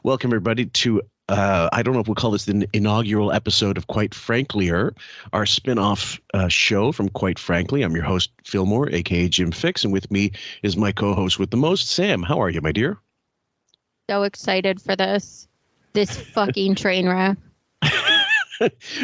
Welcome, everybody, to I don't know if we'll call this the inaugural episode of Quite Franklier, our spin-off show from Quite Frankly. I'm your host, Fillmore, a.k.a. Jim Fix, and with me is my co-host with the most, Sam. How are you, my dear? So excited for this fucking train wreck.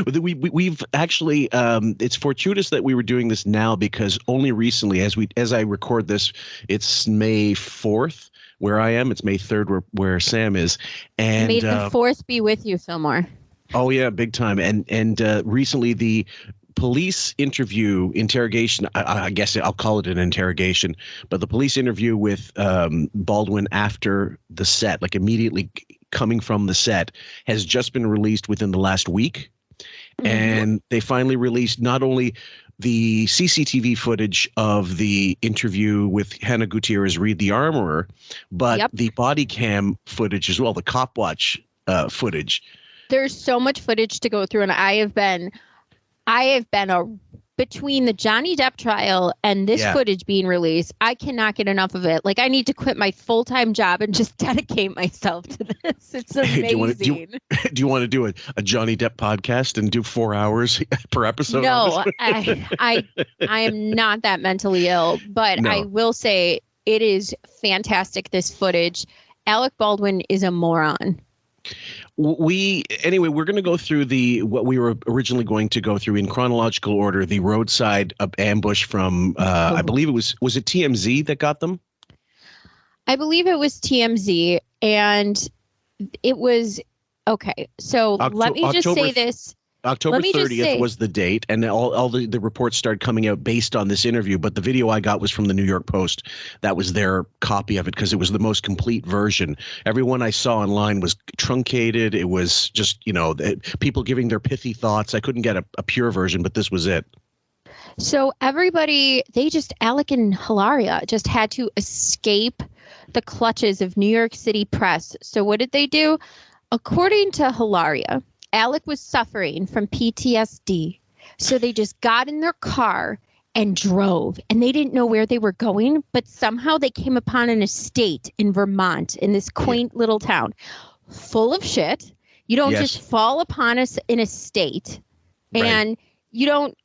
We've actually it's fortuitous that we were doing this now because only recently, as I record this, it's May 4th where I am. It's May 3rd where Sam is, and may the 4th be with you, Fillmore. Oh yeah, big time. And recently the police interrogation, I guess I'll call it an interrogation, but the police interview with Baldwin after the set, like immediately coming from the set, has just been released within the last week. Mm-hmm. And they finally released not only the CCTV footage of the interview with Hannah Gutierrez Reed, the armorer, but the body cam footage as well, the cop watch footage. There's so much footage to go through, and I have been between the Johnny Depp trial and this footage being released, I cannot get enough of it. Like, I need to quit my full-time job and just dedicate myself to this. It's amazing. Do you want to do a Johnny Depp podcast and do 4 hours per episode? No, I am not that mentally ill, but no. I will say it is fantastic, this footage. Alec Baldwin is a moron. We're going to go through what we were originally going to go through in chronological order, the roadside ambush from, I believe was it TMZ that got them? I believe it was TMZ, and it was, okay, so let me just say this. October 30th was the date, and all the reports started coming out based on this interview. But the video I got was from the New York Post. That was their copy of it because it was the most complete version. Everyone I saw online was truncated. It was just, people giving their pithy thoughts. I couldn't get a pure version, but this was it. So everybody, Alec and Hilaria just had to escape the clutches of New York City press. So what did they do? According to Hilaria, Alec was suffering from PTSD, so they just got in their car and drove, and they didn't know where they were going, but somehow they came upon an estate in Vermont, in this quaint little town, full of shit. You don't just fall upon an estate, and you don't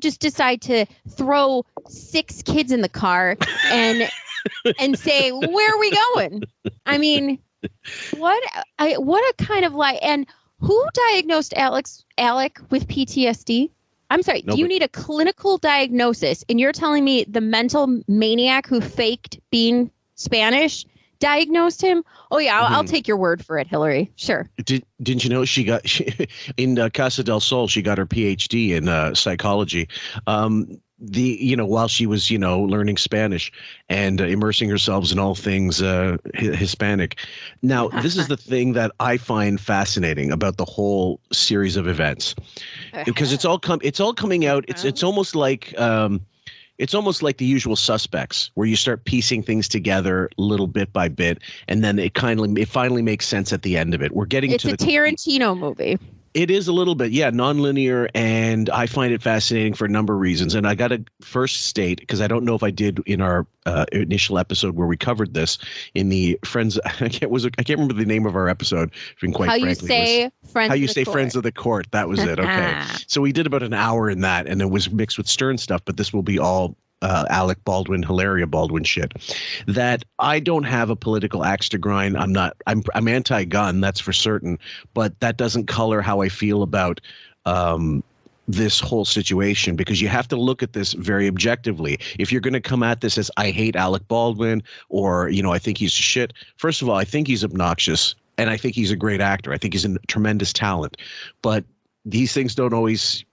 just decide to throw 6 kids in the car and say, where are we going? I mean, what a kind of lie. And who diagnosed Alec with PTSD? I'm sorry. Nobody. Do you need a clinical diagnosis? And you're telling me the mental maniac who faked being Spanish diagnosed him? Oh yeah, I'll take your word for it, Hillary. Sure. Didn't you know in Casa del Sol she got her PhD in psychology. While she was, learning Spanish and immersing herself in all things Hispanic. Now, this is the thing that I find fascinating about the whole series of events, because it's all coming out. It's almost like The Usual Suspects, where you start piecing things together little bit by bit, and then it finally makes sense at the end of it. It's a Tarantino movie. It is a little bit, nonlinear, and I find it fascinating for a number of reasons. And I got to first state, because I don't know if I did in our initial episode where we covered this in the Friends. I can't remember the name of our episode. How you say Friends of the Court. That was it. Okay, so we did about an hour in that, and it was mixed with Stern stuff. But this will be all Alec Baldwin, Hilaria Baldwin shit. That I don't have a political axe to grind. I'm anti-gun, that's for certain, but that doesn't color how I feel about this whole situation, because you have to look at this very objectively. If you're going to come at this as I hate Alec Baldwin, or I think he's shit. First of all, I think he's obnoxious, and I think he's a great actor. I think he's a tremendous talent, but these things don't always.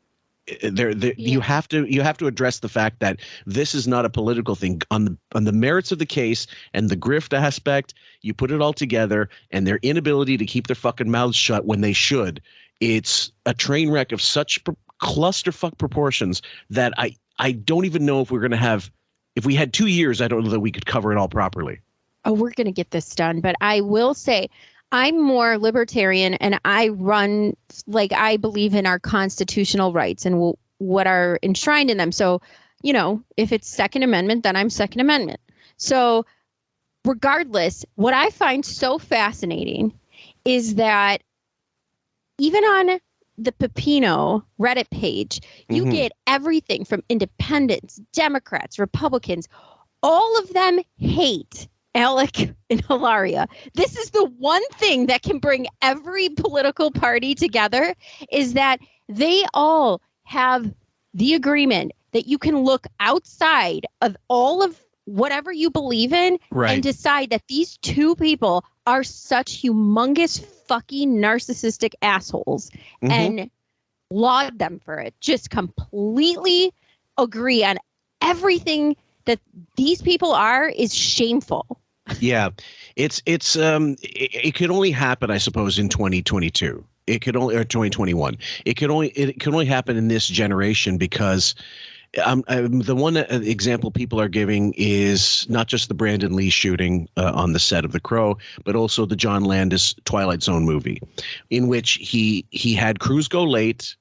You have to address the fact that this is not a political thing. On the merits of the case and the grift aspect, you put it all together, and their inability to keep their fucking mouths shut when they should. It's a train wreck of such clusterfuck proportions that I don't even know if we're going to have. If we had 2 years, I don't know that we could cover it all properly. Oh, we're going to get this done, but I will say, I'm more libertarian, and I believe in our constitutional rights and what are enshrined in them. So, if it's Second Amendment, then I'm Second Amendment. So regardless, what I find so fascinating is that even on the Pepino Reddit page, you get everything from independents, Democrats, Republicans. All of them hate Alec and Hilaria. This is the one thing that can bring every political party together, is that they all have the agreement that you can look outside of all of whatever you believe in and decide that these two people are such humongous fucking narcissistic assholes and laud them for it. Just completely agree on everything that these people are is shameful. Yeah, it could only happen, I suppose, in 2022. It could only, or 2021. It could only happen in this generation because the one example people are giving is not just the Brandon Lee shooting on the set of The Crow, but also the John Landis Twilight Zone movie, in which he had crews go late.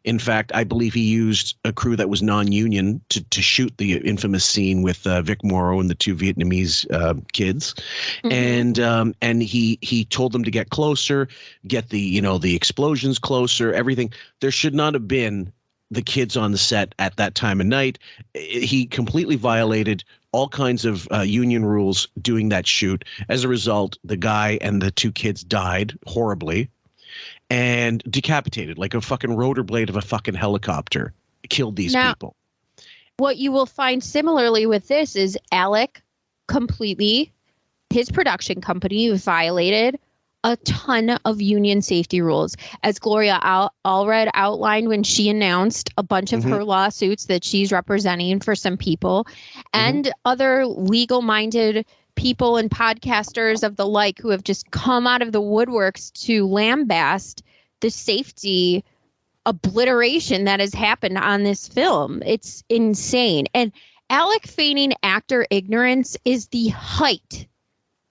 In fact, I believe he used a crew that was non-union to shoot the infamous scene with Vic Morrow and the two Vietnamese kids, and he told them to get closer, get the explosions closer, everything. There should not have been the kids on the set at that time of night. He completely violated all kinds of union rules doing that shoot. As a result, the guy and the two kids died horribly and decapitated like a fucking rotor blade of a fucking helicopter. Killed these people. What you will find similarly with this is Alec completely, his production company violated a ton of union safety rules, as Gloria Allred outlined when she announced a bunch of her lawsuits that she's representing for some people, and other legal-minded people and podcasters of the like who have just come out of the woodworks to lambast the safety obliteration that has happened on this film. It's insane. And Alec feigning actor ignorance is the height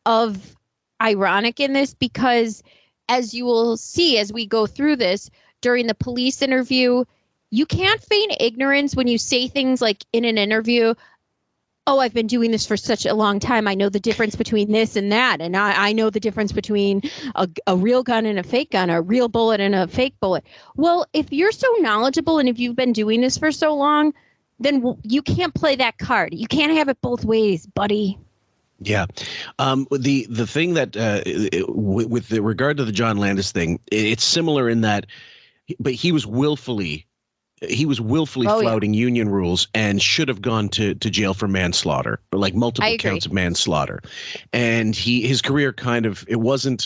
of ironic in this, because as you will see as we go through this during the police interview, you can't feign ignorance when you say things like in an interview, oh, I've been doing this for such a long time. I know the difference between this and that. And I know the difference between a real gun and a fake gun, a real bullet and a fake bullet. Well, if you're so knowledgeable and if you've been doing this for so long, then you can't play that card. You can't have it both ways, buddy. Yeah. The thing that with the regard to the John Landis thing, it's similar in that, but he was willfully flouting union rules and should have gone to jail for manslaughter, or like multiple counts of manslaughter. And his career it was in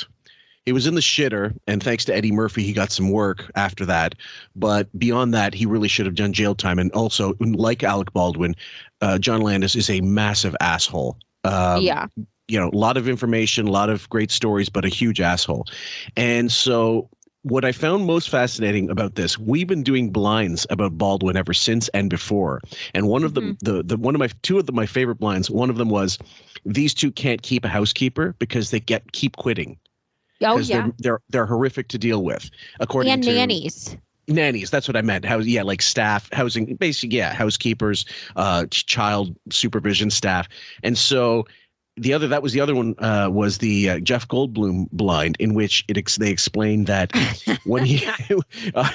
the shitter. And thanks to Eddie Murphy, he got some work after that. But beyond that, he really should have done jail time. And also, like Alec Baldwin, John Landis is a massive asshole. A lot of information, a lot of great stories, but a huge asshole. And so what I found most fascinating about this, we've been doing blinds about Baldwin ever since and before. And one of them, two of my favorite blinds, one of them was, these two can't keep a housekeeper because they keep quitting. Oh yeah, they're horrific to deal with. According to nannies, that's what I meant. Like staff, housing, basically, housekeepers, child supervision staff. And so that was the other one, was the Jeff Goldblum blind, in which they explained that when he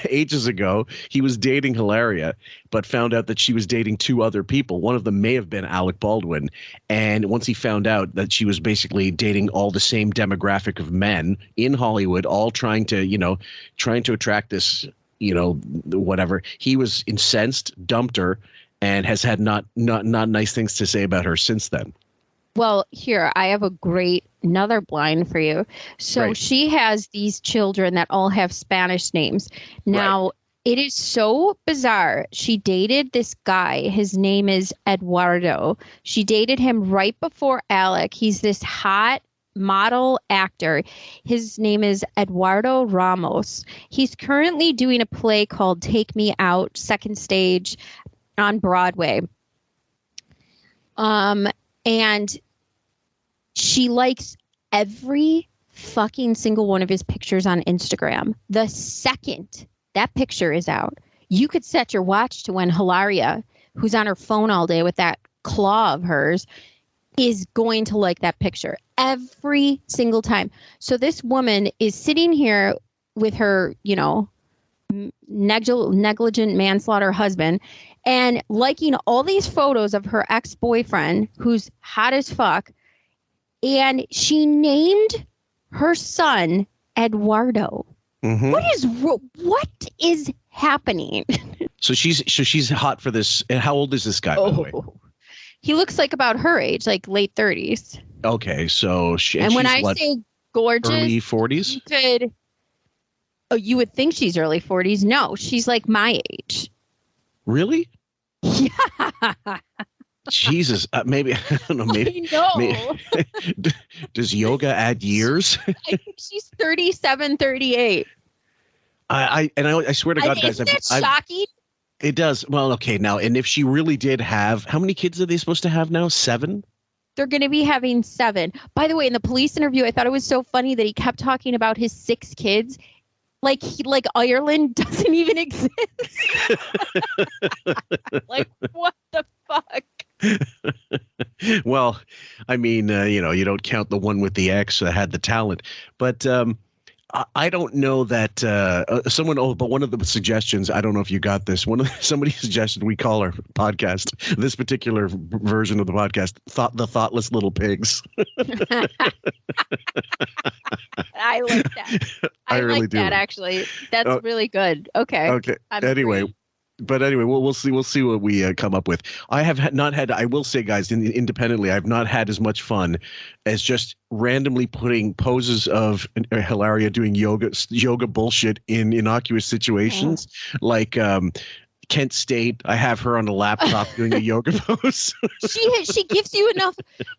ages ago, he was dating Hilaria, but found out that she was dating two other people. One of them may have been Alec Baldwin. And once he found out that she was basically dating all the same demographic of men in Hollywood, all trying to attract this, whatever, he was incensed, dumped her, and has had not nice things to say about her since then. Well, here, I have another blind for you. So she has these children that all have Spanish names. Now, it is so bizarre. She dated this guy. His name is Eduardo. She dated him right before Alec. He's this hot model actor. His name is Eduardo Ramos. He's currently doing a play called Take Me Out, second stage on Broadway. And she likes every fucking single one of his pictures on Instagram. The second that picture is out, you could set your watch to when Hilaria, who's on her phone all day with that claw of hers, is going to like that picture every single time. So this woman is sitting here with her, negligent manslaughter husband and liking all these photos of her ex-boyfriend who's hot as fuck. And she named her son Eduardo. Mm-hmm. What is happening? So she's hot for this. And how old is this guy, by the way? He looks like about her age, like late 30s. Okay, so and when I say gorgeous, early 40s? You would think she's early 40s. No, she's like my age. Really? Yeah. Jesus, maybe I don't know. Maybe, does yoga add years? I think she's 37, 38. I swear to God, guys, isn't that shocking? It does. Well, okay, now, and if she really did have, how many kids are they supposed to have now? 7? They're going to be having 7. By the way, in the police interview, I thought it was so funny that he kept talking about his 6 kids. Like Ireland doesn't even exist. Like, what the fuck? Well, I mean, you don't count the one with the ex that had the talent, but I don't know that but one of the suggestions, I don't know if you got this. Somebody suggested we call our podcast, this particular version of the podcast, the Thoughtless Little Pigs. I like that. I really like that, actually. That's really good. Okay. Anyway. But anyway, we'll see what we come up with. I have not had. I will say, guys, independently, I've not had as much fun as just randomly putting poses of Hilaria doing yoga bullshit in innocuous situations, like Kent State. I have her on a laptop doing a yoga pose. She gives you enough.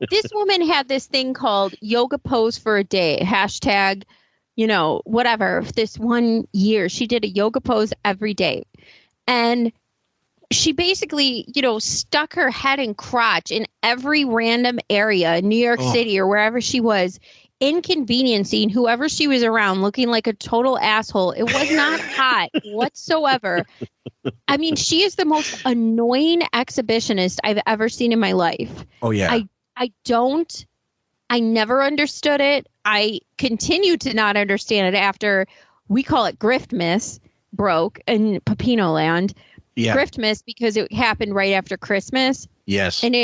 This woman had this thing called yoga pose for a day. Hashtag, whatever. This one year, she did a yoga pose every day. And she basically, stuck her head and crotch in every random area in New York City or wherever she was, inconveniencing whoever she was around, looking like a total asshole. It was not hot whatsoever. I mean, she is the most annoying exhibitionist I've ever seen in my life. Oh, yeah. I never understood it. I continue to not understand it after we call it Griftmas. Broke in Pepino land. Yeah. Griftmas because it happened right after Christmas. Yes. And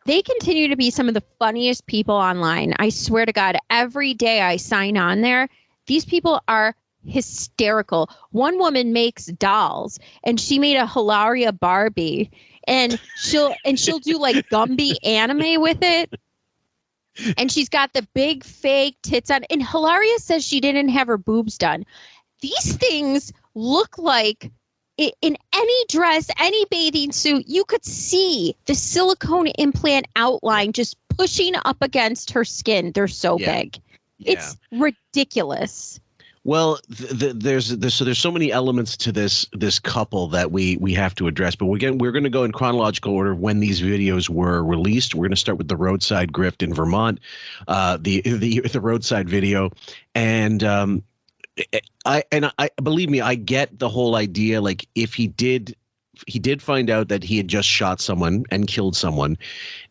they continue to be some of the funniest people online. I swear to God, every day I sign on there, these people are hysterical. One woman makes dolls and she made a Hilaria Barbie and she'll do like Gumby anime with it. And she's got the big fake tits on. And Hilaria says she didn't have her boobs done. These things look like in any dress, any bathing suit, you could see the silicone implant outline just pushing up against her skin. They're so big. Yeah. It's ridiculous. Well, there's so many elements to this couple that we have to address. But we're going to go in chronological order when these videos were released. We're going to start with the Roadsidegrift in Vermont, the roadside video, and I believe me, I get the whole idea. Like if he did find out that he had just shot someone and killed someone,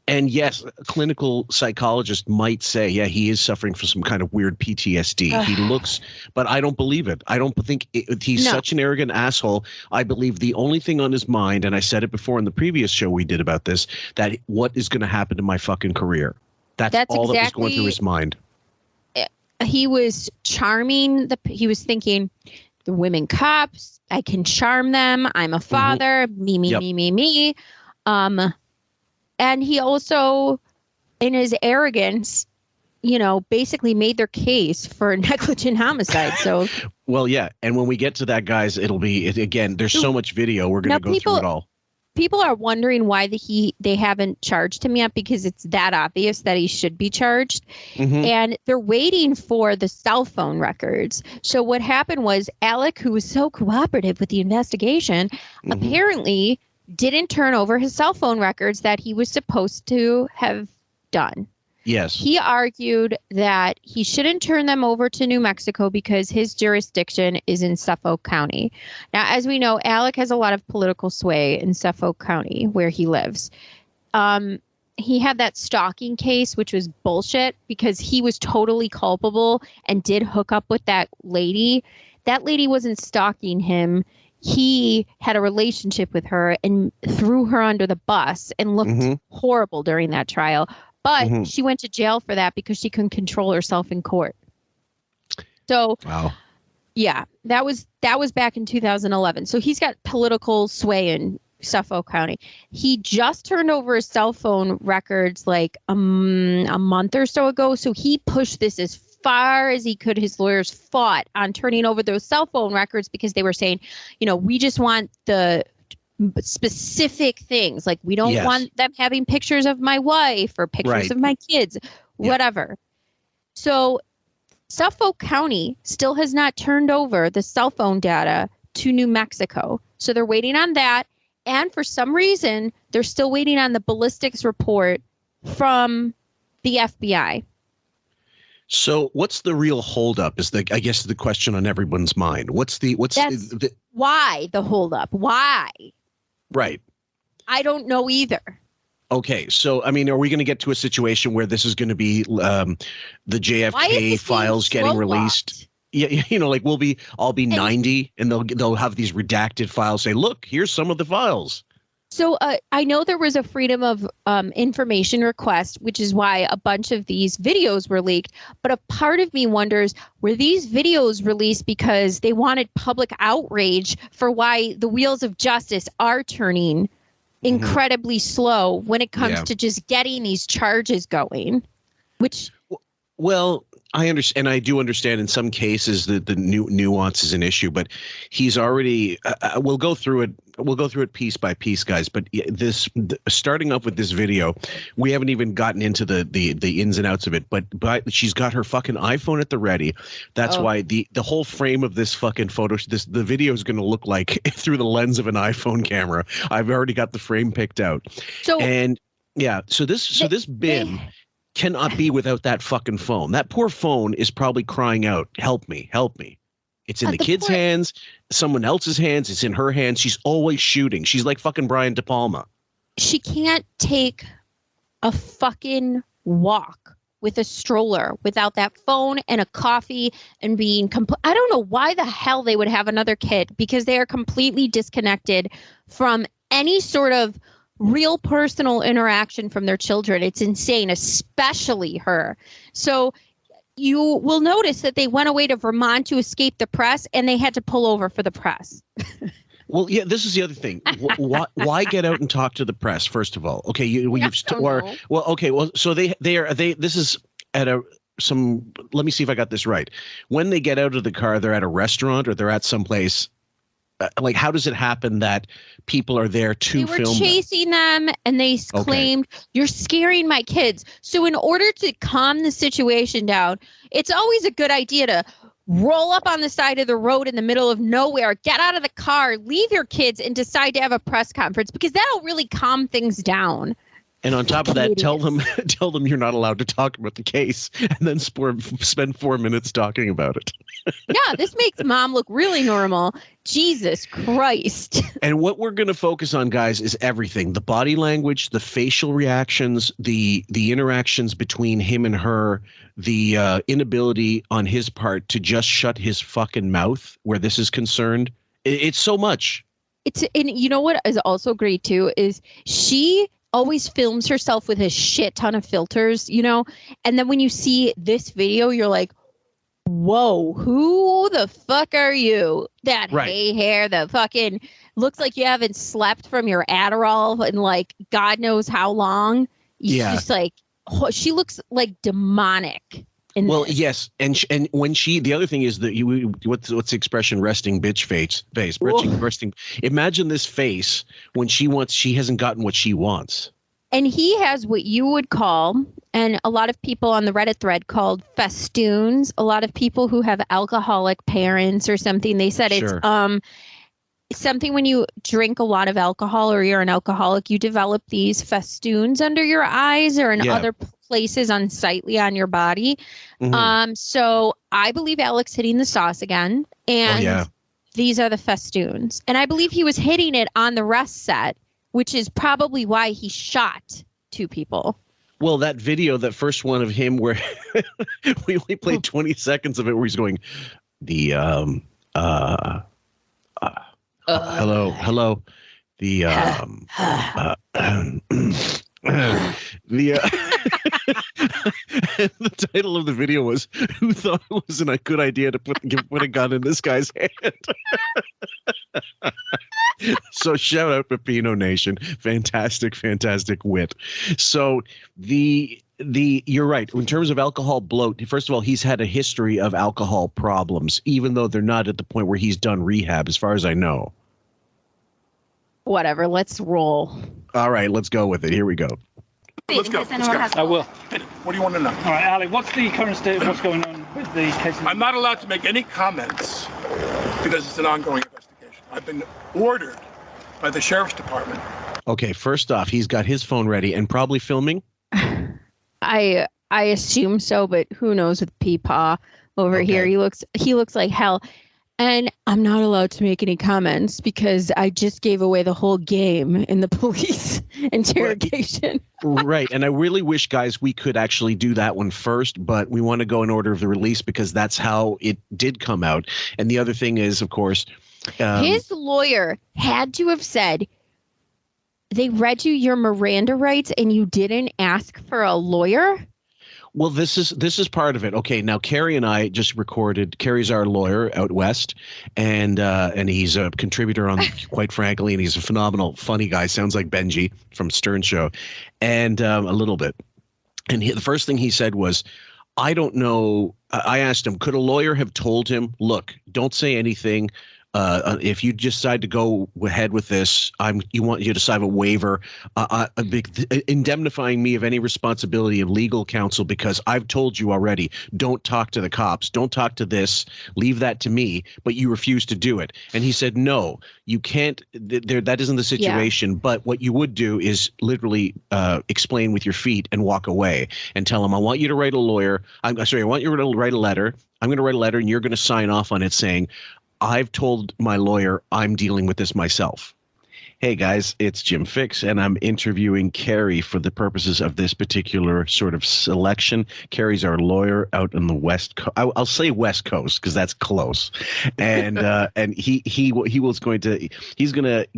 and yes, a clinical psychologist might say, yeah, he is suffering from some kind of weird PTSD. He looks, but I don't believe it. I don't think he's such an arrogant asshole. I believe the only thing on his mind, and I said it before in the previous show we did about this, that what is going to happen to my fucking career? That's all that was going through his mind. He was charming. He was thinking, the women cops, I can charm them. I'm a father. Me. And he also, in his arrogance, basically made their case for negligent homicide. So, well, yeah. And when we get to that, guys, it'll be again. There's so much video. We're going to go through it all. People are wondering why they haven't charged him yet, because it's that obvious that he should be charged. And they're waiting for the cell phone records. So what happened was Alec, who was so cooperative with the investigation, apparently didn't turn over his cell phone records that he was supposed to have done. Yes. He argued that he shouldn't turn them over to New Mexico because his jurisdiction is in Suffolk County. Now, as we know, Alec has a lot of political sway in Suffolk County where he lives. he had that stalking case, which was bullshit because he was totally culpable and did hook up with that lady. That lady wasn't stalking him. He had a relationship with her and threw her under the bus and looked horrible during that trial. But she went to jail for that because she couldn't control herself in court. So, wow. Yeah, that was back in 2011. So he's got political sway in Suffolk County. He just turned over his cell phone records like a month or so ago. So he pushed this as far as he could. His lawyers fought on turning over those cell phone records because they were saying, we just want the specific things. Like, we don't want them having pictures of my wife or pictures of my kids, whatever. So Suffolk County still has not turned over the cell phone data to New Mexico. So they're waiting on that. And for some reason, they're still waiting on the ballistics report from the FBI. So what's the real holdup is I guess the question on everyone's mind. Why the holdup? Why? Right. I don't know either. Okay, so I mean, are we going to get to a situation where this is going to be the JFK files getting released? Yeah, like I'll be 90, and they'll have these redacted files. Say, look, here's some of the files. So I know there was a freedom of information request, which is why a bunch of these videos were leaked. But a part of me wonders, were these videos released because they wanted public outrage for why the wheels of justice are turning incredibly slow when it comes to just getting these charges going, which I understand. I do understand in some cases that the nuance is an issue, but he's already we'll go through it piece by piece, guys. But starting off with this video, we haven't even gotten into the ins and outs of it, but she's got her fucking iPhone at the ready. That's why the whole frame of this fucking photo, the video is going to look like through the lens of an iPhone camera. I've already got the frame picked out. So this bin cannot be without that fucking phone. That poor phone is probably crying out, help me, help me. It's in the kid's hands, someone else's hands, it's in her hands. She's always shooting. She's like fucking Brian De Palma. She can't take a fucking walk with a stroller without that phone and a coffee and being I don't know why the hell they would have another kid, because they are completely disconnected from any sort of real personal interaction from their children. It's insane, especially her. So you will notice that they went away to Vermont to escape the press, and they had to pull over for the press. Well, yeah, this is the other thing. Why get out and talk to the press? First of all, okay, so this is at let me see if I got this right. When they get out of the car, they're at a restaurant or they're at someplace. Like, how does it happen that people are there to film? They were chasing them, and they claimed, you're scaring my kids. So in order to calm the situation down, it's always a good idea to roll up on the side of the road in the middle of nowhere, get out of the car, leave your kids, and decide to have a press conference, because that'll really calm things down. And on top of that, tell them you're not allowed to talk about the case, and then spend 4 minutes talking about it. Yeah, this makes mom look really normal. Jesus Christ. And what we're going to focus on, guys, is everything. The body language, the facial reactions, the interactions between him and her, the inability on his part to just shut his fucking mouth where this is concerned. It's so much. And you know what is also great, too, is she always films herself with a shit ton of filters, and then when you see this video, you're like, whoa, who the fuck are you? That hay hair, the fucking looks like you haven't slept from your Adderall in like God knows how long. Just like, she looks like demonic. Well, yes, and when the other thing is that what's the expression, resting bitch face, resting. Imagine this face when she hasn't gotten what she wants. And he has what you would call, and a lot of people on the Reddit thread called festoons. A lot of people who have alcoholic parents or something, they said it's something when you drink a lot of alcohol or you're an alcoholic, you develop these festoons under your eyes or in other places unsightly on your body. So I believe Alec's hitting the sauce again. And these are the festoons. And I believe he was hitting it on the rest set, which is probably why he shot two people. Well, that video, that first one of him where we only played 20 seconds of it, where he's going, hello, the the title of the video was, "Who thought it was a good idea to put a gun in this guy's hand?" So shout out Pepino Nation, fantastic wit. So you're right in terms of alcohol bloat. First of all, he's had a history of alcohol problems, even though they're not at the point where he's done rehab, as far as I know. Whatever, let's roll. All right, let's go with it. Here we go. Let's go. I will. What do you want to know? All right, Alec, what's the current state of what's going on with the case? I'm not allowed to make any comments because it's an ongoing investigation. I've been ordered by the sheriff's department. Okay, first off, he's got his phone ready and probably filming. I assume so, but who knows with Peepaw over here? He looks like hell. And I'm not allowed to make any comments because I just gave away the whole game in the police interrogation. Right. And I really wish, guys, we could actually do that one first, but we want to go in order of the release because that's how it did come out. And the other thing is, of course, his lawyer had to have said, they read you your Miranda rights and you didn't ask for a lawyer? Well, this is part of it. Okay, now Carrie and I just recorded. Carrie's our lawyer out west, and he's a contributor on Quite Frankly, and he's a phenomenal, funny guy. Sounds like Benji from Stern Show, and a little bit. And the first thing he said was, "I don't know." I asked him, could a lawyer have told him, "Look, don't say anything. If you decide to go ahead with this, you want you to sign a waiver, indemnifying me of any responsibility of legal counsel because I've told you already, don't talk to the cops, don't talk to this, leave that to me," but you refuse to do it. And he said, "No, you can't. That isn't the situation. Yeah. But what you would do is literally explain with your feet and walk away and tell him, I want you to write a lawyer. I want you to write a letter. I'm going to write a letter and you're going to sign off on it saying, I've told my lawyer I'm dealing with this myself." Hey guys, it's Jim Fix, and I'm interviewing Carrie for the purposes of this particular sort of selection. Carrie's our lawyer out in the West Coast. I'll say West Coast because that's close. And he's going to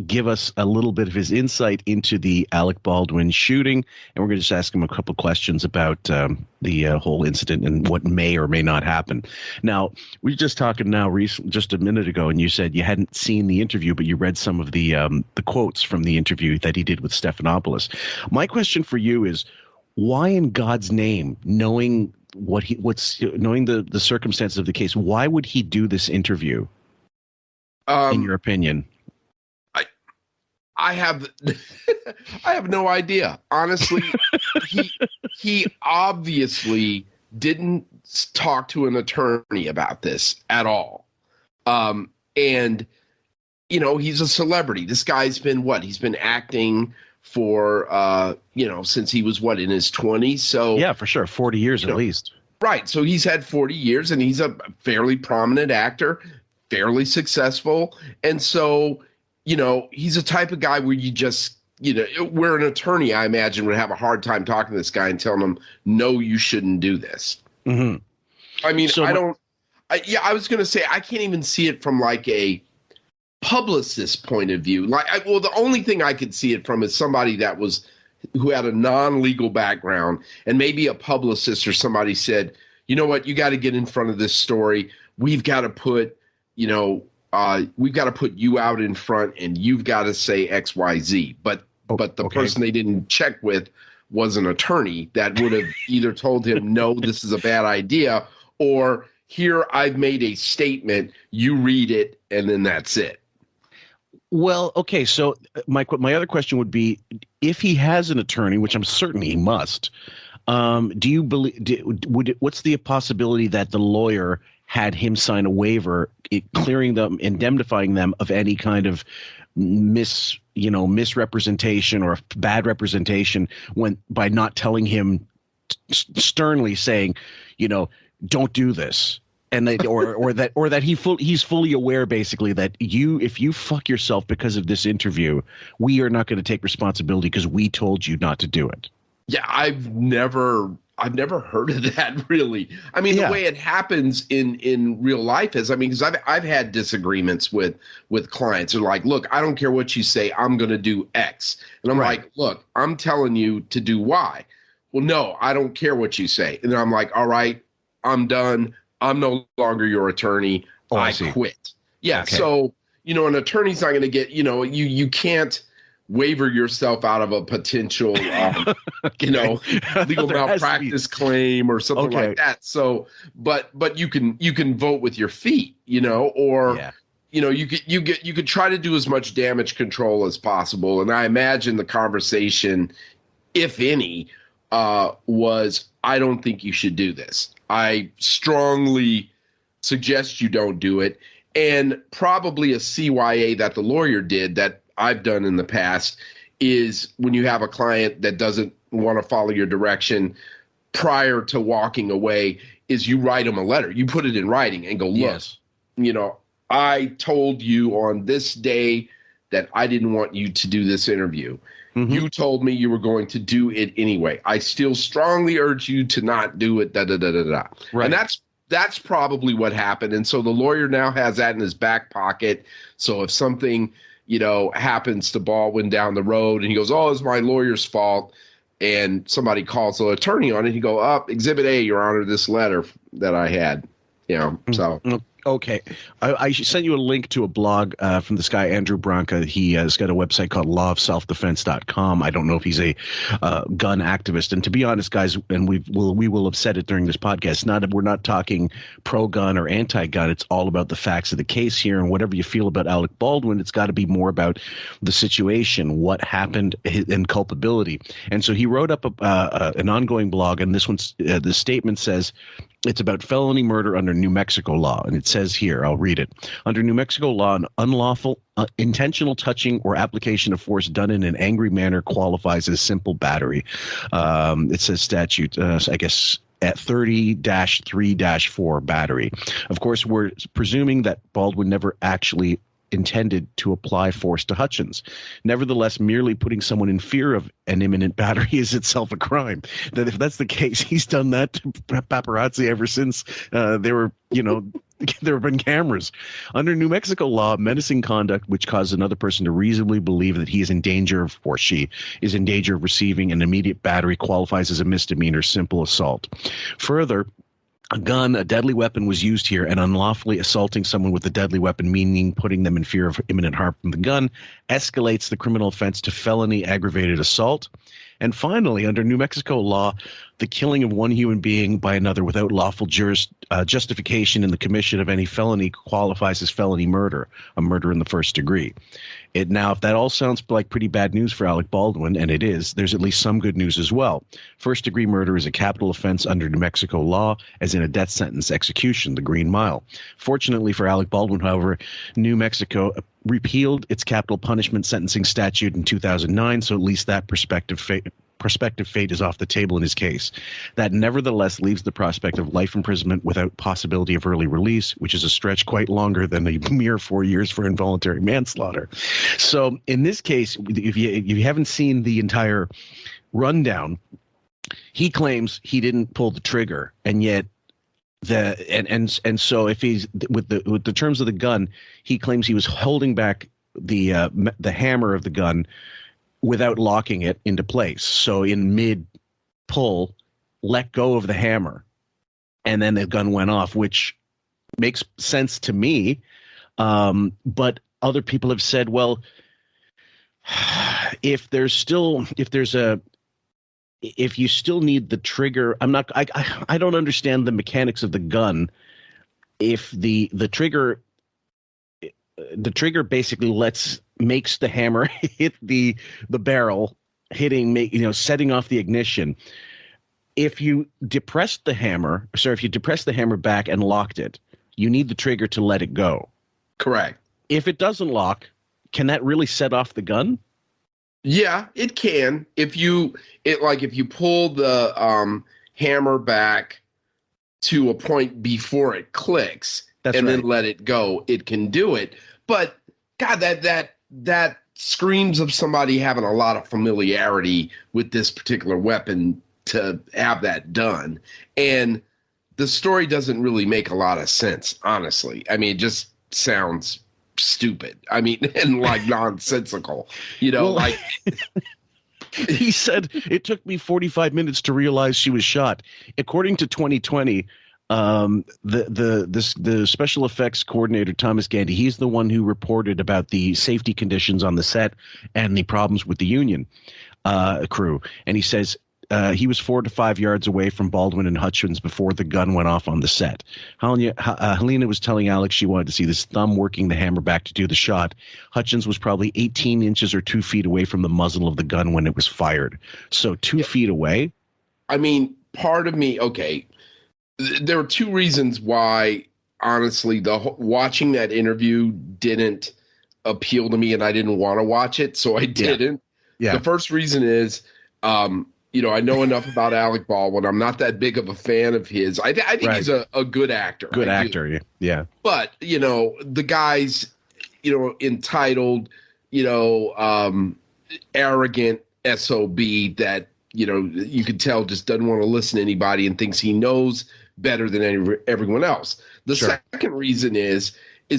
give us a little bit of his insight into the Alec Baldwin shooting, and we're going to just ask him a couple questions about the whole incident and what may or may not happen. Now, we were just talking just a minute ago, and you said you hadn't seen the interview, but you read some of the quotes from the interview that he did with Stephanopoulos. My question for you is, why in God's name, knowing knowing the circumstances of the case, why would he do this interview? In your opinion? I have no idea. Honestly, he obviously didn't talk to an attorney about this at all. And he's a celebrity. This guy's been he's been acting for since he was in his 20s. So yeah, for sure, 40 years at least. Right. So he's had 40 years, and he's a fairly prominent actor, fairly successful, and so he's a type of guy where you just where an attorney, I imagine, would have a hard time talking to this guy and telling him, "No, you shouldn't do this." Mm-hmm. I mean, I was going to say I can't even see it from like a publicist point of view. The only thing I could see it from is somebody who had a non-legal background, and maybe a publicist or somebody said, "You know what, you got to get in front of this story. We've got to put, we've got to put you out in front, and you've got to say X, Y, Z." But the person they didn't check with was an attorney that would have either told him, "No, this is a bad idea," or "Here, I've made a statement. You read it, and then that's it." Well, okay. So my other question would be, if he has an attorney, which I'm certain he must, do you believe? What's the possibility that the lawyer had him sign a waiver, clearing them, indemnifying them of any kind of misrepresentation or bad representation, by not telling him sternly, saying, "Don't do this." And that he's fully aware, basically, that if you fuck yourself because of this interview, we are not going to take responsibility because we told you not to do it. Yeah, I've never heard of that really. I mean, the way it happens in real life is, I mean, because I've had disagreements with clients. They're like, look, I don't care what you say, I'm going to do X, and I'm like, look, I'm telling you to do Y. Well, no, I don't care what you say, and then I'm like, all right, I'm done. I'm no longer your attorney. I quit. Yeah. Okay. So an attorney's not going to get. You can't waiver yourself out of a potential, legal malpractice claim or something like that. So, but you can vote with your feet, or, you could try to do as much damage control as possible. And I imagine the conversation, if any, was, I don't think you should do this. I strongly suggest you don't do it. And probably a CYA that the lawyer did that I've done in the past is when you have a client that doesn't want to follow your direction prior to walking away, is you write them a letter. You put it in writing and go, look, I told you on this day that I didn't want you to do this interview. Mm-hmm. You told me you were going to do it anyway. I still strongly urge you to not do it, Right. And that's probably what happened. And so the lawyer now has that in his back pocket. So if something, happens to Baldwin down the road and he goes, oh, it's my lawyer's fault, and somebody calls the attorney on it, he go, up, Exhibit A, Your Honor, this letter that I had, so. Okay. I sent you a link to a blog from this guy, Andrew Branca. He has got a website called LoveSelfDefense.com. I don't know if he's a gun activist. And to be honest, guys, and we will have said it during this podcast, we're not talking pro-gun or anti-gun. It's all about the facts of the case here. And whatever you feel about Alec Baldwin, it's got to be more about the situation, what happened, and culpability. And so he wrote up an ongoing blog, and this one's the statement says, it's about felony murder under New Mexico law. And it says here, I'll read it. Under New Mexico law, an unlawful, intentional touching or application of force done in an angry manner qualifies as simple battery. It says statute, I guess, at 30-3-4 battery. Of course, we're presuming that Baldwin never actually intended to apply force to Hutchins. Nevertheless, merely putting someone in fear of an imminent battery is itself a crime. That if that's the case, he's done that to paparazzi ever since there have been cameras. Under New Mexico law, menacing conduct which causes another person to reasonably believe that he is in danger of, or she is in danger of receiving an immediate battery qualifies as a misdemeanor, simple assault. Further, a gun, a deadly weapon, was used here, and unlawfully assaulting someone with a deadly weapon, meaning putting them in fear of imminent harm from the gun, escalates the criminal offense to felony aggravated assault. And finally, under New Mexico law, the killing of one human being by another without lawful justification in the commission of any felony qualifies as felony murder, a murder in the first degree. Now, if that all sounds like pretty bad news for Alec Baldwin, and it is, there's at least some good news as well. First-degree murder is a capital offense under New Mexico law, as in a death sentence execution, the Green Mile. Fortunately for Alec Baldwin, however, New Mexico repealed its capital punishment sentencing statute in 2009, so at least that prospective fate is off the table in his case. That nevertheless leaves the prospect of life imprisonment without possibility of early release, which is a stretch quite longer than a mere 4 years for involuntary manslaughter. So in this case, if you haven't seen the entire rundown, he claims he didn't pull the trigger, and yet so if he's with the terms of the gun, he claims he was holding back the hammer of the gun without locking it into place. So in mid pull, let go of the hammer, and then the gun went off, which makes sense to me. But other people have said, well, if you still need the trigger, I don't understand the mechanics of the gun. If the trigger basically makes the hammer hit the barrel, setting off the ignition. If you depress the hammer back and locked it, you need the trigger to let it go. Correct. If it doesn't lock, can that really set off the gun? Yeah, it can. If you pull the hammer back to a point before it clicks, then let it go, it can do it. But God, that screams of somebody having a lot of familiarity with this particular weapon to have that done. And the story doesn't really make a lot of sense, honestly. I mean, it just sounds stupid. I mean, and like nonsensical, Well, like he said it took me 45 minutes to realize she was shot. According to 2020, the special effects coordinator, Thomas Gandy, he's the one who reported about the safety conditions on the set and the problems with the union crew. And he says he was 4 to 5 yards away from Baldwin and Hutchins before the gun went off on the set. Helena was telling Alex she wanted to see this thumb working the hammer back to do the shot. Hutchins was probably 18 inches or 2 feet away from the muzzle of the gun when it was fired. So 2 feet away. I mean, part of me, okay, there are two reasons why, honestly, watching that interview didn't appeal to me and I didn't want to watch it, so I didn't. Yeah. The first reason is, I know enough about Alec Baldwin. I'm not that big of a fan of his. I think he's a good actor. Good actor, yeah. But, the guy's, entitled, arrogant SOB that, you could tell just doesn't want to listen to anybody and thinks he knows better than everyone else. The second reason is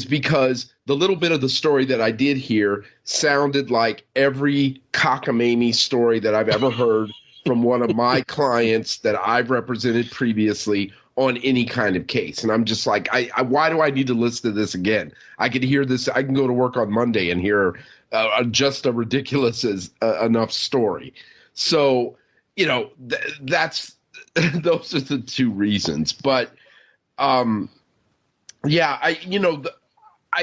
because the little bit of the story that I did hear sounded like every cockamamie story that I've ever heard from one of my clients that I've represented previously on any kind of case. And I'm just like, why do I need to listen to this again? I could hear this. I can go to work on Monday and hear just a ridiculous enough story. So, that's those are the two reasons. But, I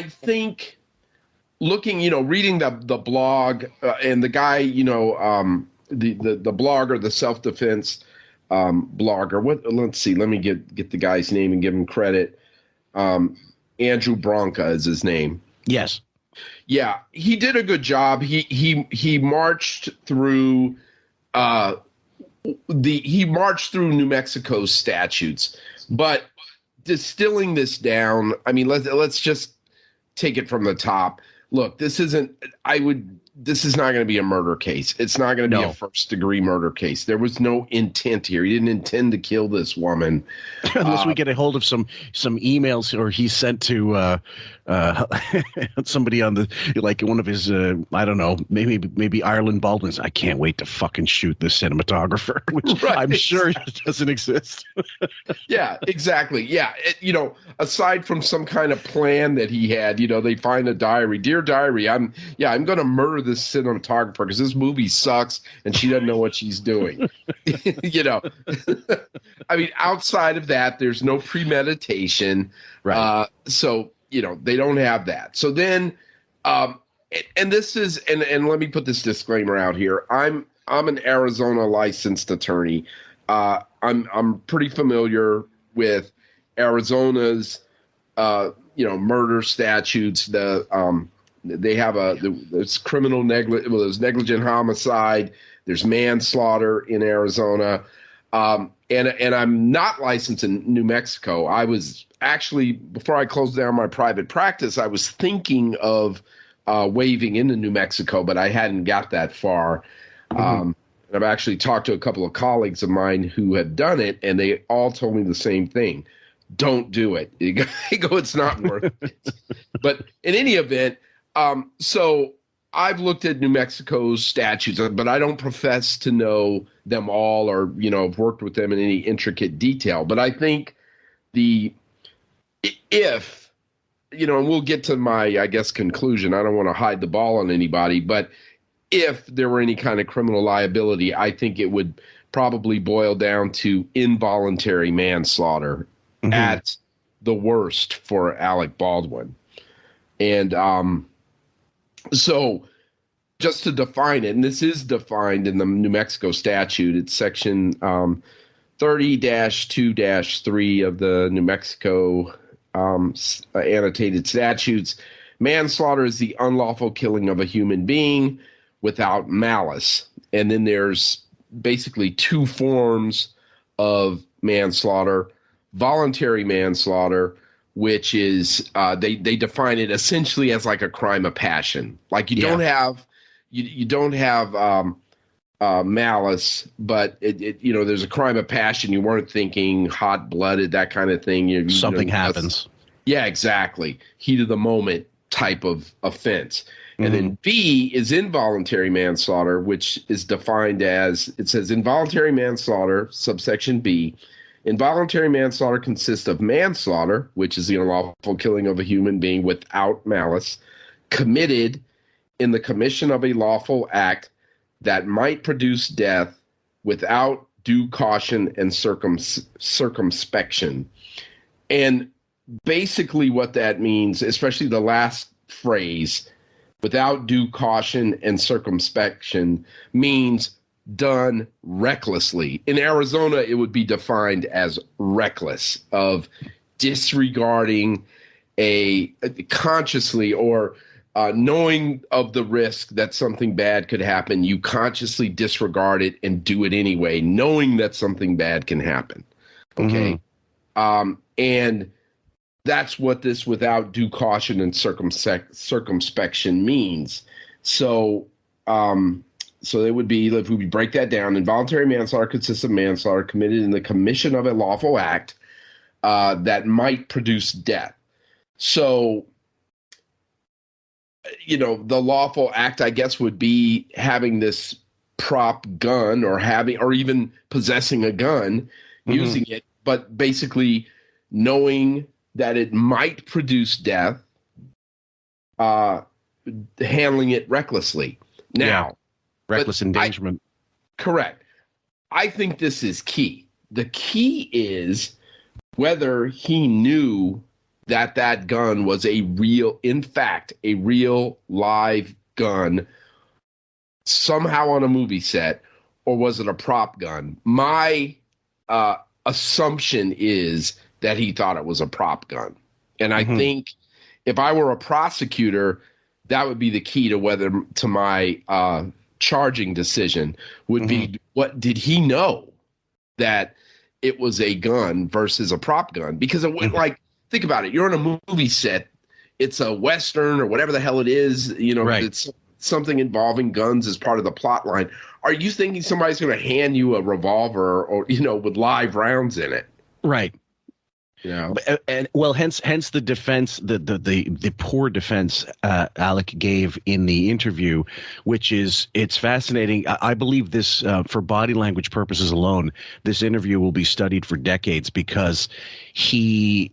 think looking, reading the blog and the guy, the blogger, the self-defense blogger. Let's see. Let me get the guy's name and give him credit. Andrew Bronca is his name. Yes. Yeah, he did a good job. He marched through New Mexico's statutes, but distilling this down, I mean, let's just take it from the top. Look, this is not going to be a murder case. It's not going to be a first-degree murder case. There was no intent here. He didn't intend to kill this woman. Unless we get a hold of some emails, or he sent to somebody on one of his I don't know, maybe Ireland Baldwin's. I can't wait to fucking shoot this cinematographer, which I'm sure doesn't exist. Yeah, exactly. Yeah, aside from some kind of plan that he had, they find a diary. Dear diary, I'm going to murder this cinematographer because this movie sucks and she doesn't know what she's doing. I mean, outside of that, there's no premeditation. Right. So, they don't have that. So then, and this is, and let me put this disclaimer out here. I'm an Arizona licensed attorney. I'm pretty familiar with Arizona's, murder statutes. They have there's criminal there's negligent homicide. There's manslaughter in Arizona. And I'm not licensed in New Mexico. I was actually, before I closed down my private practice, I was thinking of waiving into New Mexico, but I hadn't got that far. And I've actually talked to a couple of colleagues of mine who have done it, and they all told me the same thing. Don't do it. You go, it's not worth it. But in any event, so I've looked at New Mexico's statutes, but I don't profess to know them all or, have worked with them in any intricate detail. But I think and we'll get to my, I guess, conclusion. I don't want to hide the ball on anybody, but if there were any kind of criminal liability, I think it would probably boil down to involuntary manslaughter at the worst for Alec Baldwin. And so just to define it, and this is defined in the New Mexico statute, it's section 30-2-3 of the New Mexico annotated statutes. Manslaughter is the unlawful killing of a human being without malice. And then there's basically two forms of manslaughter: voluntary manslaughter, which is they define it essentially as like a crime of passion. Like you don't have malice, but it there's a crime of passion. You weren't thinking hot-blooded, that kind of thing. Something happens. Yeah, exactly. Heat of the moment type of offense. And then B is involuntary manslaughter, which is defined as, it says involuntary manslaughter, subsection B. Involuntary manslaughter consists of manslaughter, which is the unlawful killing of a human being without malice, committed in the commission of a lawful act that might produce death without due caution and circumspection. And basically what that means, especially the last phrase, without due caution and circumspection, means done recklessly. In Arizona, it would be defined as reckless, of disregarding consciously or knowing of the risk that something bad could happen. You consciously disregard it and do it anyway, knowing that something bad can happen. Okay. And that's what this without due caution and circumspection means. So, so it would be, if we break that down, involuntary manslaughter consists of manslaughter committed in the commission of a lawful act that might produce death. So, the lawful act, I guess, would be having this prop gun or even possessing a gun, using it, but basically knowing that it might produce death, handling it recklessly. Now, reckless endangerment. Correct. I think this is key. The key is whether he knew that gun was a real live gun somehow on a movie set, or was it a prop gun? My assumption is that he thought it was a prop gun. And I think if I were a prosecutor, that would be the key to my charging decision would be, what did he know that it was a gun versus a prop gun? Because it went think about it. You're on a movie set. It's a Western or whatever the hell it is. It's something involving guns as part of the plot line. Are you thinking somebody's going to hand you a revolver or, with live rounds in it? Right. And hence the defense, the poor defense Alec gave in the interview, which is, it's fascinating. I believe this for body language purposes alone, this interview will be studied for decades, because he's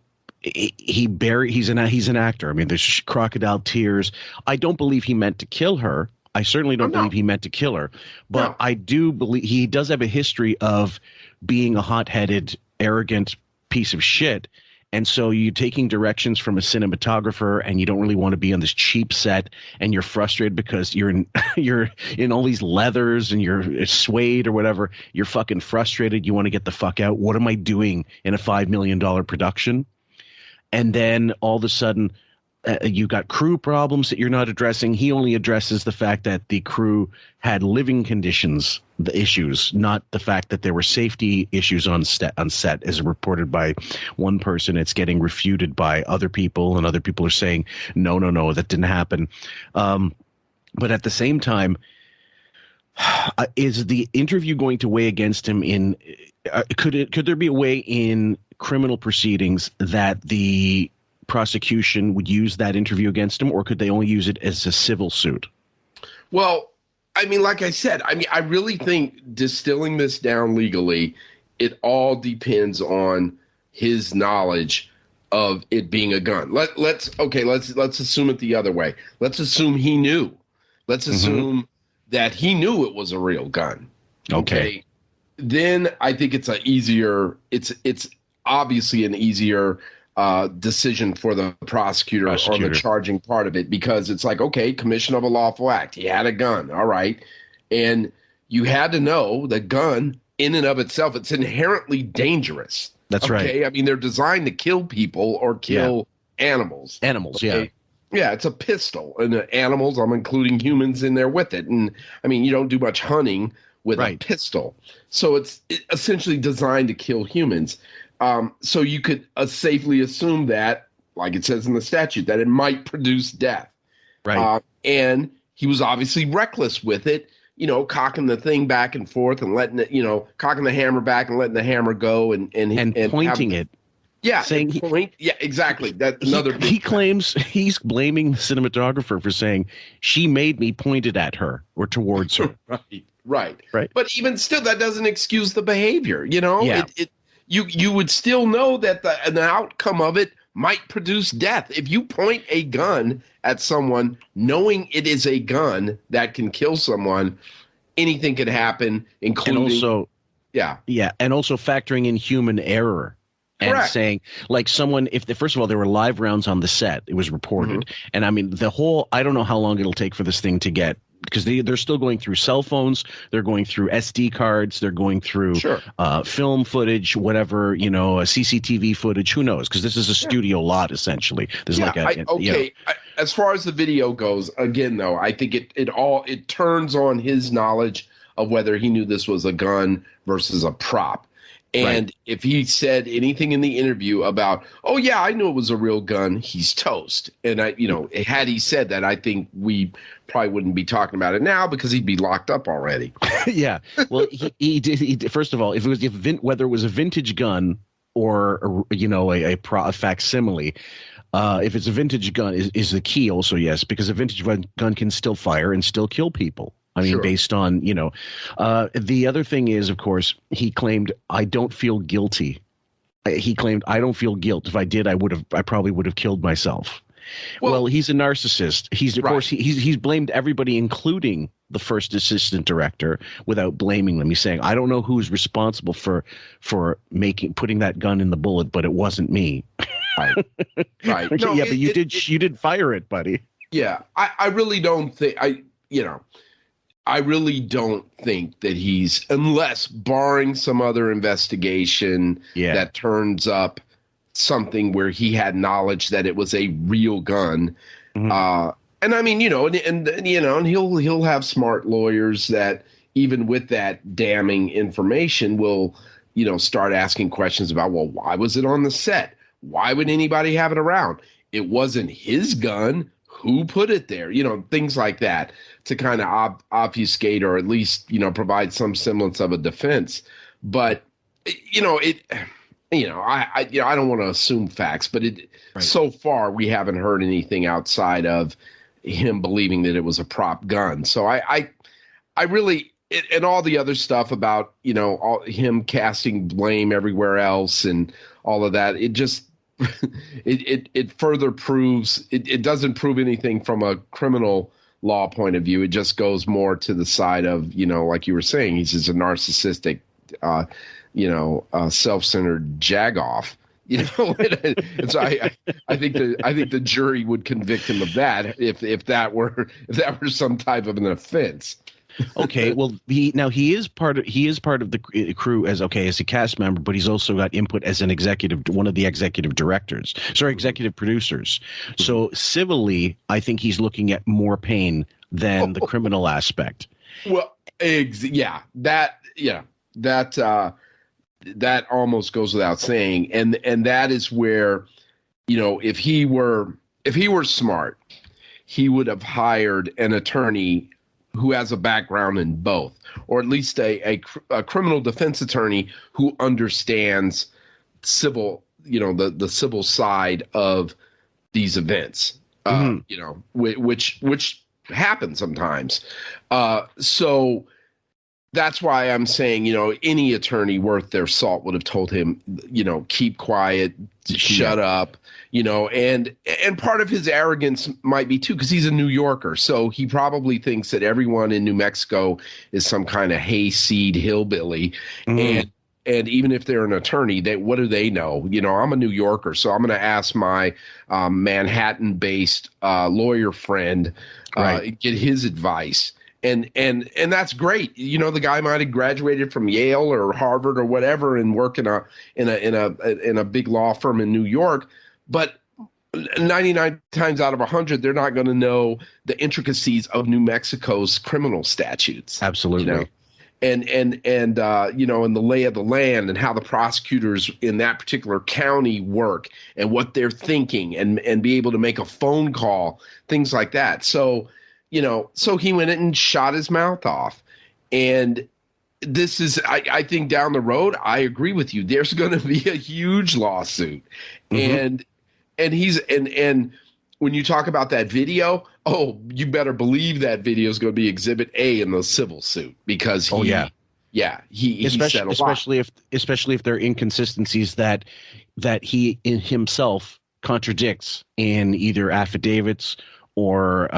an actor. I mean, there's crocodile tears. I don't believe he meant to kill her. I certainly don't believe he meant to kill her, but I do believe he does have a history of being a hot-headed, arrogant piece of shit. And so you're taking directions from a cinematographer, and you don't really want to be on this cheap set, and you're frustrated because you're in all these leathers and you're suede or whatever. You're fucking frustrated. You want to get the fuck out. What am I doing in a $5 million production? And then all of a sudden you got crew problems that you're not addressing. He only addresses the fact that the crew had living conditions, the issues, not the fact that there were safety issues on set, as reported by one person. It's getting refuted by other people, and other people are saying, no, that didn't happen. But at the same time, is the interview going to weigh against him in could there be a way in criminal proceedings that the prosecution would use that interview against him, or could they only use it as a civil suit? Well, I mean, like I said, I really think distilling this down legally, it all depends on his knowledge of it being a gun. Let's assume it the other way. Let's assume he knew. Let's assume that he knew it was a real gun. Okay. Then I think it's it's obviously an easier decision for the prosecutor on the charging part of it, because it's like, okay, commission of a lawful act. He had a gun. All right. And you had to know the gun in and of itself, it's inherently dangerous. That's right. I mean, they're designed to kill people or kill animals. Yeah. Yeah, it's a pistol. And animals, I'm including humans in there with it. And I mean, you don't do much hunting with a pistol. So it's essentially designed to kill humans. So you could safely assume that like it says in the statute, that it might produce death. Right. And he was obviously reckless with it, cocking the thing back and forth and letting it, cocking the hammer back and letting the hammer go and pointing it. Yeah, saying yeah, exactly. That's another. He claims he's blaming the cinematographer for saying she made me point it at her or towards her. Right. But even still, that doesn't excuse the behavior. Yeah. You would still know that the outcome of it might produce death if you point a gun at someone, knowing it is a gun that can kill someone. Anything could happen, including and also factoring in human error. And Correct. saying, like, someone, first of all, there were live rounds on the set, it was reported. Mm-hmm. And I mean, I don't know how long it'll take for this thing to get, because they're still going through cell phones, they're going through SD cards, they're going through film footage, whatever, CCTV footage, who knows? Because this is a studio lot, essentially. There's as far as the video goes, again, though, I think it turns on his knowledge of whether he knew this was a gun versus a prop. And if he said anything in the interview about, oh, yeah, I knew it was a real gun, he's toast. And, had he said that, I think we probably wouldn't be talking about it now because he'd be locked up already. Yeah. Well, he did. First of all, whether it was a vintage gun or a facsimile, if it's a vintage gun is the key also, yes, because a vintage gun can still fire and still kill people. I mean, based on, the other thing is, of course, he claimed, I don't feel guilty. He claimed, I don't feel guilt. If I did, I probably would have killed myself. Well, he's a narcissist. He's blamed everybody, including the first assistant director, without blaming them. He's saying, I don't know who's responsible for putting that gun in the bullet, but it wasn't me. Right. No, yeah, but you did fire it, buddy. Yeah. I really don't think I really don't think that unless barring some other investigation that turns up something where he had knowledge that it was a real gun. Mm-hmm. And I mean, and he'll have smart lawyers that even with that damning information will, start asking questions about, well, why was it on the set? Why would anybody have it around? It wasn't his gun. Who put it there? Things like that to kind of obfuscate or at least, provide some semblance of a defense. But, I don't want to assume facts, but so far we haven't heard anything outside of him believing that it was a prop gun. So I really, and all the other stuff about, him casting blame everywhere else and all of that, it just, it further proves it doesn't prove anything from a criminal law point of view. It just goes more to the side of, like you were saying, he's just a narcissistic, self-centered jagoff. And so I think the jury would convict him of that if that were some type of an offense. Okay, well, he is part of the crew as a cast member, but he's also got input as one of the executive producers. So civilly, I think he's looking at more pain than the criminal aspect. Well, that almost goes without saying, and that is where, if he were smart, he would have hired an attorney who has a background in both, or at least a criminal defense attorney who understands civil, the civil side of these events, which happen sometimes. So that's why I'm saying, any attorney worth their salt would have told him, keep quiet, shut up, and part of his arrogance might be too, because he's a New Yorker. So he probably thinks that everyone in New Mexico is some kind of hayseed hillbilly. Mm. And even if they're an attorney, what do they know? I'm a New Yorker, so I'm going to ask my Manhattan-based lawyer friend, get his advice. And that's great. The guy might have graduated from Yale or Harvard or whatever and work in a big law firm in New York. But 99 times out of 100, they're not going to know the intricacies of New Mexico's criminal statutes. Absolutely. and the lay of the land and how the prosecutors in that particular county work and what they're thinking and be able to make a phone call, things like that. So, so he went in and shot his mouth off. And this is, I think down the road, I agree with you. There's going to be a huge lawsuit. And when you talk about that video, you better believe that video is going to be Exhibit A in the civil suit because he said a lot. Especially if there are inconsistencies that he in himself contradicts in either affidavits or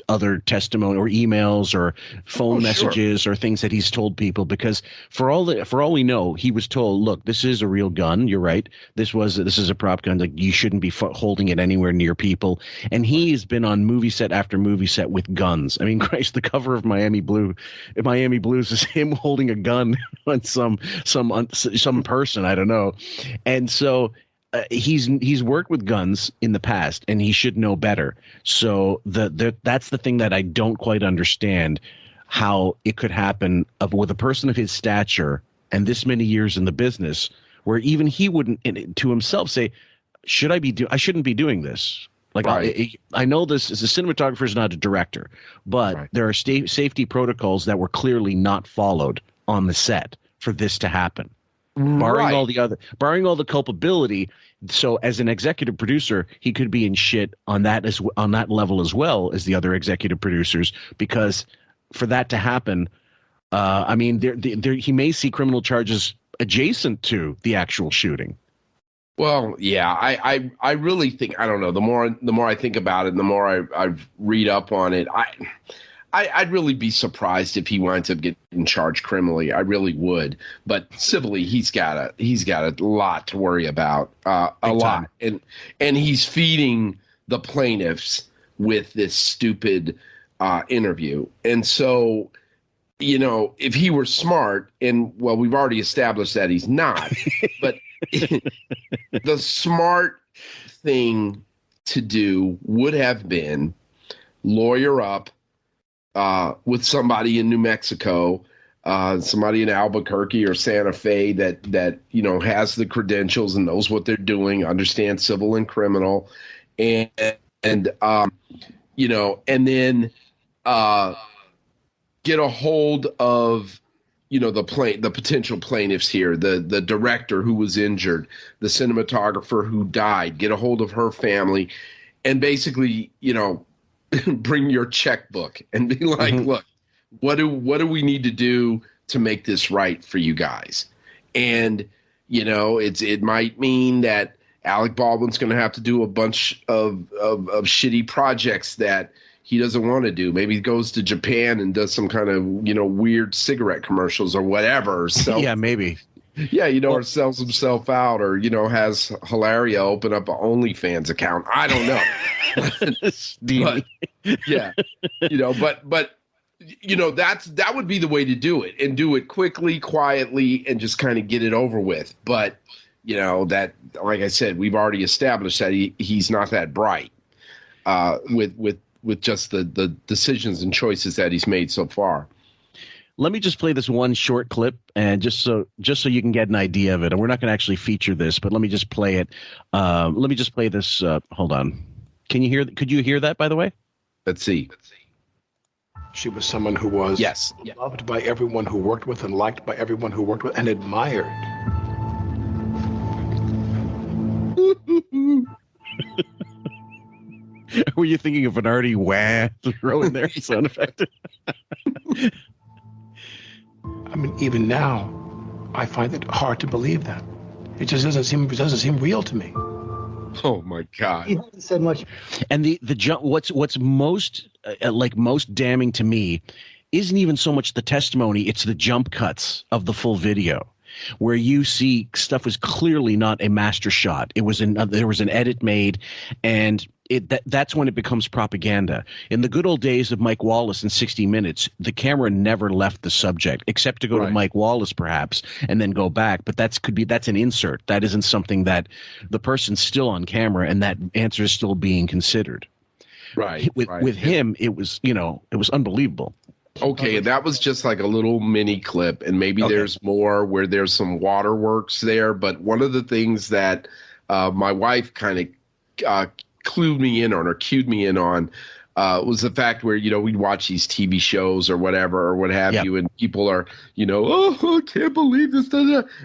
other testimony or emails or phone messages or things that he's told people, because for all we know, he was told, look, this is a real gun. You're right. This is a prop gun. Like, you shouldn't be holding it anywhere near people. And he's been on movie set after movie set with guns. I mean, Christ, the cover of Miami Blues is him holding a gun on some person. I don't know. And so he's worked with guns in the past, and he should know better. So that's the thing that I don't quite understand, how it could happen with a person of his stature and this many years in the business, where even he wouldn't to himself say, I shouldn't be doing this. Like, right. I know this is a cinematographer, is not a director, but there are safety protocols that were clearly not followed on the set for this to happen. Barring all the culpability. So as an executive producer, he could be in shit on that level as well as the other executive producers, because for that to happen, I mean, he may see criminal charges adjacent to the actual shooting. Well, yeah, I really think, I don't know, the more I think about it, the more I read up on it, I'd really be surprised if he winds up getting charged criminally. I really would. But civilly, he's got a lot to worry about, a lot. And he's feeding the plaintiffs with this stupid interview. And so, if he were smart, and well, we've already established that he's not, but the smart thing to do would have been lawyer up with somebody in New Mexico, somebody in Albuquerque or Santa Fe that has the credentials and knows what they're doing, understands civil and criminal, and then get a hold of the potential plaintiffs here, the director who was injured, the cinematographer who died, get a hold of her family, and basically bring your checkbook and be like, look, what do we need to do to make this right for you guys? And, it might mean that Alec Baldwin's going to have to do a bunch of shitty projects that he doesn't want to do. Maybe he goes to Japan and does some kind of, weird cigarette commercials or whatever. So yeah, maybe. Yeah, or sells himself out, or, has Hilaria open up an OnlyFans account. I don't know. But, yeah, but that would be the way to do it, and do it quickly, quietly, and just kind of get it over with. But, that, like I said, we've already established that he's not that bright with just the decisions and choices that he's made so far. Let me just play this one short clip, and just so you can get an idea of it. And we're not going to actually feature this, but let me just play it. Let me just play this. Hold on. Could you hear that, by the way? Let's see. She was someone who was loved by everyone who worked with, and liked by everyone who worked with, and admired. Were you thinking of an Artie wah to throw in there? Sound effect? I mean, even now, I find it hard to believe that. It just doesn't seem real to me. Oh my God! He hasn't said much. And the jump. What's most most damning to me isn't even so much the testimony; it's the jump cuts of the full video, where you see stuff was clearly not a master shot. It was there was an edit made, and that's when it becomes propaganda. In the good old days of Mike Wallace in 60 Minutes, the camera never left the subject, except to go to Mike Wallace perhaps, and then go back. But that's an insert. That isn't something that the person's still on camera, and that answer is still being considered. Right. With him, it was it was unbelievable. Okay, that was just like a little mini clip, and maybe there's more where there's some waterworks there. But one of the things that my wife kind of clued me in on or cued me in on was the fact where, we'd watch these TV shows or whatever or what have you, and people are, oh, I can't believe this.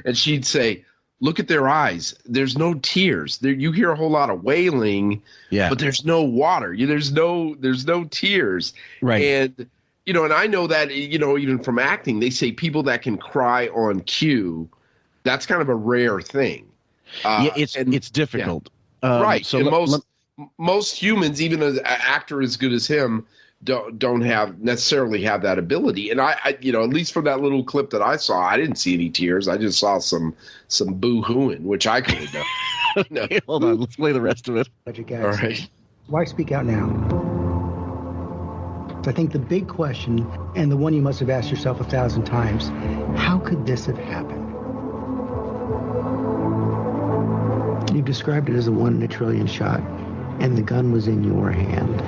And she'd say, look at their eyes. There's no tears. There, you hear a whole lot of wailing, but there's no water. There's no tears. Right. And, and I know that, even from acting, they say people that can cry on cue, that's kind of a rare thing. It's difficult. Yeah. Right. So most humans, even an actor as good as him, don't necessarily have that ability. And I at least from that little clip that I saw, I didn't see any tears. I just saw some boo-hooing, which I could have done. Okay, hold on, let's play the rest of it. All right. Why speak out now? I think the big question, and the one you must have asked yourself 1,000 times, how could this have happened? You've described it as a 1 in a trillion shot, and the gun was in your hand.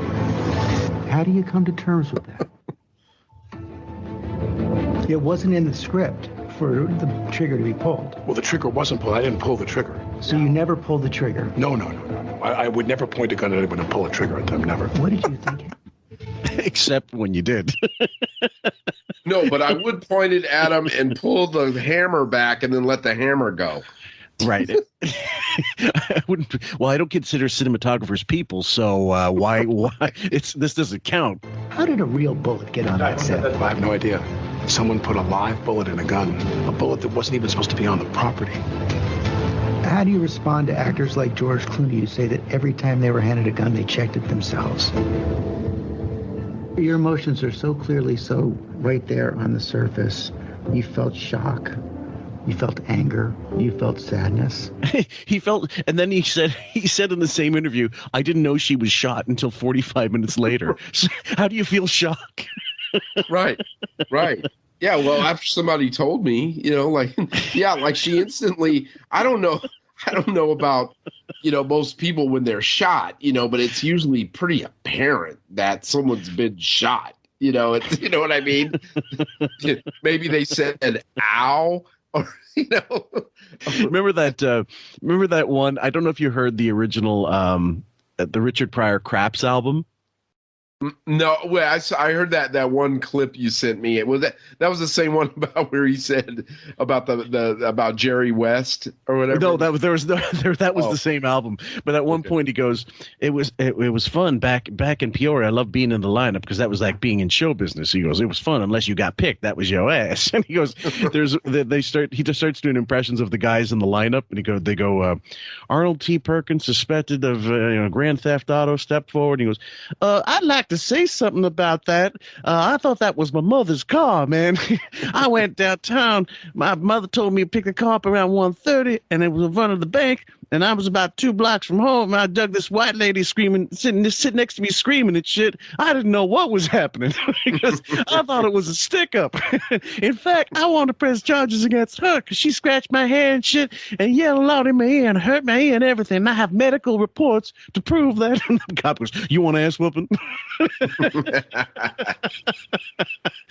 How do you come to terms with that? It wasn't in the script for the trigger to be pulled. Well, the trigger wasn't pulled. I didn't pull the trigger. So you never pulled the trigger? No. I would never point a gun at anyone and pull a trigger at them, never. What did you think? Except when you did. No, but I would point it at him and pull the hammer back and then let the hammer go. Right. I wouldn't. Well, I don't consider cinematographers people, so why? This doesn't count. How did a real bullet get on that set? I have no idea. Someone put a live bullet in a gun, a bullet that wasn't even supposed to be on the property. How do you respond to actors like George Clooney who say that every time they were handed a gun, they checked it themselves? Your emotions are so clearly so right there on the surface. You felt shock. You felt anger. You felt sadness. He felt, and then he said in the same interview, I didn't know she was shot until 45 minutes later. So how do you feel shock? Right. Yeah, well, after somebody told me, like she instantly, I don't know about, most people when they're shot, but it's usually pretty apparent that someone's been shot. It's, you know what I mean? Maybe they said, ow. Or, remember that one? I don't know if you heard the original, the Richard Pryor Craps album. No, well, I heard that one clip you sent me. It was that was the same one about where he said about about Jerry West or whatever. No, that was the same album. But at one point he goes, it was fun back in Peoria. I love being in the lineup because that was like being in show business. He goes, it was fun unless you got picked. That was your ass. And he goes, he just starts doing impressions of the guys in the lineup, and they go, Arnold T. Perkins suspected of Grand Theft Auto, stepped forward. And he goes, I'd like to say something about that. I thought that was my mother's car, man. I went downtown. My mother told me to pick the car up around 1:30, and it was in front of the bank. And I was about 2 blocks from home. And I dug this white lady screaming, sitting next to me screaming and shit. I didn't know what was happening because I thought it was a stick up. In fact, I want to press charges against her because she scratched my hair and shit and yelled out in my ear and hurt my ear and everything. And I have medical reports to prove that. And the cop goes, you want ass whooping?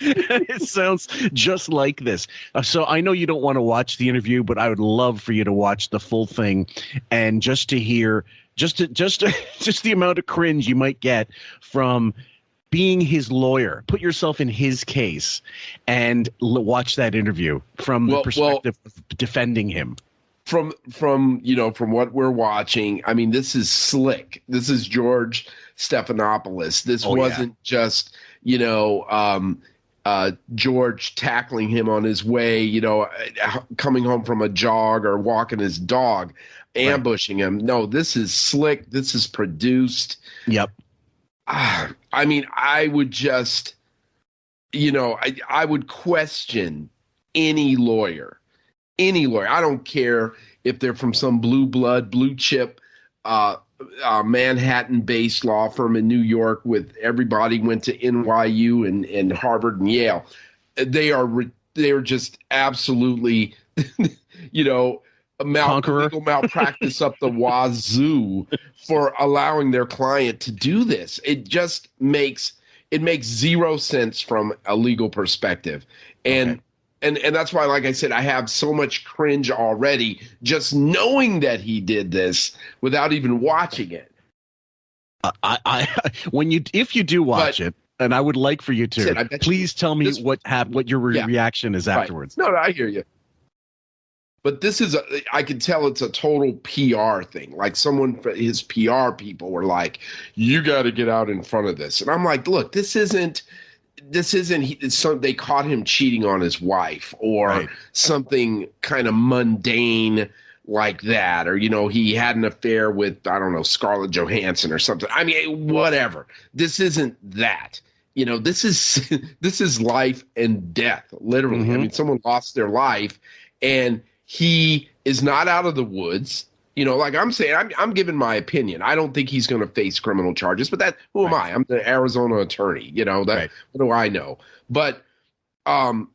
It sounds just like this. So I know you don't want to watch the interview, but I would love for you to watch the full thing. And just to hear, just the amount of cringe you might get from being his lawyer. Put yourself in his case and watch that interview from the perspective of defending him. From what we're watching, I mean, this is slick. This is George Stephanopoulos. This wasn't just George tackling him on his way, coming home from a jog or walking his dog, ambushing him. No, this is slick. This is produced. Yep. I mean, I would just, I would question any lawyer. I don't care if they're from some blue chip, Manhattan-based law firm in New York with everybody went to NYU and Harvard and Yale. They are just absolutely, legal malpractice up the wazoo for allowing their client to do this. It just makes, it makes zero sense from a legal perspective. And that's why, like I said, I have so much cringe already just knowing that he did this without even watching it. If you do watch it, and I would like for you to, please tell me what your reaction is afterwards. Right. No, I hear you. But this is I can tell it's a total PR thing. Like his PR people were like, you got to get out in front of this. And I'm like, look, this isn't, they caught him cheating on his wife or something kind of mundane like that. Or, he had an affair with, I don't know, Scarlett Johansson or something. I mean, whatever. This isn't that. This is life and death, literally. Mm-hmm. I mean, someone lost their life and he is not out of the woods. Like I'm saying, I'm giving my opinion. I don't think he's going to face criminal charges, but who am I? I'm the Arizona attorney. What do I know? But from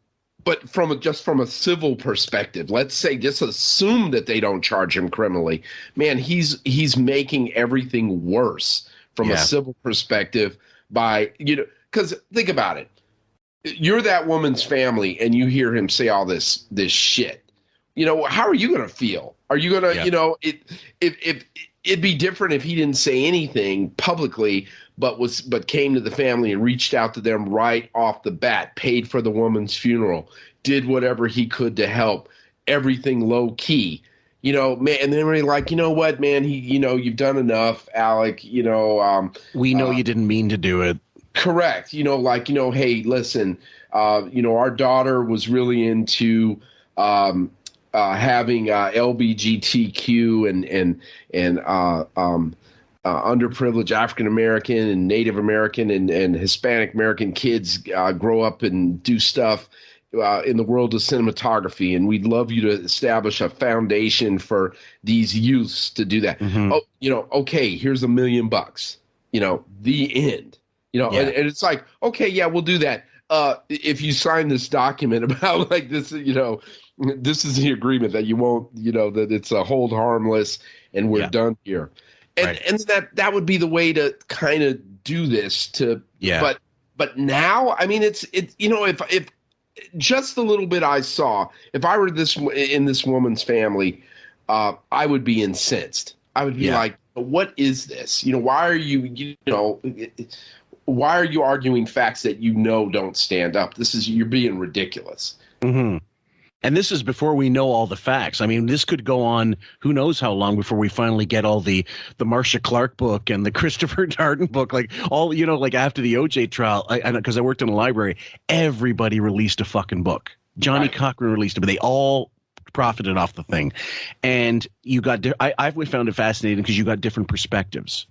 a civil perspective, let's say, just assume that they don't charge him criminally. Man, he's making everything worse from a civil perspective by, because think about it. You're that woman's family and you hear him say all this shit. How are you going to feel? Are you going to, if it'd be different if he didn't say anything publicly, but came to the family and reached out to them right off the bat, paid for the woman's funeral, did whatever he could to help, everything low key, man. And then we're like, what, man, you've done enough, Alec, we know you didn't mean to do it. Correct. Hey, listen, our daughter was really into, having LGBTQ and underprivileged African American and Native American and Hispanic American kids grow up and do stuff in the world of cinematography, and we'd love you to establish a foundation for these youths to do that. Mm-hmm. Oh, okay, here's $1 million. The end. And it's like, okay, yeah, we'll do that. If you sign this document about like this, this is the agreement that you won't, that it's a hold harmless and we're done here. And that would be the way to kind of do this but now, I mean, it's if just the little bit I saw, if I were in this woman's family, I would be incensed. I would be like, what is this? Why are you, why are you arguing facts that don't stand up? You're being ridiculous. Mm-hmm. And this is before we know all the facts. I mean, this could go on who knows how long before we finally get all the Marcia Clark book and the Christopher Darden book, like all, like after the OJ trial, because I worked in a library, everybody released a fucking book. Johnny Cochran released it, but they all profited off the thing. And you got, I've found it fascinating because you got different perspectives.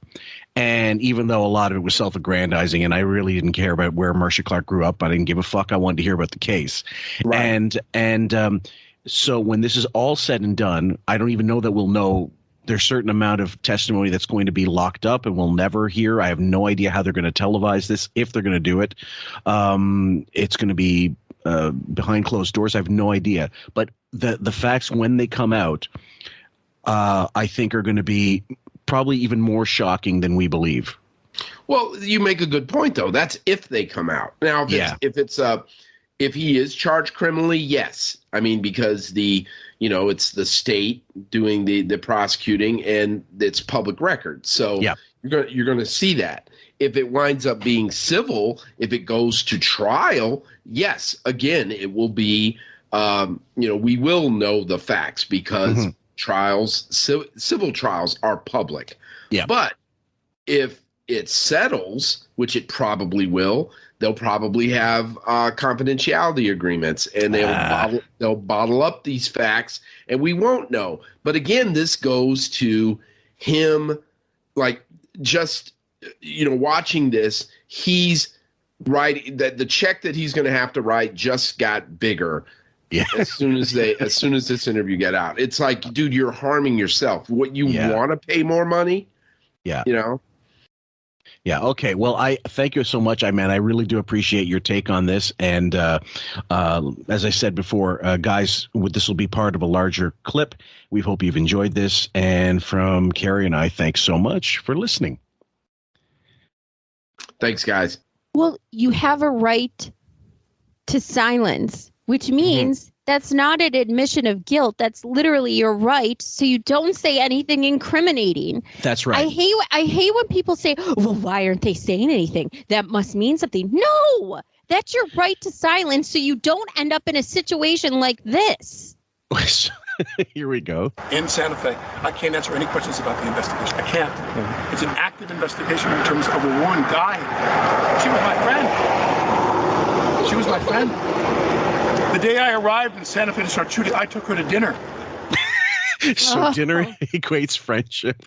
And even though a lot of it was self-aggrandizing and I really didn't care about where Marcia Clark grew up, I didn't give a fuck. I wanted to hear about the case. Right. And so when this is all said and done, I don't even know that we'll know there's a certain amount of testimony that's going to be locked up and we'll never hear. I have no idea how they're going to televise this, if they're going to do it. It's going to be behind closed doors. I have no idea. But the facts when they come out, I think are going to be probably even more shocking than we believe. Well, you make a good point, though. That's if they come out. Now, if he is charged criminally, yes. I mean, because it's the state doing the prosecuting and it's public record. So you're going to see that. If it winds up being civil, if it goes to trial, yes, again, it will be, we will know the facts because civil trials are public. Yeah. But if it settles, which it probably will, they'll probably have confidentiality agreements and they'll bottle up these facts and we won't know. But again, this goes to him, like just, watching this, he's writing that the check that he's going to have to write just got bigger. Yeah. As soon as this interview get out, it's like, dude, you're harming yourself. What you want to pay more money? Yeah. Yeah. Okay. Well, I thank you so much. I really do appreciate your take on this. And as I said before, guys, this will be part of a larger clip. We hope you've enjoyed this. And from Carrie and I, thanks so much for listening. Thanks, guys. Well, you have a right to silence, which means that's not an admission of guilt. That's literally your right. So you don't say anything incriminating. That's right. I hate when people say, well, why aren't they saying anything? That must mean something. No, that's your right to silence. So you don't end up in a situation like this. Here we go. In Santa Fe, I can't answer any questions about the investigation. I can't. It's an active investigation in terms of a woman dying. She was my friend. She was my friend. The day I arrived in Santa Fe to start shooting, I took her to dinner. So dinner equates friendship.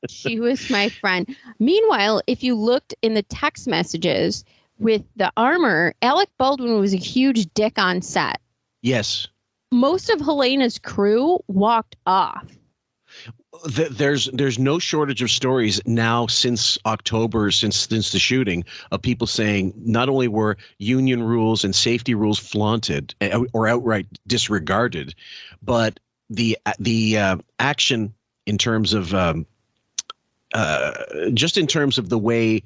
She was my friend. Meanwhile, if you looked in the text messages with the armor, Alec Baldwin was a huge dick on set. Yes. Most of Helena's crew walked off. There's no shortage of stories now since October, since the shooting, of people saying not only were union rules and safety rules flaunted or outright disregarded, but the action in terms of just in terms of the way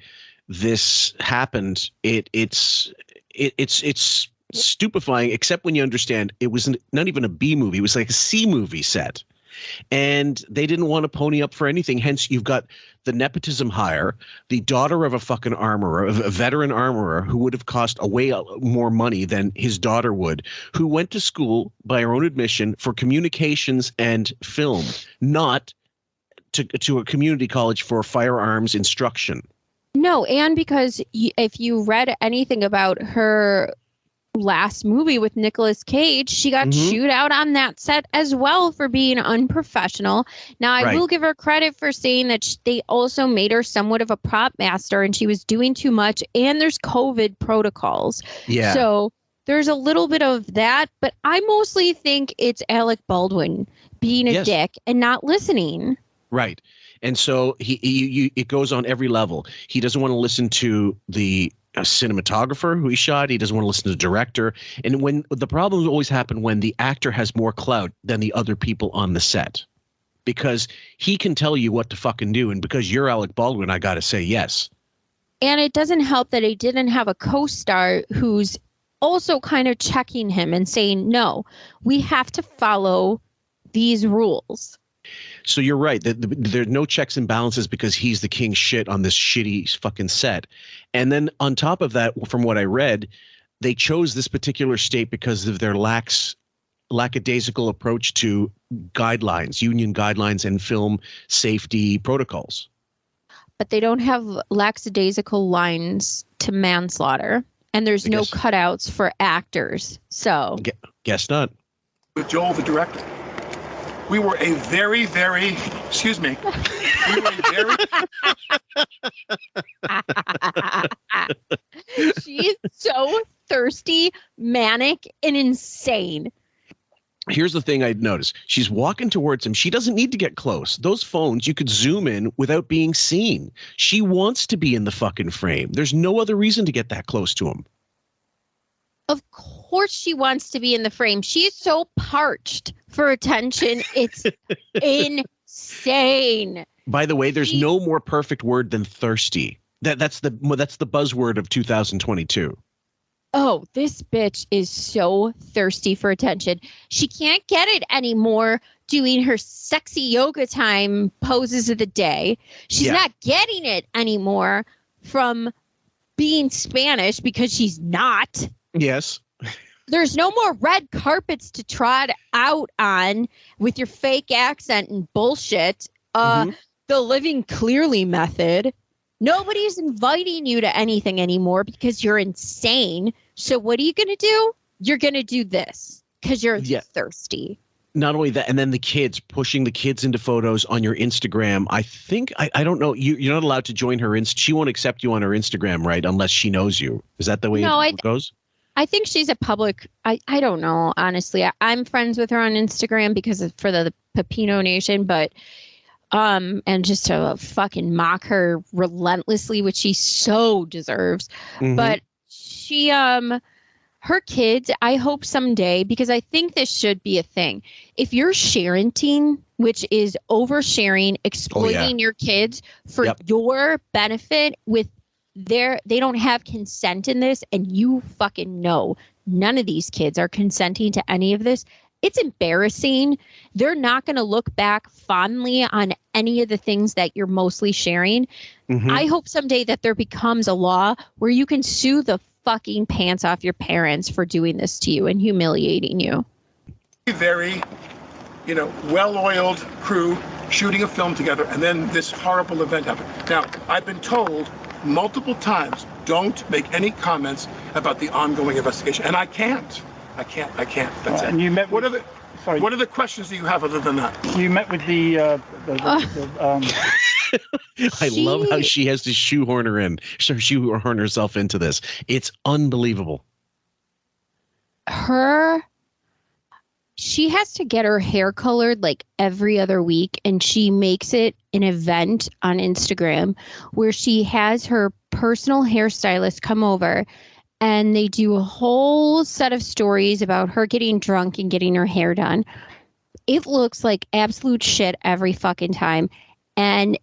this happened, it's stupefying, except when you understand it was not even a B movie. It was like a C movie set. And they didn't want to pony up for anything. Hence, you've got the nepotism hire, the daughter of a fucking armorer, a veteran armorer who would have cost a way more money than his daughter would, who went to school by her own admission for communications and film, not to a community college for firearms instruction. No, and because if you read anything about her last movie with Nicolas Cage, she got chewed out on that set as well for being unprofessional. Now, I will give her credit for saying that they also made her somewhat of a prop master and she was doing too much, and there's COVID protocols. Yeah. So there's a little bit of that, but I mostly think it's Alec Baldwin being a dick and not listening. Right. And so it goes on every level. He doesn't want to listen to the cinematographer who he shot. He doesn't want to listen to the director. And when the problems always happen when the actor has more clout than the other people on the set, because he can tell you what to fucking do. And because you're Alec Baldwin, I got to say yes. And it doesn't help that he didn't have a co-star who's also kind of checking him and saying, no, we have to follow these rules. So you're right. There's no checks and balances because he's the king shit on this shitty fucking set. And then on top of that, from what I read, they chose this particular state because of their lackadaisical approach to guidelines, union guidelines and film safety protocols. But they don't have lackadaisical lines to manslaughter. And there's no cutouts for actors. So guess not. With Joel, the director. We were a very, very, excuse me. We were a very. She's so thirsty, manic, and insane. Here's the thing I'd noticed. She's walking towards him. She doesn't need to get close. Those phones, you could zoom in without being seen. She wants to be in the fucking frame. There's no other reason to get that close to him. Of course she wants to be in the frame. She's so parched for attention. It's insane. By the way, there's no more perfect word than thirsty. That's the buzzword of 2022. Oh, this bitch is so thirsty for attention. She can't get it anymore doing her sexy yoga time poses of the day. She's not getting it anymore from being Spanish because she's not. Yes. There's no more red carpets to trot out on with your fake accent and bullshit. The living clearly method. Nobody's inviting you to anything anymore because you're insane. So what are you going to do? You're going to do this because you're thirsty. Not only that, and then the kids, pushing the kids into photos on your Instagram. I think, I don't know, you're not allowed to join her. She won't accept you on her Instagram, right? Unless she knows you. Is that the way it goes? I think she's a public. I don't know, honestly. I'm friends with her on Instagram because for the Pepino Nation, but and just to fucking mock her relentlessly, which she so deserves. But she her kids, I hope someday, because I think this should be a thing. If you're sharenting, which is oversharing, exploiting your kids for your benefit with they don't have consent in this, and you fucking know none of these kids are consenting to any of this. It's embarrassing. They're not going to look back fondly on any of the things that you're mostly sharing. Mm-hmm. I hope someday that there becomes a law where you can sue the fucking pants off your parents for doing this to you and humiliating you. Very, well-oiled crew shooting a film together, and then this horrible event happened. Now, I've been told multiple times, don't make any comments about the ongoing investigation, and I can't. That's it. And you met What are the questions that you have other than that? You met with the I love how she has to shoehorn herself into this. It's unbelievable. She has to get her hair colored like every other week, and she makes it an event on Instagram where she has her personal hairstylist come over, and they do a whole set of stories about her getting drunk and getting her hair done. It looks like absolute shit every fucking time. And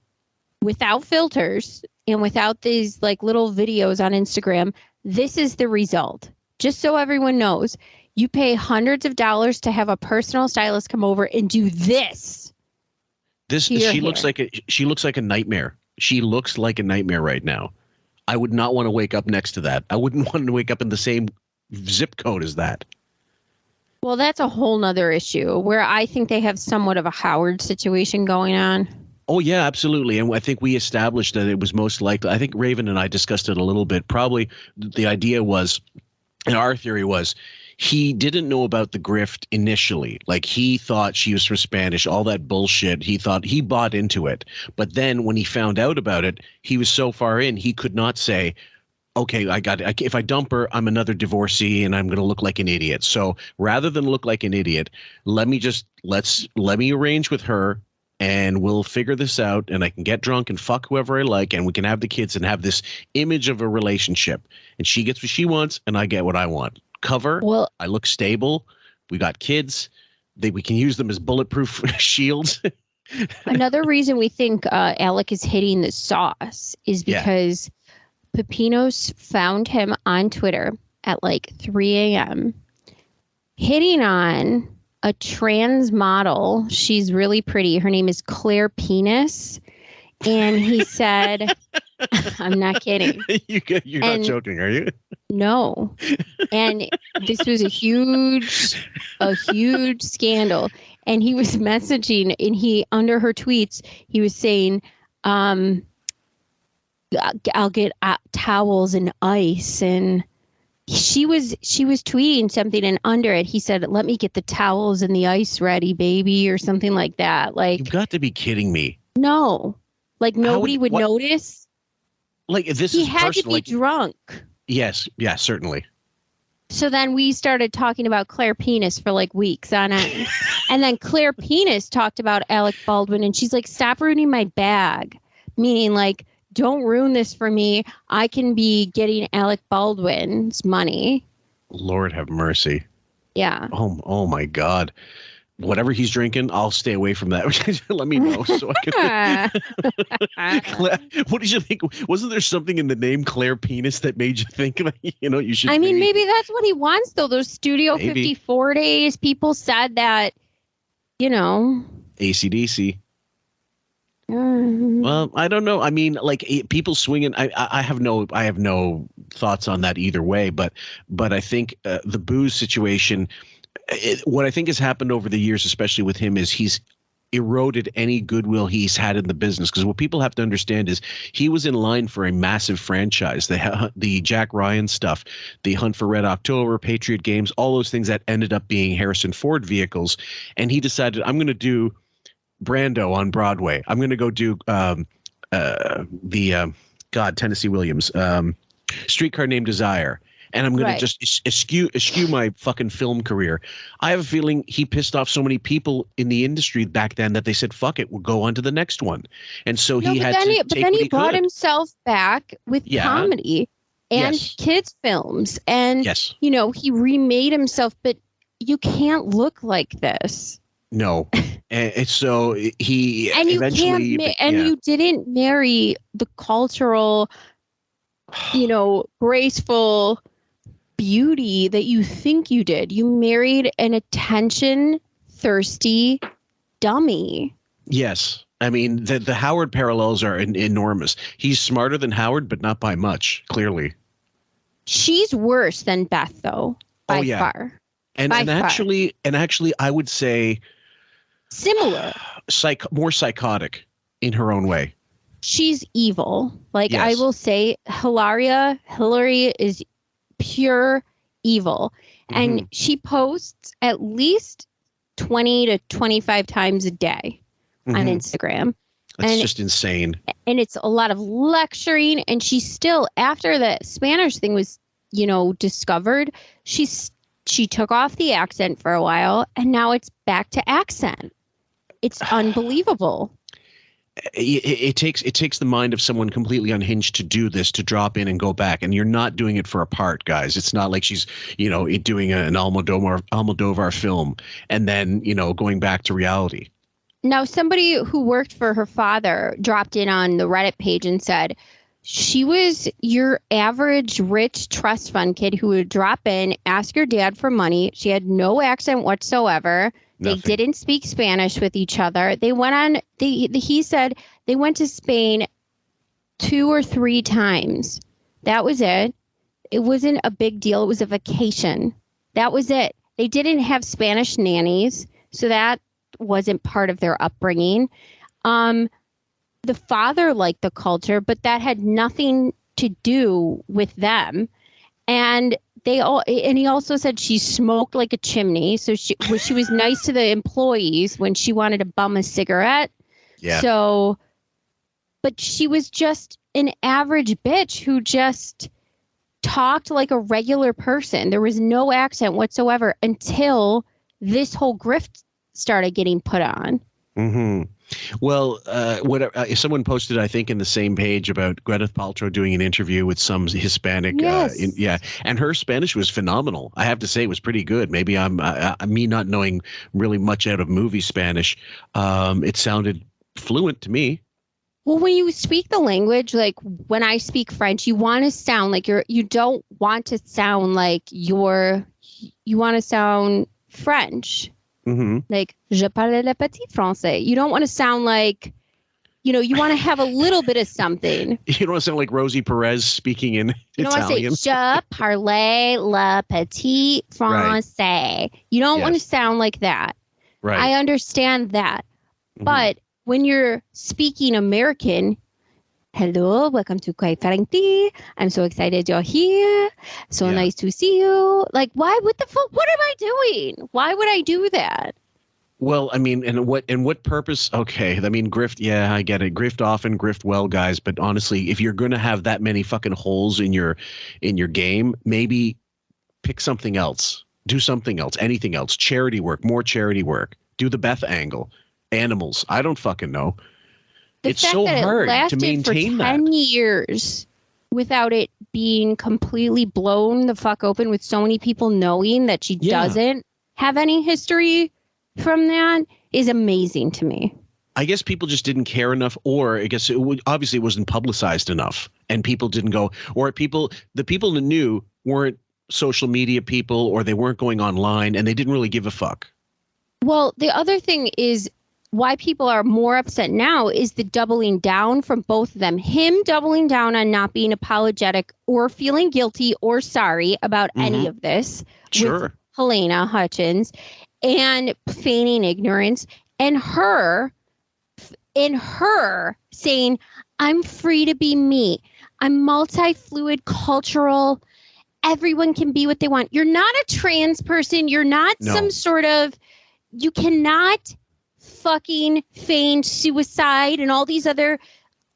without filters and without these like little videos on Instagram, this is the result. Just so everyone knows, you pay hundreds of dollars to have a personal stylist come over and do this. She looks like a nightmare. She looks like a nightmare right now. I would not want to wake up next to that. I wouldn't want to wake up in the same zip code as that. Well, that's a whole nother issue where I think they have somewhat of a Howard situation going on. Oh, yeah, absolutely. And I think we established that it was most likely. I think Raven and I discussed it a little bit. Probably the idea was, and our theory was, he didn't know about the grift initially. Like, he thought she was from Spanish, all that bullshit. He thought he bought into it. But then when he found out about it, he was so far in, he could not say, okay, if I dump her, I'm another divorcee and I'm going to look like an idiot. So rather than look like an idiot, let me arrange with her and we'll figure this out, and I can get drunk and fuck whoever I like, and we can have the kids and have this image of a relationship. And she gets what she wants and I get what I want. Cover. Well, I look stable. We got kids. We can use them as bulletproof shields. Another reason we think Alec is hitting the sauce is because Pepino's found him on Twitter at like 3 a.m. hitting on a trans model. She's really pretty. Her name is Claire Penis. And he said, I'm not kidding. You're not joking, are you? No. And this was a huge scandal. And he was messaging, and under her tweets, he was saying, I'll get towels and ice. And she was tweeting something, and under it, he said, let me get the towels and the ice ready, baby, or something like that. Like, you've got to be kidding me. No. Like, nobody would notice. Like, he had to be drunk. Yes. Yeah, certainly. So then we started talking about Claire Penis for like weeks on end. And then Claire Penis talked about Alec Baldwin, and she's like, stop ruining my bag. Meaning, like, don't ruin this for me. I can be getting Alec Baldwin's money. Lord have mercy. Yeah. Oh my God. Whatever he's drinking, I'll stay away from that. Let me know so I can. What did you think? Wasn't there something in the name Claire Penis that made you think that, you should? I mean, maybe that's what he wants, though. Those Studio 54 days, people said that, AC/DC. Well, I don't know. I mean, like, people swinging. I have no thoughts on that either way. But I think the booze situation. What I think has happened over the years, especially with him, is he's eroded any goodwill he's had in the business. Because what people have to understand is he was in line for a massive franchise. The Jack Ryan stuff, the Hunt for Red October, Patriot Games, all those things that ended up being Harrison Ford vehicles. And he decided, I'm going to do Brando on Broadway. I'm going to go do Tennessee Williams, Streetcar Named Desire. And I'm going to just eschew my fucking film career. I have a feeling he pissed off so many people in the industry back then that they said, fuck it, we'll go on to the next one. And so he had to take what he could. But then he brought himself back with comedy and kids films. And, he remade himself. But you can't look like this. No. And so he you didn't marry the cultural graceful beauty that you think you did. You married an attention-thirsty dummy. Yes. I mean, the Howard parallels are enormous. He's smarter than Howard, but not by much, clearly. She's worse than Beth, though, by far. And actually, I would say similar. More psychotic in her own way. She's evil. Like, yes. I will say, Hillary is pure evil. And she posts at least 20 to 25 times a day on Instagram. That's just insane. And it's a lot of lecturing. And she's still, after the Spanish thing was, discovered, she took off the accent for a while, and now it's back to accent. It's unbelievable. It takes the mind of someone completely unhinged to do this, to drop in and go back, and you're not doing it for a part, guys. It's not like she's doing an Almodovar film and then going back to reality. Now, somebody who worked for her father dropped in on the Reddit page and said she was your average rich trust fund kid who would drop in, ask your dad for money. She had no accent whatsoever. Nothing. They didn't speak Spanish with each other. They went on, he said they went to Spain 2 or 3 times. That was it. It wasn't a big deal. It was a vacation. That was it. They didn't have Spanish nannies, so that wasn't part of their upbringing. The father liked the culture, but that had nothing to do with them. And he also said she smoked like a chimney. So she was nice to the employees when she wanted to bum a cigarette. Yeah. So, but she was just an average bitch who just talked like a regular person. There was no accent whatsoever until this whole grift started getting put on. Mm-hmm. Well, someone posted, I think, in the same page about Gwyneth Paltrow doing an interview with some Hispanic. Yes. And her Spanish was phenomenal. I have to say it was pretty good. Maybe I'm me not knowing really much out of movie Spanish. It sounded fluent to me. Well, when you speak the language, like when I speak French, you want to sound like you don't want to sound like you want to sound French. Mm-hmm. Like, je parle le petit français. You don't want to sound like, you want to have a little bit of something. You don't want to sound like Rosie Perez speaking in you don't Italian. Want to say, je parle le petit français. Right. You don't want to sound like that. Right. I understand that. Mm-hmm. But when you're speaking American, hello, welcome to Franklier. I'm so excited you're here. So nice to see you. Like, what the fuck? What am I doing? Why would I do that? Well, I mean, and what purpose? Okay, I mean, grift. Yeah, I get it. Grift often, grift well, guys. But honestly, if you're going to have that many fucking holes in your game, maybe pick something else. Do something else. Anything else. Charity work. More charity work. Do the Beth angle. Animals. I don't fucking know. It's so hard to maintain that. 10 years without it being completely blown the fuck open with so many people knowing that she doesn't have any history from that is amazing to me. I guess people just didn't care enough, or I guess obviously it wasn't publicized enough, and people didn't go, or the people that knew weren't social media people, or they weren't going online, and they didn't really give a fuck. Well, the other thing is, why people are more upset now is the doubling down from both of them. Him doubling down on not being apologetic or feeling guilty or sorry about any of this. Sure. With Helena Hutchins, and feigning ignorance, and her saying, I'm free to be me. I'm multi-fluid, cultural. Everyone can be what they want. You're not a trans person. You're not some sort of, you cannot fucking feign suicide and all these other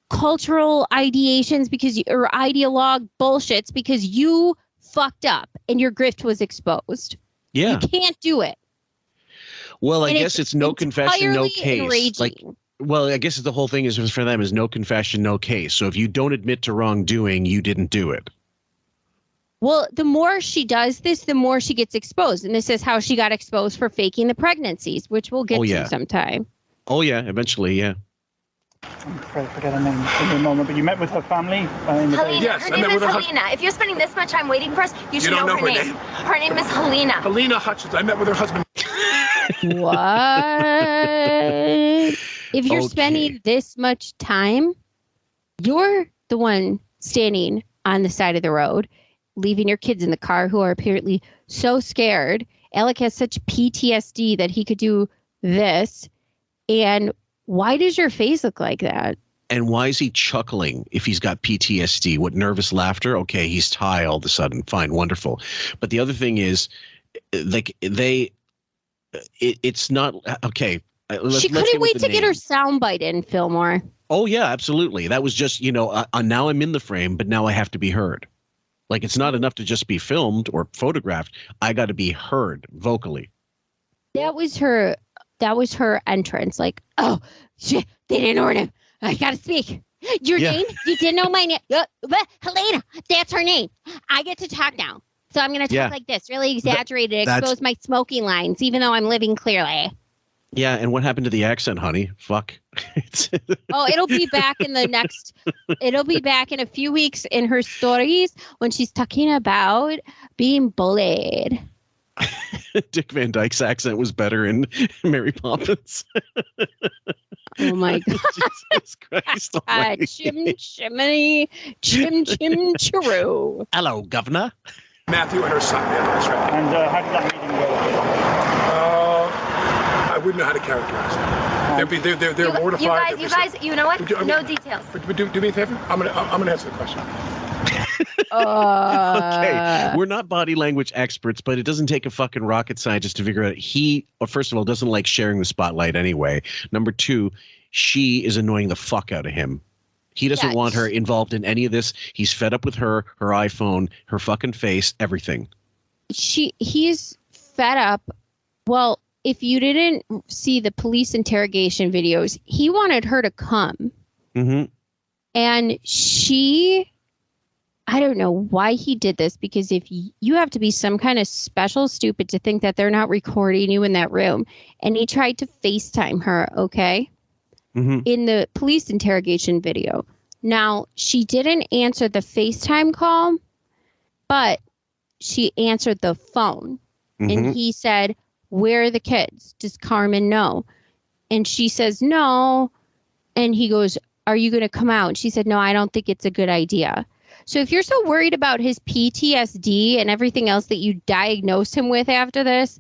cultural ideations or ideologue bullshits because you fucked up and your grift was exposed. Yeah. You can't do it. Well, I guess it's no confession, no case. Enraging. I guess the whole thing is for them is no confession, no case. So if you don't admit to wrongdoing, you didn't do it. Well, the more she does this, the more she gets exposed. And this is how she got exposed for faking the pregnancies, which we'll get to sometime. Oh, yeah. Eventually, yeah. I'm afraid I forget her name in the moment, but you met with her family in the day. Yes, her I name met is with her Helena. If you're spending this much time waiting for us, you should don't know her her name. name? Her name is Helena. Helena Hutchins. I met with her husband. What? If you're Okay. spending this much time, you're the one standing on the side of the road, leaving your kids in the car who are apparently so scared. Alec has such PTSD that he could do this. And why does your face look like that? And why is he chuckling if he's got PTSD? What, nervous laughter? Okay, he's Thai all of a sudden. Fine, wonderful. But the other thing is, like, it's not okay. She couldn't wait to get her soundbite in, Fillmore. Oh yeah, absolutely. That was just, now I'm in the frame, but now I have to be heard. Like, it's not enough to just be filmed or photographed. I got to be heard vocally. That was her entrance. Like, oh shit, they didn't order him. I gotta speak. Your name? You didn't know my name? Helena. That's her name. I get to talk now. So I'm going to talk like this, really exaggerated, expose my smoking lines, even though I'm living clearly. Yeah, and what happened to the accent, honey? Fuck. It'll be back in it'll be back in a few weeks in her stories when she's talking about being bullied. Dick Van Dyke's accent was better in Mary Poppins. Oh my God. Jesus Christ. Chim chimney, chim chim chiroo. Hello, governor. Matthew and her son. Yeah, that's right. And how did that meeting go? I wouldn't know how to characterize it. They're mortified. You guys, you know what? No details. But do me a favor. I'm gonna answer the question. Okay, we're not body language experts, but it doesn't take a fucking rocket scientist to figure out first of all, doesn't like sharing the spotlight anyway. Number two, she is annoying the fuck out of him. He doesn't want her involved in any of this. He's fed up with her iPhone, her fucking face, everything. He's fed up. Well, if you didn't see the police interrogation videos, he wanted her to come. Mm-hmm. And I don't know why he did this, because if you have to be some kind of special stupid to think that they're not recording you in that room. And he tried to FaceTime her, okay? Mm-hmm. In the police interrogation video. Now, she didn't answer the FaceTime call, but she answered the phone. Mm-hmm. And he said, "Where are the kids? Does Carmen know?" And she says, "No." And he goes, "Are you going to come out?" And she said, "No, I don't think it's a good idea." So if you're so worried about his PTSD and everything else that you diagnosed him with after this,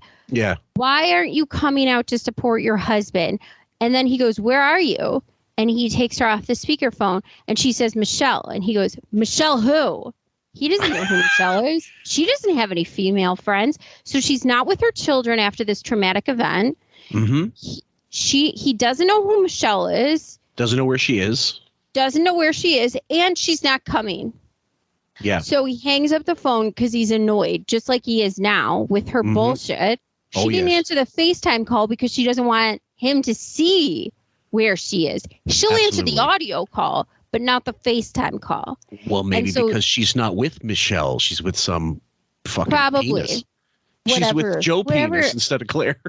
why aren't you coming out to support your husband? And then he goes, "Where are you?" And he takes her off the speakerphone and she says, "Michelle." And he goes, "Michelle who?" He doesn't know who Michelle is. She doesn't have any female friends. So she's not with her children after this traumatic event. Mm-hmm. He doesn't know who Michelle is. Doesn't know where she is. And she's not coming. Yeah. So he hangs up the phone because he's annoyed, just like he is now with her bullshit. She didn't answer the FaceTime call because she doesn't want him to see where she is. She'll answer the audio call, but not the FaceTime call. Well, maybe because she's not with Michelle. She's with some fucking penis. She's with Joe Penis instead of Claire.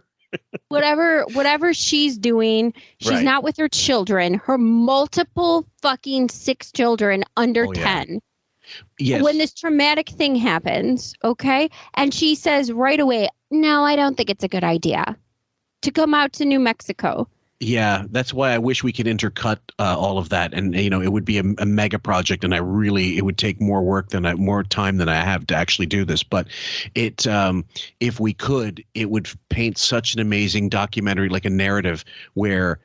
Whatever she's doing, she's not with her children. Her multiple fucking 6 children under 10. Yes. When this traumatic thing happens, okay? And she says right away, "No, I don't think it's a good idea to come out to New Mexico." Yeah, that's why I wish we could intercut all of that, and it would be a mega project, and it would take more time than I have to actually do this. But if we could, it would paint such an amazing documentary, like a narrative, where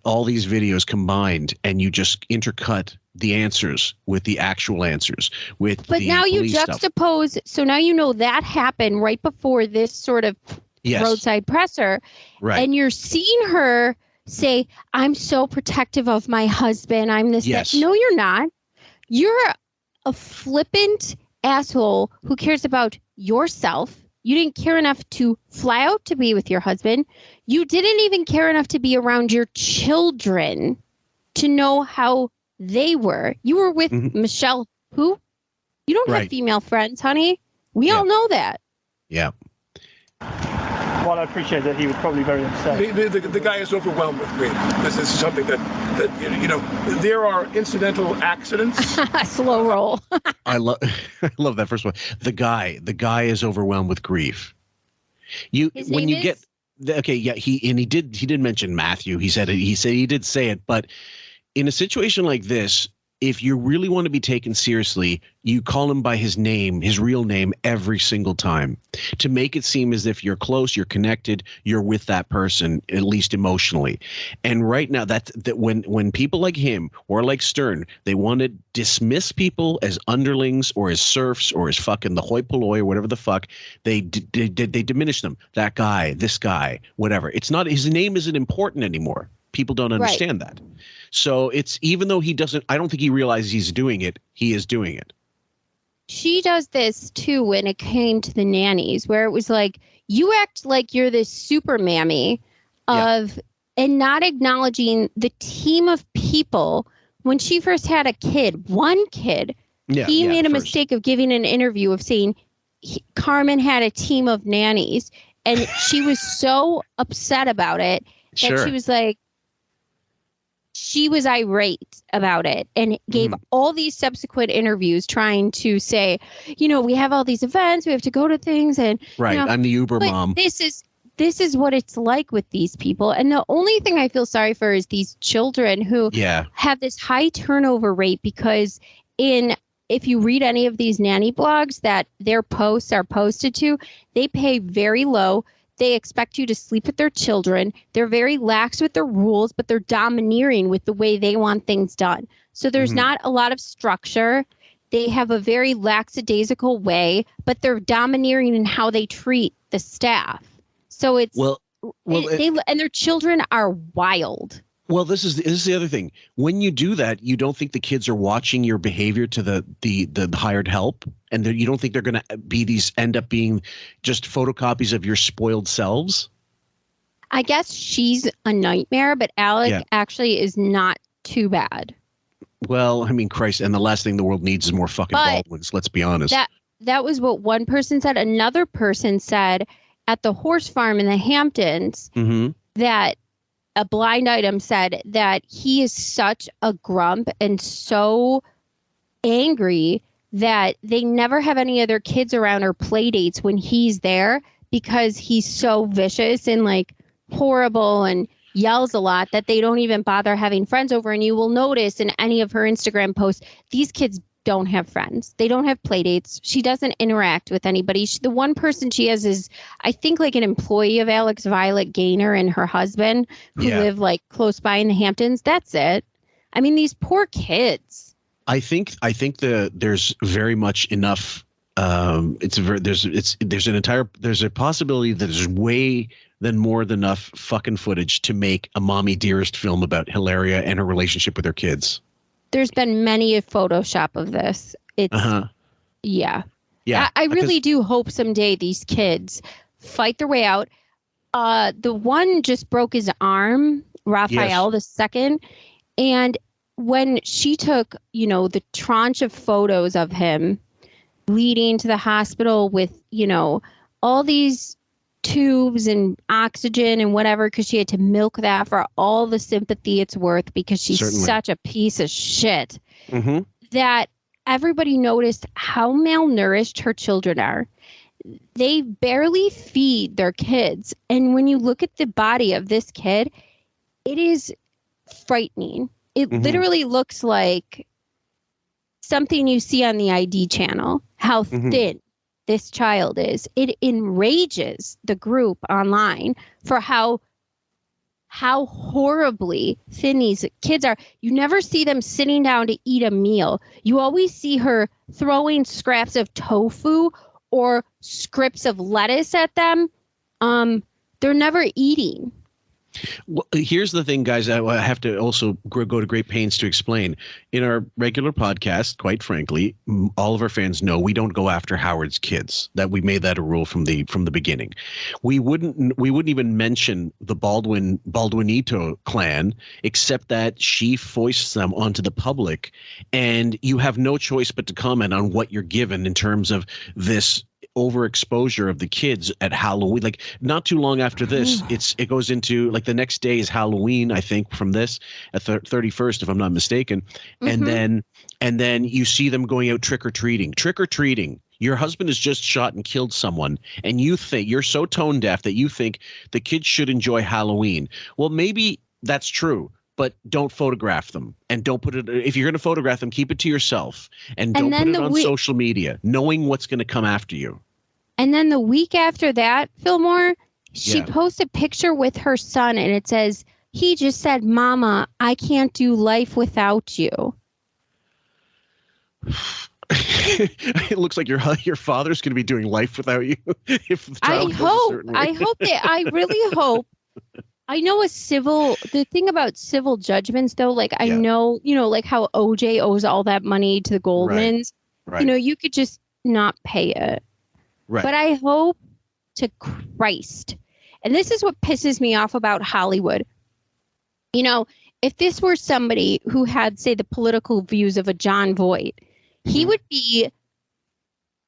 all these videos combined, and you just intercut the answers with the actual answers But now you juxtapose, stuff. So now you know that happened right before this sort of roadside presser, and you're seeing her say, "I'm so protective of my husband. I'm this." That. No, you're not. You're a flippant asshole who cares about yourself. You didn't care enough to fly out to be with your husband. You didn't even care enough to be around your children to know how they were. You were with Michelle, who? You don't have female friends, honey. We all know that. Yeah. while I appreciate that he was probably very upset. The guy is overwhelmed with grief. This is something that there are incidental accidents. Slow roll. I love that first one. The guy is overwhelmed with grief. He did mention Matthew. He said he did say it, but in a situation like this, if you really want to be taken seriously, you call him by his name, his real name, every single time to make it seem as if you're close, you're connected, you're with that person, at least emotionally. And right now, that when people like him or like Stern, they want to dismiss people as underlings or as serfs or as fucking the hoi polloi or whatever the fuck, they diminish them. That guy, this guy, whatever. It's not, his name isn't important anymore. People don't understand that. So it's, even though he doesn't, I don't think he realizes he's doing it. He is doing it. She does this too when it came to the nannies, where it was like, you act like you're this super mammy and not acknowledging the team of people. When she first had a kid, one kid, he made a mistake of giving an interview of saying Carmen had a team of nannies. And she was so upset about it that she was like, she was irate about it and gave all these subsequent interviews trying to say, we have all these events, we have to go to things, and I'm the Uber mom. This is what it's like with these people. And the only thing I feel sorry for is these children who have this high turnover rate, because if you read any of these nanny blogs that their posts are posted to, they pay very low. They expect you to sleep with their children. They're very lax with their rules, but they're domineering with the way they want things done. So there's not a lot of structure. They have a very lackadaisical way, but they're domineering in how they treat the staff. So it's and their children are wild. Well, this is the other thing. When you do that, you don't think the kids are watching your behavior to the hired help, and you don't think they're going to end up being just photocopies of your spoiled selves? I guess she's a nightmare, but Alec actually is not too bad. Well, I mean, Christ, and the last thing the world needs is more fucking Baldwins. Let's be honest. That was what one person said. Another person said at the horse farm in the Hamptons that a blind item said that he is such a grump and so angry that they never have any other kids around or play dates when he's there, because he's so vicious and like horrible and yells a lot that they don't even bother having friends over. And you will notice in any of her Instagram posts, these kids don't have friends. They don't have play dates. She doesn't interact with anybody. The one person she has is, I think, like an employee of Alex, Violet Gaynor, and her husband, who live like close by in the Hamptons. That's it. I mean, these poor kids. I think there's very much enough. There's a possibility that there's way more than enough fucking footage to make a Mommy Dearest film about Hilaria and her relationship with her kids. There's been many a Photoshop of this. It's yeah. I really do hope someday these kids fight their way out. The one just broke his arm, Raphael the second, and when she took, the tranche of photos of him leading to the hospital with, all these tubes and oxygen and whatever, because she had to milk that for all the sympathy it's worth, because she's such a piece of shit, that everybody noticed how malnourished her children are. They barely feed their kids. And when you look at the body of this kid, it is frightening. It literally looks like something you see on the ID channel, how thin this child is. It enrages the group online for how horribly thin these kids are. You never see them sitting down to eat a meal. You always see her throwing scraps of tofu or strips of lettuce at them. They're never eating. Well, here's the thing, guys. I have to also go to great pains to explain. In our regular podcast, quite frankly, all of our fans know we don't go after Howard's kids. That we made that a rule from the beginning. We wouldn't even mention the Baldwinito clan, except that she foists them onto the public, and you have no choice but to comment on what you're given in terms of this overexposure of the kids at Halloween. Like not too long after this, it goes into like the next day is Halloween, I think, from this at 31st, if I'm not mistaken. And then you see them going out trick or treating. Your husband has just shot and killed someone, and you think you're so tone deaf that you think the kids should enjoy Halloween. Well, maybe that's true, but don't photograph them, and don't put it. If you're going to photograph them, keep it to yourself, and don't put it on social media, knowing what's going to come after you. And then the week after that, Fillmore, she posts a picture with her son, and it says, "He just said, Mama, I can't do life without you." It looks like your father's going to be doing life without you. I really hope. I know the thing about civil judgments, though, like I know, like how OJ owes all that money to the Goldmans. Right. You could just not pay it. Right. But I hope to Christ, and this is what pisses me off about Hollywood. If this were somebody who had, say, the political views of a John Voight, he would be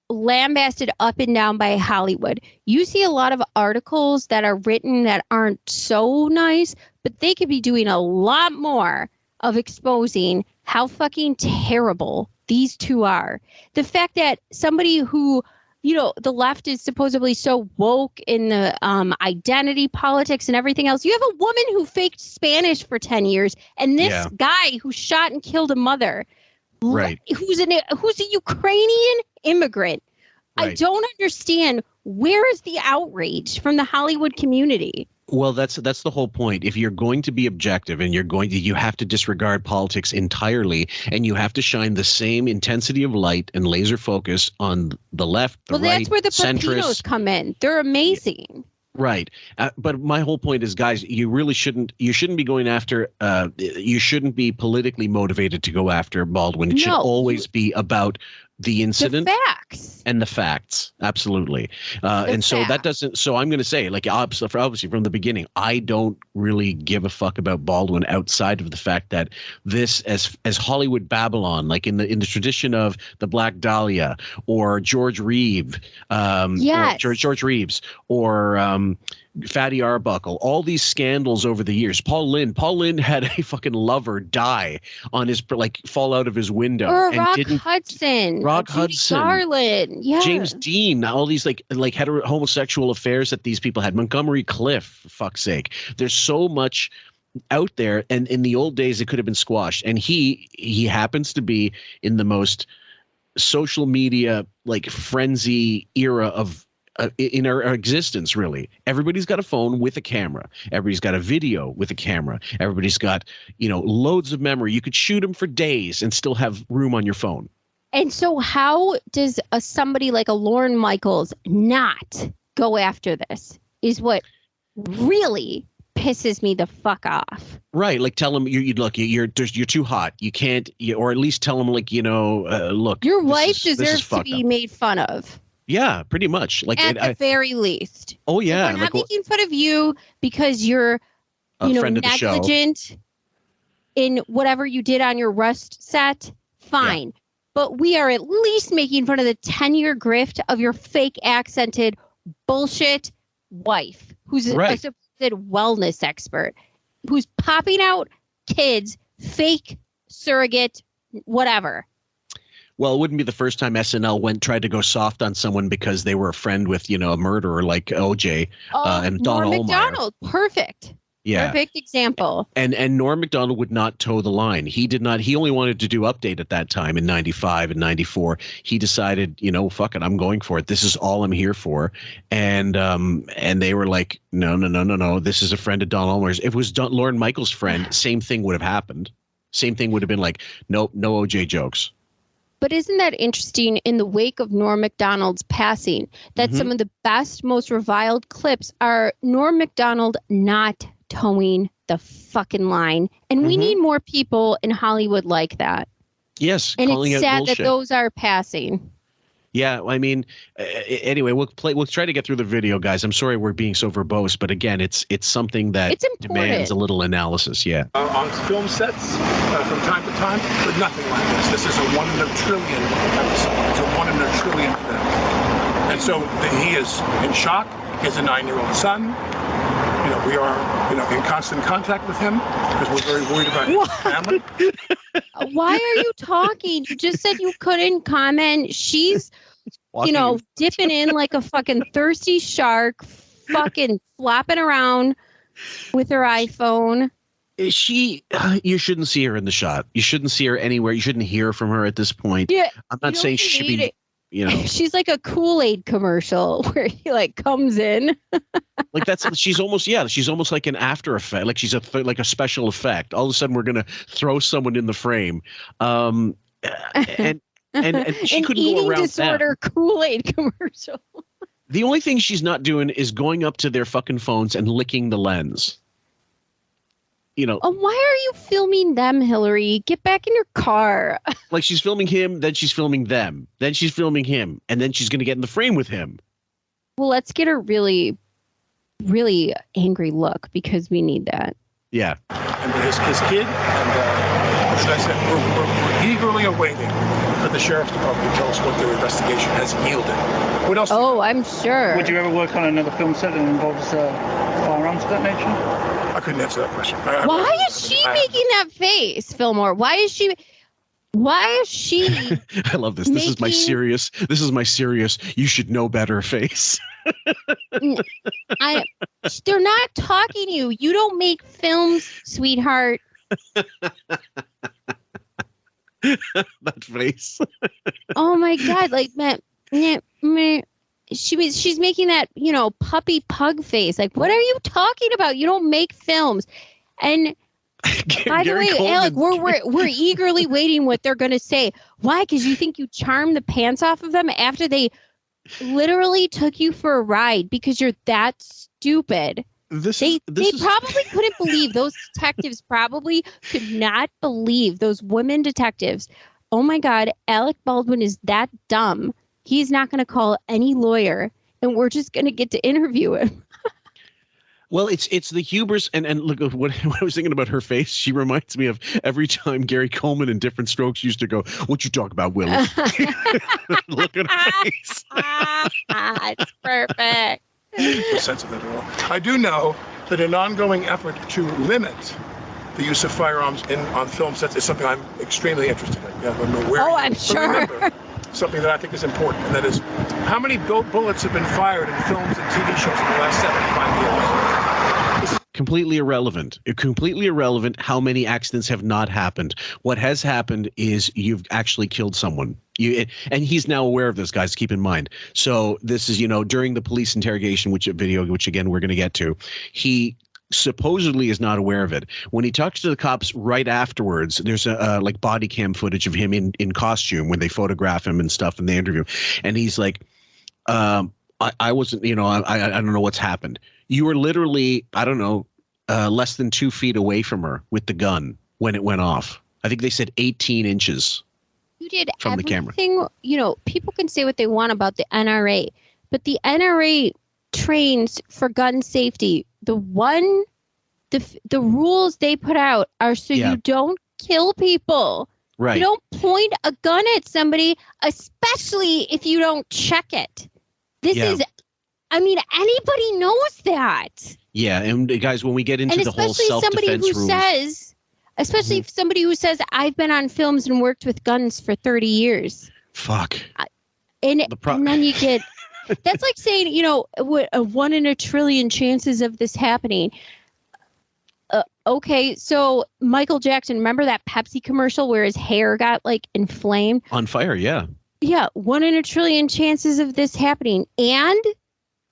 lambasted up and down by Hollywood. You see a lot of articles that are written that aren't so nice, but they could be doing a lot more of exposing how fucking terrible these two are. The fact that somebody who, the left is supposedly so woke in the identity politics and everything else. You have a woman who faked Spanish for 10 years, and this guy who shot and killed a mother. Right. Who's a Ukrainian immigrant. Right. I don't understand. Where is the outrage from the Hollywood community? Well, that's the whole point. If you're going to be objective and you have to disregard politics entirely, and you have to shine the same intensity of light and laser focus on the left, the right, that's where the centrist Pepinos come in. They're amazing. Right. But my whole point is, guys, you shouldn't be going after, you shouldn't be politically motivated to go after Baldwin. It should always be about the incident, the facts. Absolutely. So that doesn't, so I'm going to say, like, obviously from the beginning, I don't really give a fuck about Baldwin outside of the fact that this, as Hollywood Babylon, like in the tradition of the Black Dahlia or George Reeves, George Reeves or Fatty Arbuckle, all these scandals over the years. Paul Lynde had a fucking lover die on his, like, fall out of his window. Or Rock Hudson, Garland, James Dean, all these like homosexual affairs that these people had. Montgomery Clift, for fuck's sake. There's so much out there, and in the old days it could have been squashed. And he happens to be in the most social media like frenzy era of in our existence, really. Everybody's got a phone with a camera. Everybody's got a video with a camera. Everybody's got, loads of memory. You could shoot them for days and still have room on your phone. And so how does somebody like a Lorne Michaels not go after this is what really pisses me the fuck off. Right. Like, tell them you're too hot. You can't, or at least tell them, like, look, your wife deserves to be made fun of. Yeah, pretty much. Like, at the very least. Oh yeah, we're not making fun of you because you're, negligent in whatever you did on your Rust set. Fine, but we are at least making fun of the 10-year grift of your fake accented bullshit wife, who's a supposed wellness expert, who's popping out kids, fake surrogate, whatever. Well, it wouldn't be the first time SNL tried to go soft on someone because they were a friend with, a murderer like OJ and Don Norm Olmeyer. Macdonald, perfect. Yeah. Perfect example. And Norm Macdonald would not toe the line. He did not. He only wanted to do Update at that time in 95 and 94. He decided, fuck it, I'm going for it. This is all I'm here for. And they were like, no. This is a friend of Don Olmeyer's. If it was Lorne Michaels' friend, same thing would have happened. Same thing would have been like, nope, no OJ jokes. But isn't that interesting, in the wake of Norm Macdonald's passing, that some of the best, most reviled clips are Norm Macdonald not towing the fucking line. And we need more people in Hollywood like that. Yes. And it's sad that those are passing. Yeah, I mean, anyway, we'll try to get through the video, guys. I'm sorry we're being so verbose, but again, it's something that demands a little analysis. Yeah. On film sets from time to time, but nothing like this. This is a 1 in a trillion episode. It's a 1 in a trillion film. And so he is in shock. He has a 9-year-old son. We are, in constant contact with him because we're very worried about his family. Why are you talking? You just said you couldn't comment. She's, dipping in like a fucking thirsty shark, fucking flopping around with her iPhone. You shouldn't see her in the shot. You shouldn't see her anywhere. You shouldn't hear from her at this point. Yeah, I'm not saying she should be, She's like a Kool-Aid commercial where he like comes in. Like she's almost like an after effect. Like she's like a special effect. All of a sudden we're going to throw someone in the frame. And she couldn't go around disorder that. Kool-Aid commercial. The only thing she's not doing is going up to their fucking phones and licking the lens. Oh, why are you filming them, Hillary? Get back in your car. Like she's filming him, then she's filming them, then she's filming him, and then she's going to get in the frame with him. Well, let's get a really, really angry look because we need that. Yeah. And his kid, and as I said, we're eagerly awaiting for the sheriff's department to tell us what their investigation has yielded. What else? Oh, I'm sure. Would you ever work on another film set that involves firearms of that nature? I couldn't answer that question. Why is she making that face, Fillmore? Why is she? I love this. This is my serious. You should know better face. They're not talking to you. You don't make films, sweetheart. That face. Oh my God! Like she's making that puppy pug face. Like, what are you talking about? You don't make films. And by the way, Alec, we're eagerly waiting what they're going to say. Why? Because you think you charmed the pants off of them after they literally took you for a ride because you're that stupid. They probably couldn't believe, those detectives probably could not believe, those women detectives. Oh my God, Alec Baldwin is that dumb. He's not going to call any lawyer, and we're just going to get to interview him. Well, it's the hubris, and look, what I was thinking about her face, she reminds me of every time Gary Coleman in Different Strokes used to go, "What you talk about, Willie?" Look at her face. It's perfect. No sense of that at all. I do know that an ongoing effort to limit the use of firearms on film sets is something I'm extremely interested in. Yeah, I'm aware. Oh, I'm sure. Remember, something that I think is important, and that is how many bullets have been fired in films and TV shows in the last 75 years. Completely irrelevant. Completely irrelevant how many accidents have not happened. What has happened is you've actually killed someone. And he's now aware of this, guys. Keep in mind. So this is, during the police interrogation, which again we're going to get to, he supposedly is not aware of it. When he talks to the cops right afterwards, there's a like body cam footage of him in costume when they photograph him and stuff in the interview, and he's like, I wasn't, I don't know what's happened. You were literally, I don't know, less than 2 feet away from her with the gun when it went off. I think they said 18 inches. You did from everything, the camera. People can say what they want about the NRA, but the NRA trains for gun safety. The rules they put out are so you don't kill people. Right. You don't point a gun at somebody, especially if you don't check it. Anybody knows that. Yeah, and guys, when we get into the whole self-defense rules, especially if somebody who says, I've been on films and worked with guns for 30 years. Fuck. And then you get, that's like saying, a 1 in a trillion chances of this happening. Okay, so Michael Jackson, remember that Pepsi commercial where his hair got like inflamed? On fire, yeah. Yeah, 1 in a trillion chances of this happening. And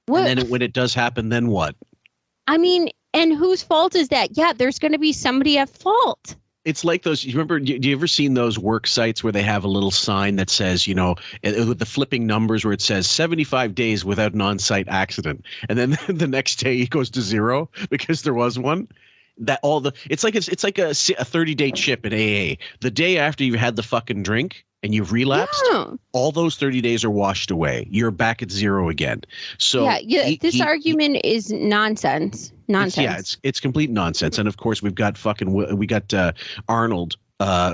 what? And then when it does happen, then what? And whose fault is that? Yeah, there's going to be somebody at fault. It's like those, you remember, do you ever seen those work sites where they have a little sign that says, with the flipping numbers where it says 75 days without an on-site accident. And then the next day it goes to 0 because there was one. It's like a 30-day chip at AA. The day after you've had the fucking drink and you've relapsed, all those 30 days are washed away. You're back at 0 again. So this argument is nonsense. It's complete nonsense. And of course, we got Arnold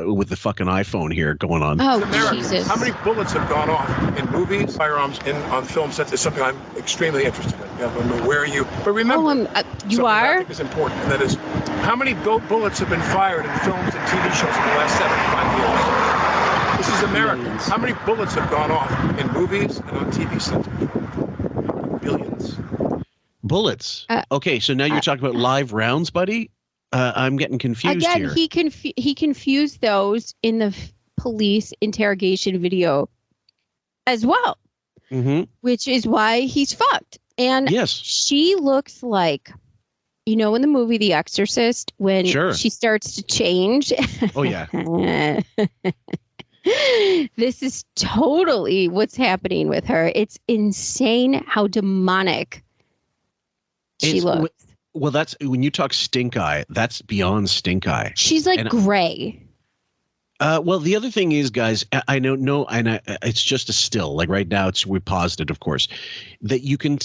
with the fucking iPhone here going on. Oh, America. Jesus. How many bullets have gone off in movies, firearms, on film sets is something I'm extremely interested in. Yeah, where are you? But remember, you something are? I think is important, and that is how many bullets have been fired in films and TV shows in the last 75 years? This is America. Millions. How many bullets have gone off in movies and on TV sets? Billions. Bullets. Okay, so now you're talking about live rounds, buddy? I'm getting confused Again, here. he confused those in the police interrogation video as well, which is why he's fucked. And yes, she looks like, in the movie The Exorcist, when she starts to change. Oh, yeah. This is totally what's happening with her. It's insane how demonic she looks. Well, that's when you talk stink eye, that's beyond stink eye. She's like gray. Well, the other thing is, guys, I know, it's just a still. Like right now, we're positive, of course, that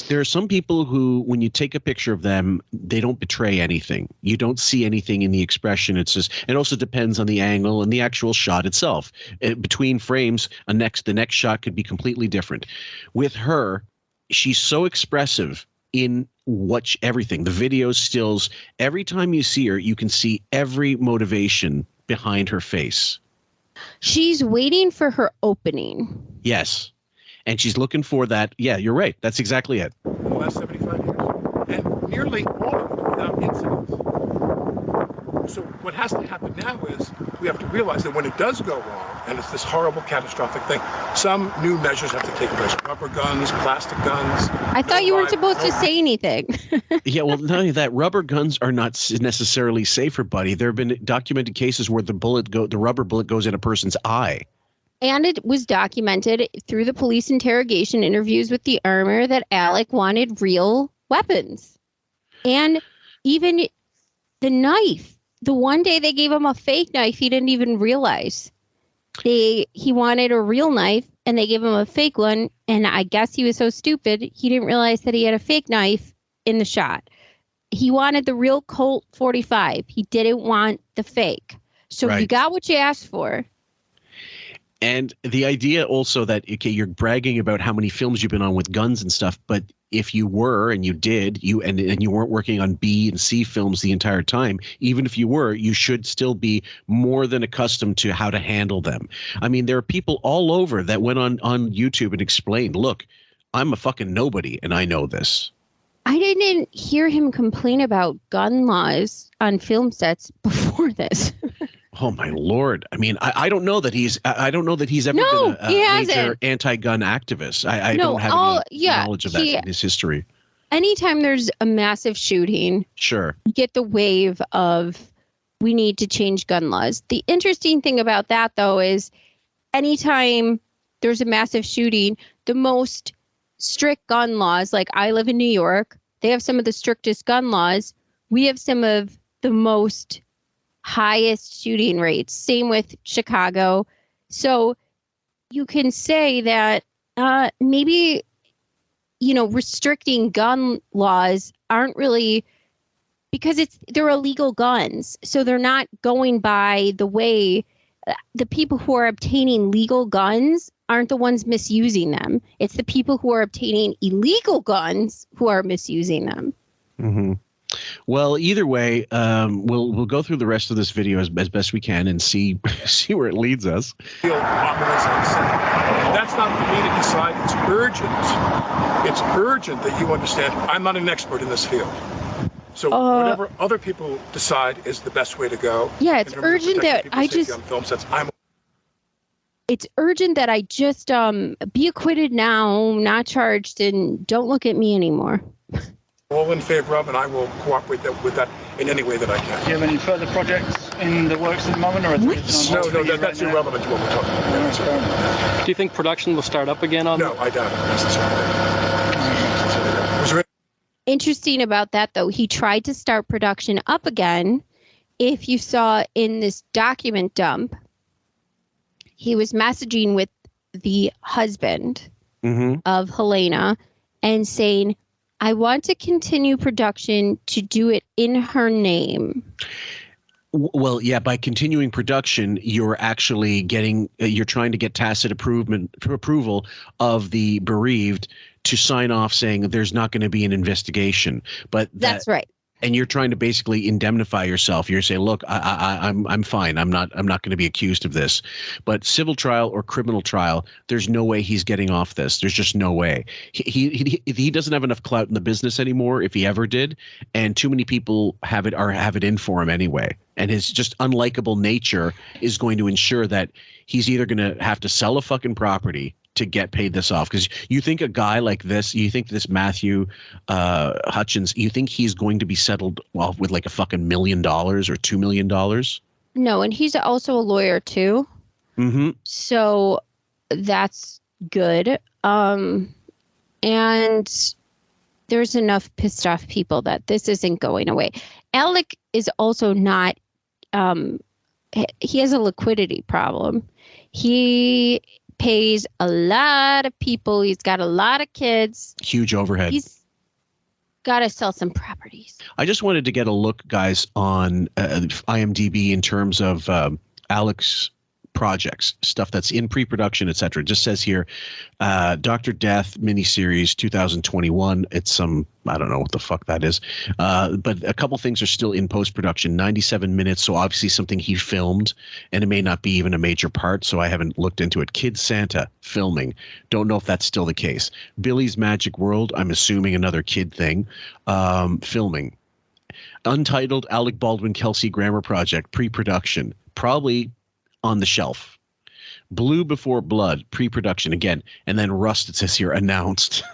there are some people who, when you take a picture of them, they don't betray anything. You don't see anything in the expression. It's just, it also depends on the angle and the actual shot itself. Between frames, the next shot could be completely different. With her, she's so expressive in everything, the videos, stills. Every time you see her, you can see every motivation behind her face. She's waiting for her opening. Yes. And she's looking for that. Yeah, you're right. That's exactly it. In the last 75 years. And nearly all of it without incident. So what has to happen now is we have to realize that when it does go wrong, and it's this horrible catastrophic thing, some new measures have to take place. Rubber guns, plastic guns. I thought you weren't supposed to say anything. Yeah, well, not only that, rubber guns are not necessarily safer, buddy. There have been documented cases where the rubber bullet goes in a person's eye. And it was documented through the police interrogation interviews with the armor that Alec wanted real weapons. And even the knife. The one day they gave him a fake knife, he didn't even realize. He wanted a real knife, and they gave him a fake one. And I guess he was so stupid, he didn't realize that he had a fake knife in the shot. He wanted the real Colt 45. He didn't want the fake. So You got what you asked for. And the idea also that, okay, you're bragging about how many films you've been on with guns and stuff, but if you were, and you did, and you weren't working on B and C films the entire time, even if you were, you should still be more than accustomed to how to handle them. I mean, there are people all over that went on YouTube and explained, look, I'm a fucking nobody, and I know this. I didn't hear him complain about gun laws on film sets before this. Oh my Lord! I mean, I don't know that he's ever been a major anti-gun activist. I don't have any knowledge of that in his history. Anytime there's a massive shooting, sure, you get the wave of we need to change gun laws. The interesting thing about that, though, is anytime there's a massive shooting, the most strict gun laws, like I live in New York, they have some of the strictest gun laws. We have some of the most highest shooting rates. Same with Chicago. So you can say that maybe, restricting gun laws aren't really, because they're illegal guns. So they're not going by the way the people who are obtaining legal guns aren't the ones misusing them. It's the people who are obtaining illegal guns who are misusing them. Mm-hmm. Well, either way, we'll go through the rest of this video as best we can and see where it leads us. That's not for me to decide. It's urgent. It's urgent that you understand I'm not an expert in this field. So whatever other people decide is the best way to go. Yeah, it's urgent that I just on film sets. It's urgent that I just be acquitted now, not charged, and don't look at me anymore. All in favor of, and I will cooperate with that in any way that I can. Do you have any further projects in the works at the moment, or no, that's irrelevant to what we're talking about. Do you think production will start up again on? No, I doubt it necessarily. Interesting about that, though, he tried to start production up again. If you saw in this document dump, he was messaging with the husband of Helena and saying, I want to continue production to do it in her name. Well, yeah, by continuing production, you're actually getting, you're trying to get tacit approval of the bereaved to sign off saying that there's not going to be an investigation. But That's right. And you're trying to basically indemnify yourself. You're saying, look, I'm fine. I'm not going to be accused of this. But civil trial or criminal trial, there's no way he's getting off this. There's just no way. He doesn't have enough clout in the business anymore, if he ever did, and too many people have it in for him anyway. And his just unlikable nature is going to ensure that he's either going to have to sell a fucking property to get paid this off. Because you think a guy like this, you think this Matthew Hutchins, you think he's going to be settled off with like a fucking $1 million or $2 million? No, and he's also a lawyer too. Mm-hmm. So that's good. And there's enough pissed off people that this isn't going away. Alec is also not, he has a liquidity problem. He pays a lot of people. He's got a lot of kids. Huge overhead. He's got to sell some properties. I just wanted to get a look, guys, on IMDb in terms of Alec's projects, stuff that's in pre-production, etc. It just says here, Dr. Death miniseries 2021. It's some, I don't know what the fuck that is. But a couple things are still in post-production, 97 minutes. So obviously something he filmed, and it may not be even a major part. So I haven't looked into it. Kid Santa filming. Don't know if that's still the case. Billy's Magic World. I'm assuming another kid thing. Filming. Untitled Alec Baldwin Kelsey Grammer project, pre-production. Probably on the shelf. Blue Before Blood, pre-production again, and then Rust, it says here, announced.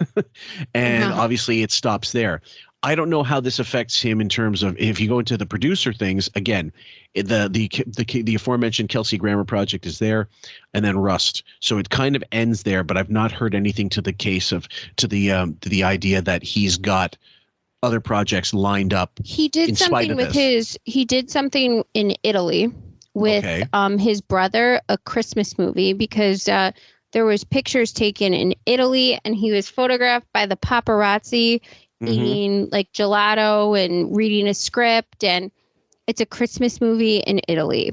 And obviously it stops there. I don't know how this affects him in terms of, if you go into the producer things, again, the aforementioned Kelsey Grammer project is there, and then Rust. So it kind of ends there, but I've not heard anything to the idea that he's got other projects lined up. He did something with he did something in Italy with his brother, a Christmas movie, because there was pictures taken in Italy and he was photographed by the paparazzi eating like gelato and reading a script, and it's a Christmas movie in Italy.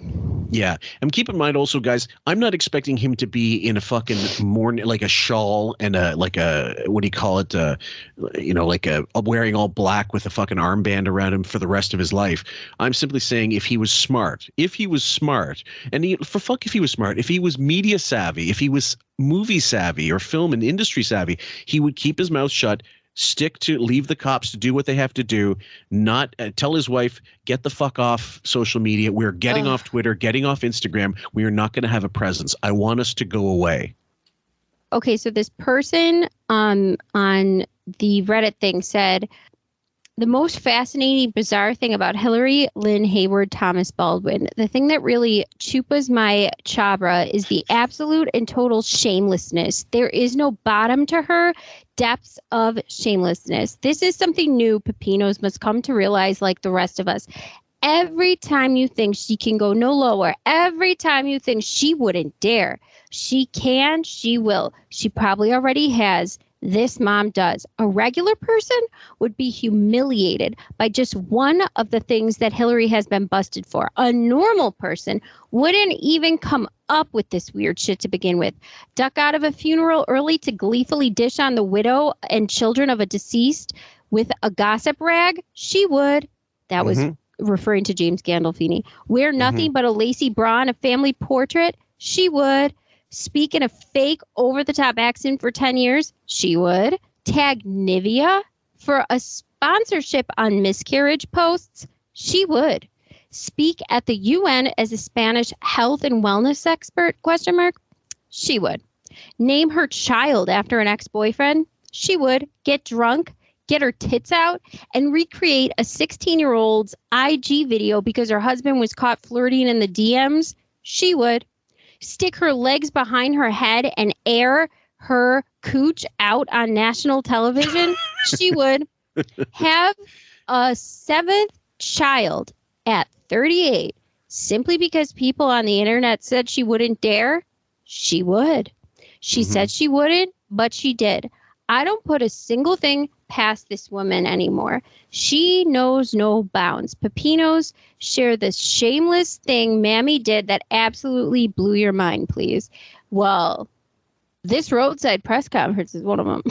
Yeah. And keep in mind also, guys, I'm not expecting him to be in a fucking mourning, like a shawl and what do you call it? Wearing all black with a fucking armband around him for the rest of his life. I'm simply saying if he was smart, if he was media savvy, if he was movie savvy or film and industry savvy, he would keep his mouth shut, leave the cops to do what they have to do, not tell his wife, get the fuck off social media. We're getting off Twitter, getting off Instagram. We are not going to have a presence. I want us to go away. Okay, so this person on the Reddit thing said, the most fascinating, bizarre thing about Hillary Lynn Hayward Thomas Baldwin, the thing that really chupas my chabra is the absolute and total shamelessness. There is no bottom to her depths of shamelessness. This is something new Pepinos must come to realize, like the rest of us. Every time you think she can go no lower, every time you think she wouldn't dare, she can, she will. She probably already has. This mom does. A regular person would be humiliated by just one of the things that Hillary has been busted for. A normal person wouldn't even come up with this weird shit to begin with. Duck out of a funeral early to gleefully dish on the widow and children of a deceased with a gossip rag? She would. That was referring to James Gandolfini. Wear nothing but a lacy bra and a family portrait? She would. Speak in a fake over-the-top accent for 10 years? She would. Tag Nivea for a sponsorship on miscarriage posts? She would. Speak at the UN as a Spanish health and wellness expert? ? She would. Name her child after an ex-boyfriend? She would. Get drunk, get her tits out, and recreate a 16-year-old's IG video because her husband was caught flirting in the DMs? She would. Stick her legs behind her head and air her cooch out on national television? She would. Have a 7th child at 38 simply because people on the internet said she wouldn't dare? She would. She said she wouldn't, but she did. I don't put a single thing past this woman anymore. She knows no bounds. Pepinos share this shameless thing Mammy did that absolutely blew your mind, please. Well, this roadside press conference is one of them.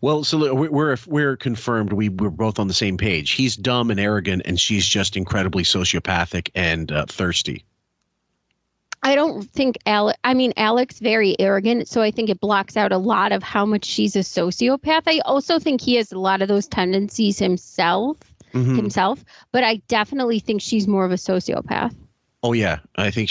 Well, so we're confirmed. We're both on the same page. He's dumb and arrogant, and she's just incredibly sociopathic and thirsty. I don't think Alec's very arrogant, so I think it blocks out a lot of how much she's a sociopath. I also think he has a lot of those tendencies himself, but I definitely think she's more of a sociopath. Oh yeah, I think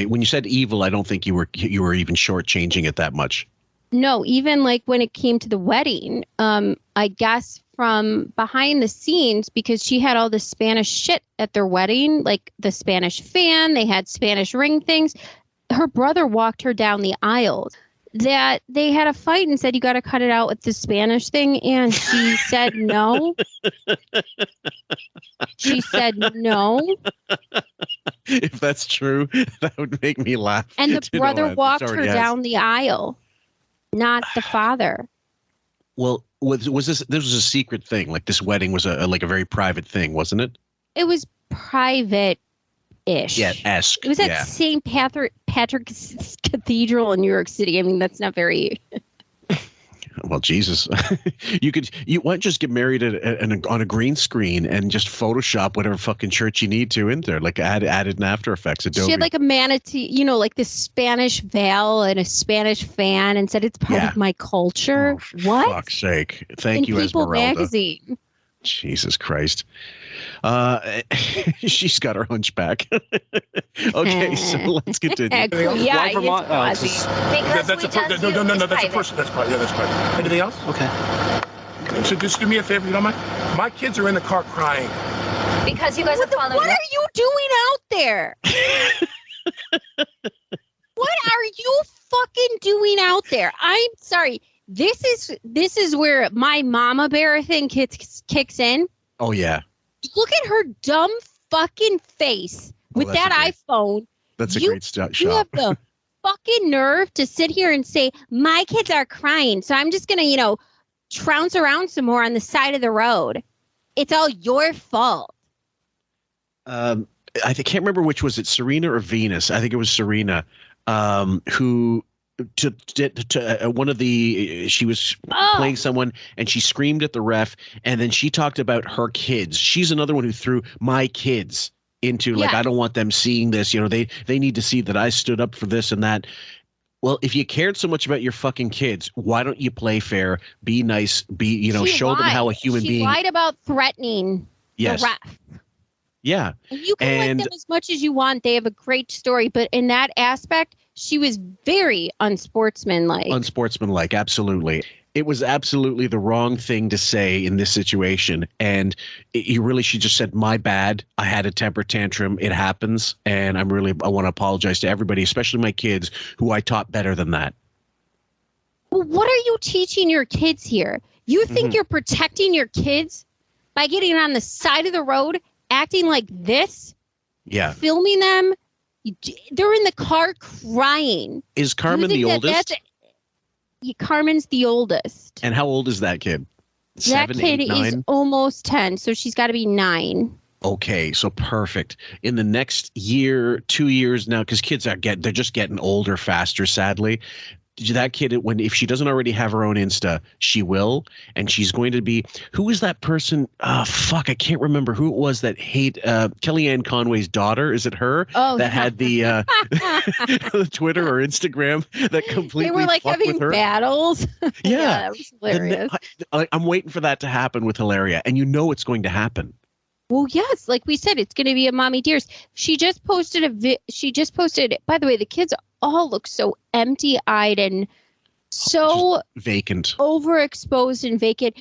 when you said evil, I don't think you were even shortchanging it that much. No, even like when it came to the wedding, I guess from behind the scenes, because she had all this Spanish shit at their wedding, like the Spanish fan, they had Spanish ring things. Her brother walked her down the aisle. That they had a fight and said, you got to cut it out with the Spanish thing. And she said no. She said no. If that's true, that would make me laugh. And the brother walked her down the aisle, not the father. Well, was this was a secret thing? Like this wedding was a very private thing, wasn't it? It was private-ish. Yeah, esque. It was at St. Patrick's Cathedral in New York City. I mean, that's not very. Well, Jesus, you why don't just get married on a green screen and just Photoshop whatever fucking church you need to in there, like added in After Effects. Adobe. She had like a manatee, like this Spanish veil and a Spanish fan, and said it's part of my culture. Oh, for what? Fuck's sake! Thank you, People Esmeralda. Magazine. Jesus Christ. She's got her hunchback. Okay, so let's continue. Yeah, No, that's a person. That's private. Yeah, that's private. Anything else? Okay. So just do me a favor, you don't mind? My kids are in the car crying. Because you guys are following. What are you doing out there? What are you fucking doing out there? I'm sorry. This is where my mama bear thing kicks in. Oh yeah. Look at her dumb fucking face with that iPhone. That's a great shot. You have the fucking nerve to sit here and say my kids are crying, so I'm just gonna, trounce around some more on the side of the road. It's all your fault. I can't remember which was it, Serena or Venus. I think it was Serena, who to one of the she was playing someone and she screamed at the ref, and then she talked about her kids. She's another one who threw my kids into I don't want them seeing this. They need to see that I stood up for this and that. Well, if you cared so much about your fucking kids, why don't you play fair, be nice, show them how a human being. She lied about threatening the ref. Yeah. And you can like them as much as you want. They have a great story, but in that aspect, she was very unsportsmanlike. Unsportsmanlike, absolutely. It was absolutely the wrong thing to say in this situation. And she just said, my bad. I had a temper tantrum. It happens. And I want to apologize to everybody, especially my kids, who I taught better than that. Well, what are you teaching your kids here? You think you're protecting your kids by getting on the side of the road, acting like this? Yeah. Filming them? They're in the car crying. Is Carmen the oldest? Carmen's the oldest. And how old is that kid? That kid is almost 10, so she's got to be 9. Okay, so perfect. In the next year, 2 years now, because kids they're just getting older faster, sadly. That kid, if she doesn't already have her own Insta, she will, and she's going to be. Who is that person? I can't remember who it was that Kellyanne Conway's daughter. Is it her that had the the Twitter or Instagram that completely? They were like having battles. Yeah, that was hilarious. I'm waiting for that to happen with Hilaria, and it's going to happen. Well, yes, like we said, it's going to be a mommy dearest. She just posted by the way, the kids all look so empty-eyed and so vacant, overexposed and vacant.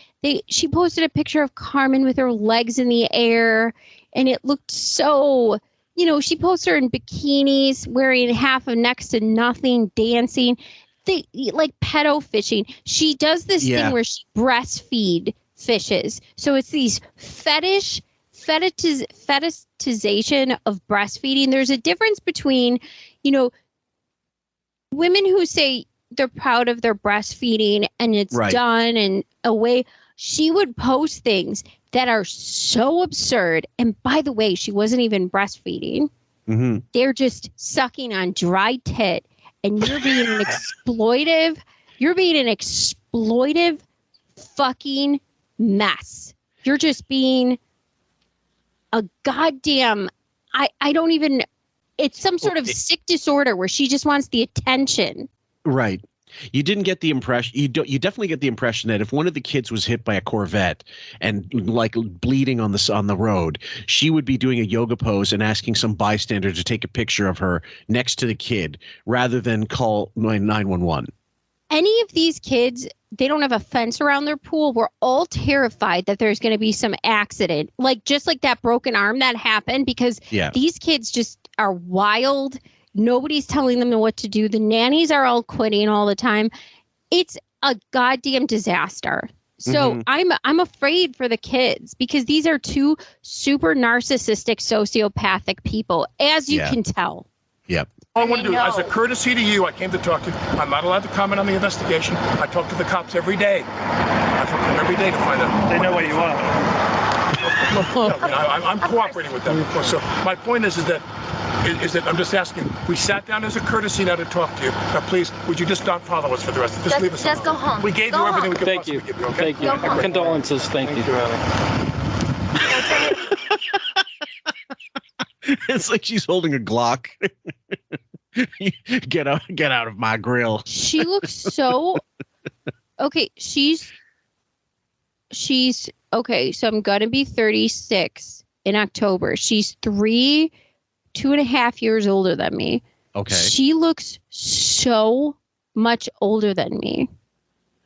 She posted a picture of Carmen with her legs in the air, and it looked so, she posted her in bikinis, wearing half of next to nothing, dancing. Like pedo fishing. She does this thing where she breastfeed fishes. So it's these fetishization of breastfeeding. There's a difference between, women who say they're proud of their breastfeeding and it's done and away. She would post things that are so absurd. And by the way, she wasn't even breastfeeding. Mm-hmm. They're just sucking on dry tit, and you're being an exploitive. You're being an exploitive fucking mess. You're just being a goddamn. I don't even. It's some sort of sick disorder where she just wants the attention. Right. You didn't get the impression. You definitely get the impression that if one of the kids was hit by a Corvette and like bleeding on the road, she would be doing a yoga pose and asking some bystander to take a picture of her next to the kid rather than call 911. Any of these kids, they don't have a fence around their pool. We're all terrified that there's going to be some accident, just like that broken arm that happened, because these kids just are wild. Nobody's telling them what to do. The nannies are all quitting all the time. It's a goddamn disaster. So I'm afraid for the kids because these are two super narcissistic, sociopathic people, as you can tell. Yep. All I want to do, as a courtesy to you, I came to talk to you. I'm not allowed to comment on the investigation. I talk to the cops every day. I talk to them every day to find out. They know where you are. I'm cooperating with them. So my point is that I'm just asking. We sat down as a courtesy now to talk to you. Now, please, would you just not follow us for the rest of Just leave us alone. Just go home. We gave you everything we could possibly give you, okay? Thank you. Condolences. Thank you. It's like she's holding a Glock. Get out of my grill. She looks so okay. She's okay. So I'm gonna be 36 in October. She's 2.5 years older than me. Okay. She looks so much older than me.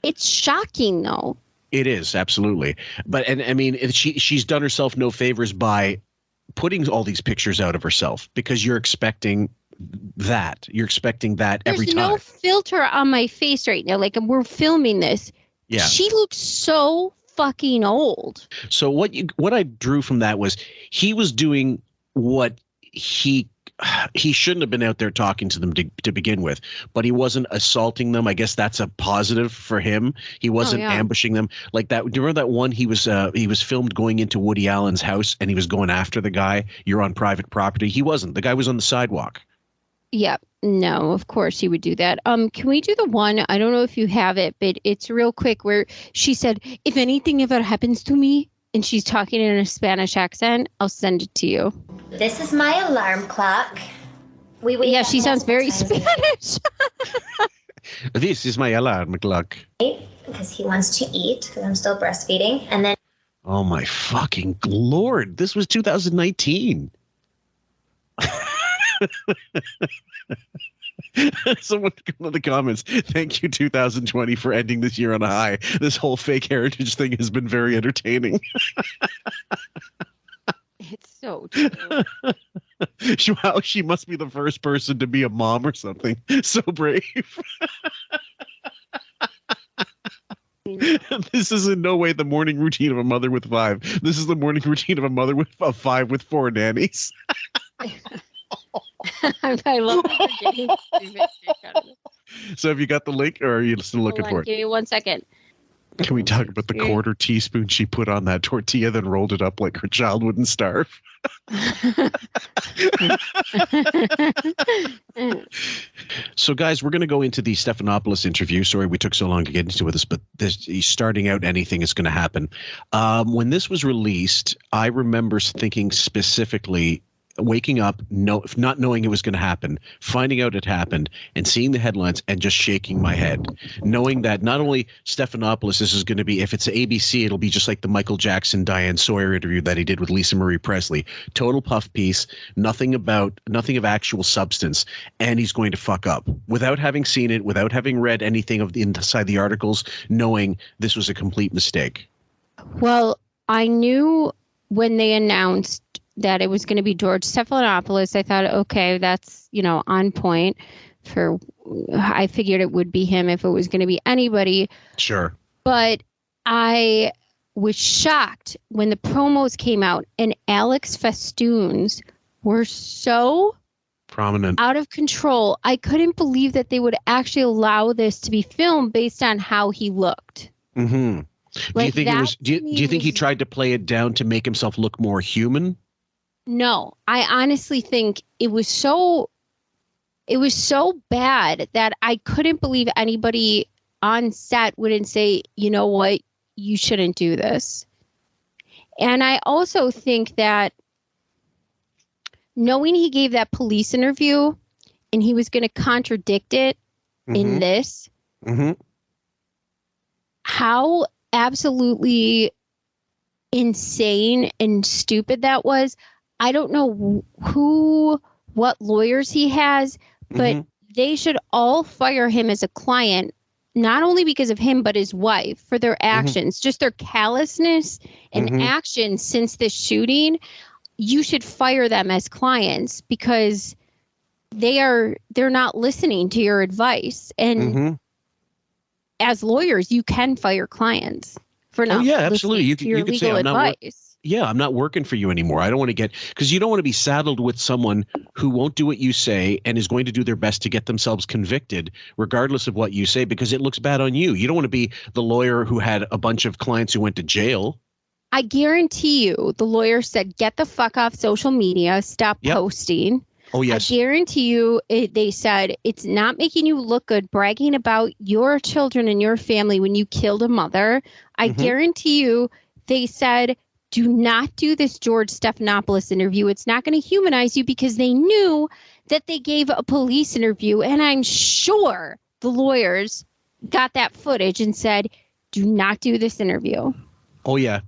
It's shocking, though. It is, absolutely. But and I mean, she's done herself no favors by putting all these pictures out of herself because you're expecting that. You're expecting that every time. There's no filter on my face right now. Like we're filming this. Yeah. She looks so fucking old. So what I drew from that was he was doing what he shouldn't have been out there talking to them to begin with, but he wasn't assaulting them. I guess that's a positive for him. He wasn't ambushing them like that. Do you remember that one? He was filmed going into Woody Allen's house and he was going after the guy. You're on private property. He wasn't. The guy was on the sidewalk. Yep. No, of course he would do that. Can we do the one? I don't know if you have it, but it's real quick where she said, if anything ever happens to me, and she's talking in a Spanish accent, I'll send it to you. This is my alarm clock. Yeah, she sounds very Spanish. This is my alarm clock. Because he wants to eat, because I'm still breastfeeding. And then. Oh, my fucking Lord. This was 2019. Someone in the comments, thank you 2020 for ending this year on a high. This whole fake heritage thing has been very entertaining. It's so true. Wow, she must be the first person to be a mom or something. So brave. This is in no way the morning routine of a mother with 5. This is the morning routine of a mother of 5 with 4 nannies. I love getting So have you got the link or are you still looking for it? Give me 1 second. Can we talk about the quarter teaspoon she put on that tortilla, then rolled it up like her child wouldn't starve? So, guys, we're going to go into the Stephanopoulos interview. Sorry we took so long to get into this, but he's starting out anything is going to happen. When this was released, I remember thinking specifically waking up, not knowing it was going to happen, finding out it happened, and seeing the headlines and just shaking my head, knowing that not only Stephanopoulos, this is going to be, if it's ABC, it'll be just like the Michael Jackson, Diane Sawyer interview that he did with Lisa Marie Presley. Total puff piece, nothing of actual substance, and he's going to fuck up without having seen it, without having read anything of the inside the articles, knowing this was a complete mistake. Well, I knew when they announced that it was going to be George Stephanopoulos. I thought, okay, that's, on point I figured it would be him if it was going to be anybody. Sure. But I was shocked when the promos came out and Alex festoons were so Prominent. Out of control. I couldn't believe that they would actually allow this to be filmed based on how he looked. Mm-hmm. Do you think it was? Do you think he was, tried to play it down to make himself look more human? No, I honestly think it was so bad that I couldn't believe anybody on set wouldn't say, you know what, you shouldn't do this. And I also think that knowing he gave that police interview and he was going to contradict it in this, how absolutely insane and stupid that was. I don't know what lawyers he has, but they should all fire him as a client, not only because of him, but his wife for their actions, just their callousness and actions since this shooting. You should fire them as clients because they're not listening to your advice. And as lawyers, you can fire clients for not absolutely. listening to your legal advice. I'm not working for you anymore. I don't want to because you don't want to be saddled with someone who won't do what you say and is going to do their best to get themselves convicted, regardless of what you say, because it looks bad on you. You don't want to be the lawyer who had a bunch of clients who went to jail. I guarantee you the lawyer said, get the fuck off social media, stop posting. Oh, yes. I guarantee you they said it's not making you look good bragging about your children and your family when you killed a mother. I guarantee you they said, do not do this George Stephanopoulos interview. It's not going to humanize you, because they knew that they gave a police interview. And I'm sure the lawyers got that footage and said, do not do this interview. Oh, yeah.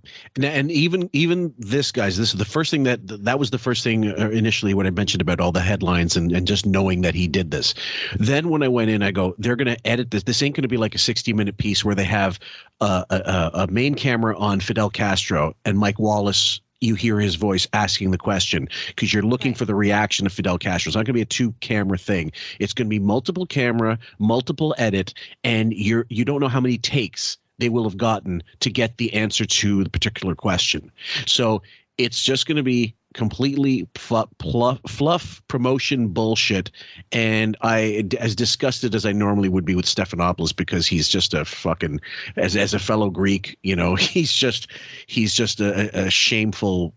And even this, guys, this is the first thing that was the first thing initially when I mentioned about all the headlines and just knowing that he did this. Then when I went in, I go, they're going to edit this. This ain't going to be like a 60-minute piece where they have a main camera on Fidel Castro and Mike Wallace. You hear his voice asking the question because you're looking for the reaction of Fidel Castro. It's not going to be a 2-camera thing. It's going to be multiple camera, multiple edit, and you don't know how many takes they will have gotten to get the answer to the particular question. So it's just going to be completely fluff promotion bullshit. And I, as disgusted as I normally would be with Stephanopoulos, because he's just a fucking, as a fellow Greek, you know, he's just a shameful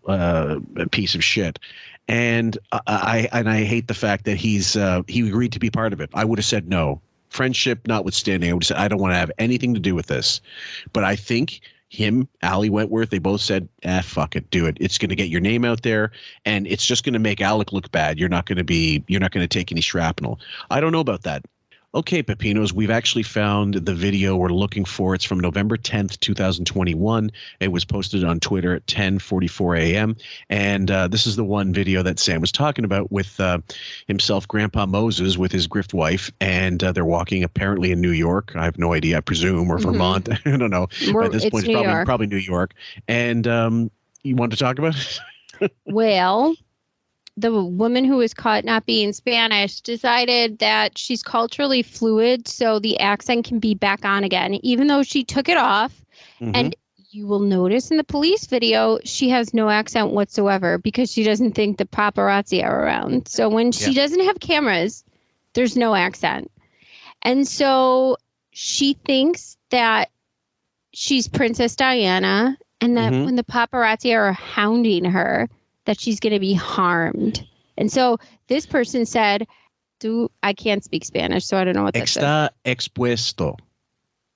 piece of shit. And I hate the fact that he agreed to be part of it. I would have said no. Friendship notwithstanding, I would say I don't want to have anything to do with this. But I think him, Ali Wentworth, they both said, fuck it, do it. It's going to get your name out there, and it's just going to make Alec look bad. You're not going to take any shrapnel. I don't know about that. Okay, Pepinos, we've actually found the video we're looking for. It's from November 10th, 2021. It was posted on Twitter at 10:44 a.m. And this is the one video that Sam was talking about with himself, Grandpa Moses, with his grift wife. And they're walking apparently in New York. I have no idea, I presume, or Vermont. I don't know. At this point, it's probably New York. And you want to talk about it? Well, the woman who was caught not being Spanish decided that she's culturally fluid, so the accent can be back on again, even though she took it off. And you will notice in the police video, she has no accent whatsoever because she doesn't think the paparazzi are around. So when she doesn't have cameras, there's no accent. And so she thinks that she's Princess Diana and that when the paparazzi are hounding her, that she's going to be harmed. And so this person said, I can't speak Spanish, so I don't know what that says. Está expuesto.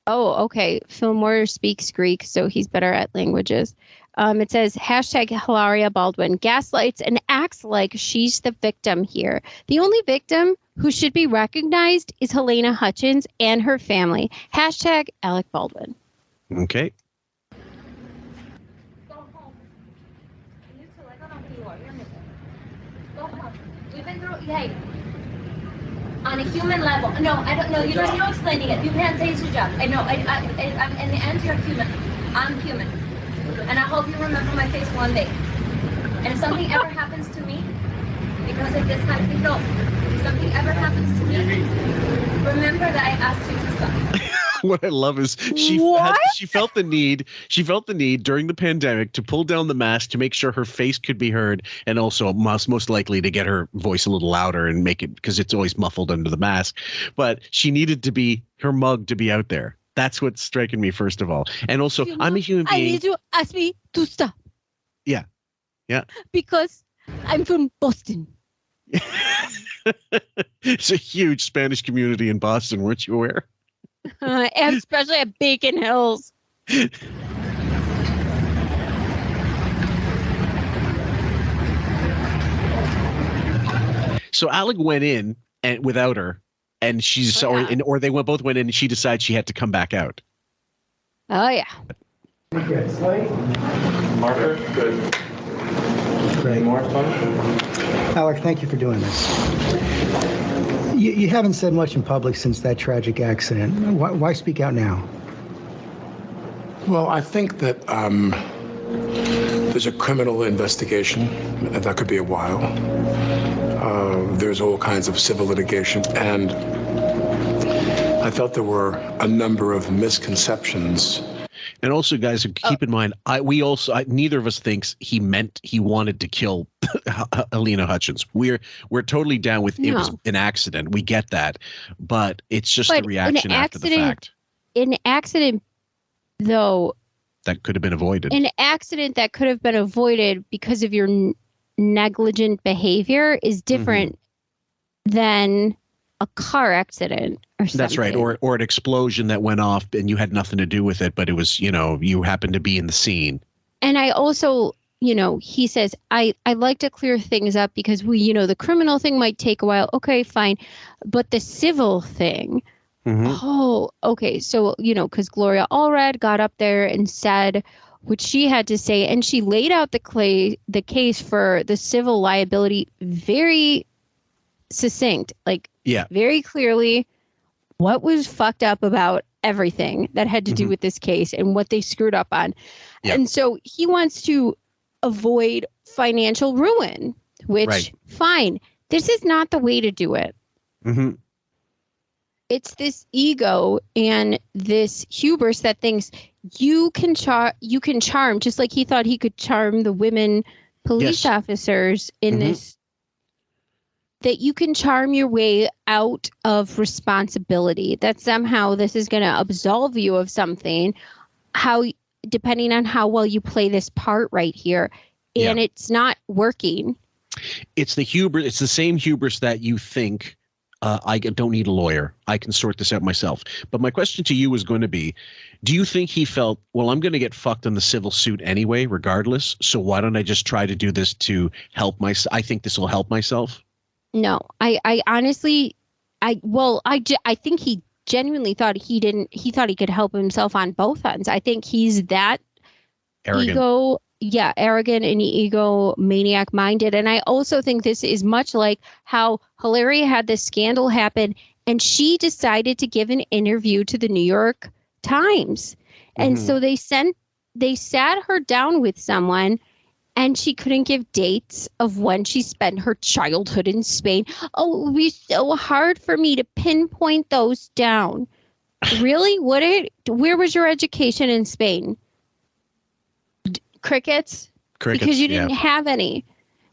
Oh, okay. Fillmore speaks Greek, so he's better at languages. It says, #Hilaria Baldwin gaslights and acts like she's the victim here. The only victim who should be recognized is Helena Hutchins and her family. #Alec Baldwin. Okay. Hey, on a human level. No, I don't know. You don't know explaining it. You can't say it's your job. I know. I'm in the end, you're human. I'm human. And I hope you remember my face one day. And if something ever happens to me, because of this kind of thing, no. If something ever happens to me, remember that I asked you to stop. What I love is she felt the need during the pandemic to pull down the mask to make sure her face could be heard, and also most likely to get her voice a little louder and make it, because it's always muffled under the mask. But she needed her mug to be out there. That's what's striking me first of all. And also, I'm a human being. I need you to ask me to stop. Yeah. Because I'm from Boston. It's a huge Spanish community in Boston. Weren't you aware? And especially at Bacon Hills. So Alec went in and without her, and she's or they both went in, and she decided she had to come back out. Oh yeah. Marker, good. Great. More fun. Alec, thank you for doing this. You haven't said much in public since that tragic accident. Why speak out now? Well, I think that there's a criminal investigation, and that could be a while. There's all kinds of civil litigation, and I felt there were a number of misconceptions. And also, guys, keep in mind, neither of us thinks he wanted to kill Alina Hutchins. We're totally down with it was an accident. We get that, but it's just the reaction after the fact. An accident, though, that could have been avoided. An accident that could have been avoided because of your negligent behavior is different than a car accident or something. That's right. Or an explosion that went off and you had nothing to do with it, but it was, you happened to be in the scene. And I also, he says, I like to clear things up because the criminal thing might take a while. Okay, fine. But the civil thing, oh, okay. So, because Gloria Allred got up there and said what she had to say, and she laid out the case for the civil liability very succinct, very clearly what was fucked up about everything that had to do with this case and what they screwed up on. Yeah. And so he wants to avoid financial ruin, which fine. This is not the way to do it. It's this ego and this hubris that thinks you can charm, just like he thought he could charm the women police officers in this, that you can charm your way out of responsibility, that somehow this is going to absolve you of something, depending on how well you play this part right here. And it's not working. It's the hubris. It's the same hubris that you think, I don't need a lawyer. I can sort this out myself. But my question to you is going to be, do you think he felt, well, I'm going to get fucked on the civil suit anyway, regardless. So why don't I just try to do this to help myself? I think this will help myself. No, I honestly, I think he genuinely thought he thought he could help himself on both ends. I think he's that arrogant. Arrogant and egomaniac minded. And I also think this is much like how Hilaria had this scandal happen and she decided to give an interview to the New York Times. And so they sat her down with someone and she couldn't give dates of when she spent her childhood in Spain. Oh, it would be so hard for me to pinpoint those down. Really? Where was your education in Spain? Crickets? Because you didn't have any.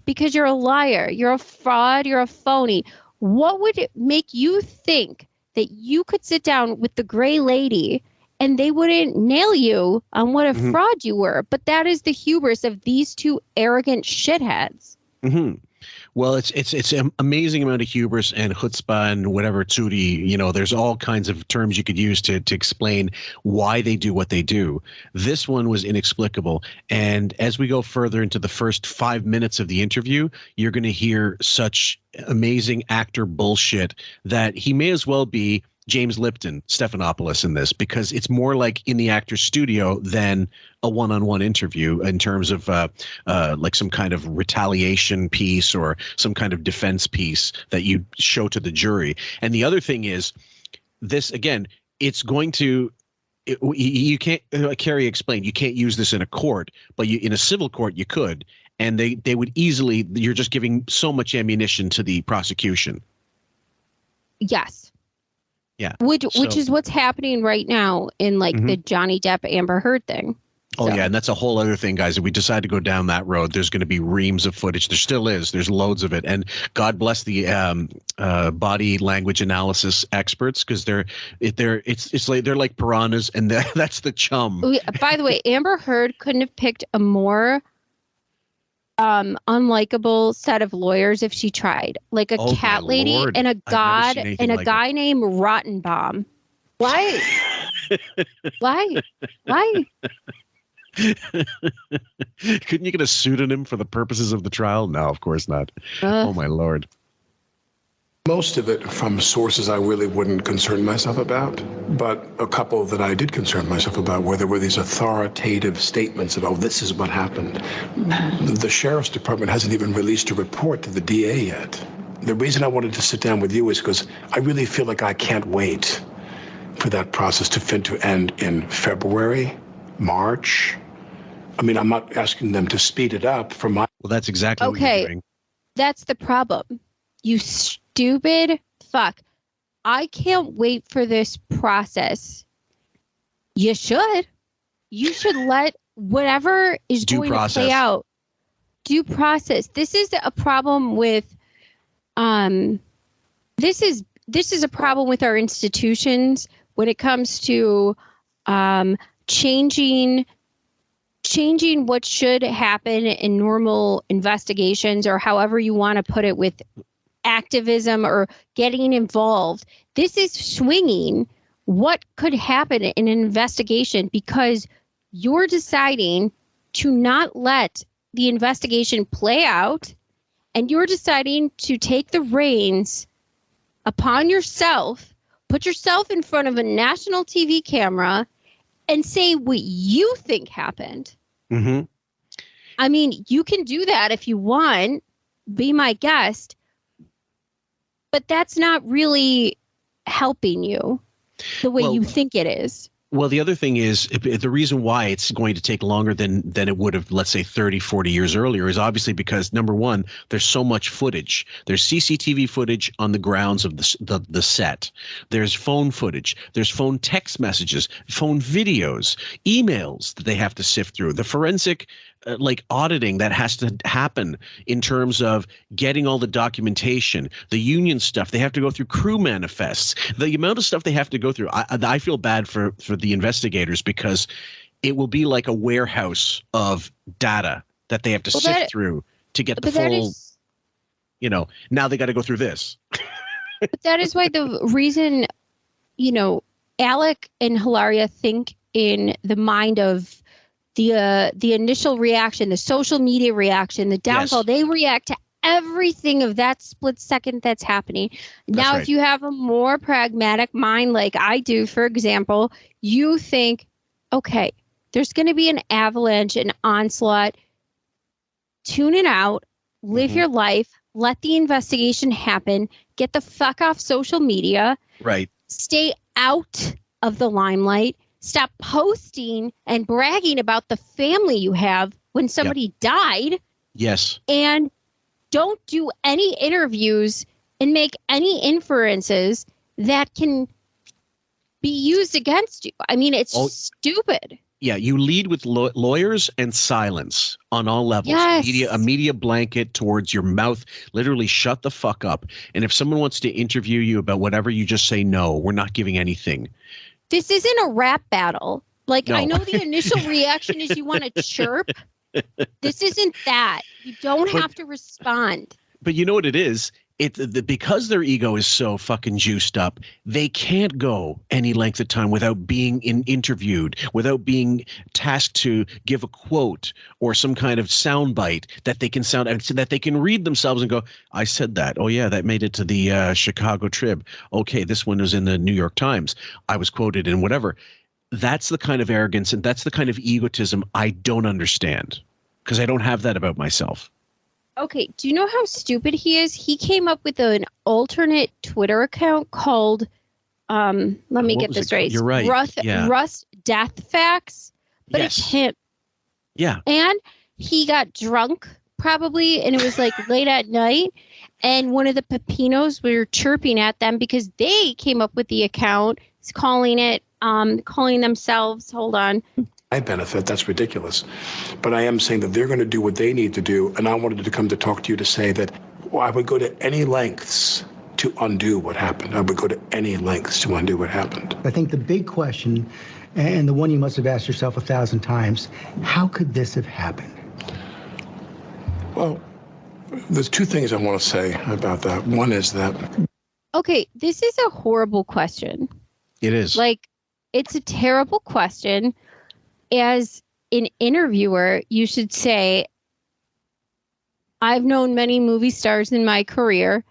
Because you're a liar. You're a fraud. You're a phony. What would it make you think that you could sit down with the gray lady and they wouldn't nail you on what a fraud you were? But that is the hubris of these two arrogant shitheads. Well, it's an amazing amount of hubris and chutzpah and whatever tsuri. There's all kinds of terms you could use to explain why they do what they do. This one was inexplicable. And as we go further into the first 5 minutes of the interview, you're going to hear such amazing actor bullshit that he may as well be James Lipton Stephanopoulos in this, because it's more like in the actor's studio than a one-on-one interview in terms of like some kind of retaliation piece or some kind of defense piece that you show to the jury. And the other thing is this, again, it's going to, you can't, Carrie explained, you can't use this in a court, but in a civil court you could. And they would easily, you're just giving so much ammunition to the prosecution. Yes. Yeah. Which So- is what's happening right now in like the Johnny Depp Amber Heard thing. Oh, So- yeah. And that's a whole other thing, guys. If we decide to go down that road, there's going to be reams of footage. There still is. There's loads of it. And God bless the body language analysis experts, because it's like they're like piranhas, and that's the chum. By the way, Amber Heard couldn't have picked a more unlikable set of lawyers if she tried. Like a cat lady Lord. and a I've never god seen anything and a like guy named Rottenbaum. Why? Why? Couldn't you get a pseudonym for the purposes of the trial? No, of course not. Oh, my Lord. Most of it from sources I really wouldn't concern myself about, but a couple that I did concern myself about, where there were these authoritative statements about, this is what happened. The sheriff's department hasn't even released a report to the DA yet. The reason I wanted to sit down with you is because I really feel like I can't wait for that process to end in February, March. I mean, I'm not asking them to speed it up for my... Well, that's exactly what you're doing. That's the problem. You stupid fuck. I can't wait for this process. You should. You should let whatever is going to play out. Due process. This is a problem with this is a problem with our institutions when it comes to changing what should happen in normal investigations, or however you want to put it, with activism or getting involved. This is swinging what could happen in an investigation, because you're deciding to not let the investigation play out, and you're deciding to take the reins upon yourself, put yourself in front of a national TV camera, and say what you think happened. Mm-hmm. I mean, you can do that if you want. Be my guest. But that's not really helping you the way you think it is. Well, the other thing is, the reason why it's going to take longer than it would have, let's say, 30, 40 years earlier is obviously because, number one, there's so much footage. There's CCTV footage on the grounds of the set. There's phone footage. There's phone text messages, phone videos, emails that they have to sift through. The forensic auditing that has to happen in terms of getting all the documentation, the union stuff. They have to go through crew manifests. The amount of stuff they have to go through. I feel bad for the investigators, because it will be like a warehouse of data that they have to sift through to get the full, now they got to go through this. But that is why the reason, Alec and Hilaria think in the mind of the initial reaction, the social media reaction, the downfall. Yes. They react to everything of that split second that's happening. Now, right. If you have a more pragmatic mind like I do, for example, you think, okay, there's going to be an avalanche, an onslaught. Tune it out, live your life, let the investigation happen, get the fuck off social media. Right. Stay out of the limelight. Stop posting and bragging about the family you have when somebody died. Yes. And don't do any interviews and make any inferences that can be used against you. I mean, it's stupid. Yeah, you lead with lawyers and silence on all levels. Yes. A media blanket towards your mouth. Literally shut the fuck up. And if someone wants to interview you about whatever, you just say, no, we're not giving anything. This isn't a rap battle. Like, no. I know the initial reaction is you want to chirp. This isn't that. You don't have to respond. But you know what it is? Because their ego is so fucking juiced up, they can't go any length of time without being interviewed, without being tasked to give a quote or some kind of soundbite that they can sound so that they can read themselves and go, I said that. Oh, yeah, that made it to the Chicago Trib. Okay, this one was in the New York Times. I was quoted in whatever. That's the kind of arrogance and that's the kind of egotism I don't understand, because I don't have that about myself. Okay, do you know how stupid he is? He came up with an alternate Twitter account called, let me get this right. You're right. Rust Death Facts, but yes. It's him. Yeah. And he got drunk probably, and it was like late at night, And one of the Pepinos were chirping at them because they came up with the account, calling themselves, hold on. I benefit. That's ridiculous. But I am saying that they're going to do what they need to do. And I wanted to come to talk to you to say that I would go to any lengths to undo what happened. I would go to any lengths to undo what happened. I think the big question, and the one you must have asked yourself 1,000 times, how could this have happened? Well, there's two things I want to say about that. One is that... Okay, this is a horrible question. It is. Like, it's a terrible question. As an interviewer, you should say, I've known many movie stars in my career.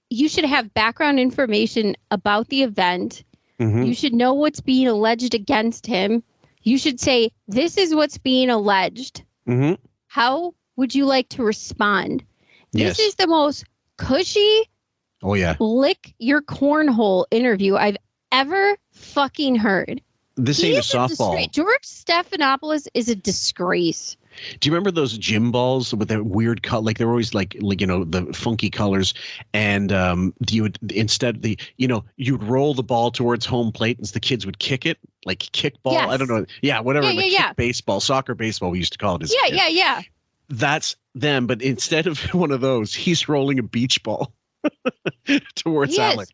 You should have background information about the event. Mm-hmm. You should know what's being alleged against him. You should say, this is what's being alleged. Mm-hmm. How would you like to respond? Yes. This is the most cushy, lick your cornhole interview I've ever fucking heard. This ain't a softball. George Stephanopoulos is a disgrace. Do you remember those gym balls with the weird color? Like they were always like the funky colors, and you would you'd roll the ball towards home plate, and the kids would kick it like kickball. Yes. I don't know. Yeah, whatever. Yeah. Baseball, soccer, baseball. We used to call it. Yeah. That's them, but instead of one of those, he's rolling a beach ball towards Alec.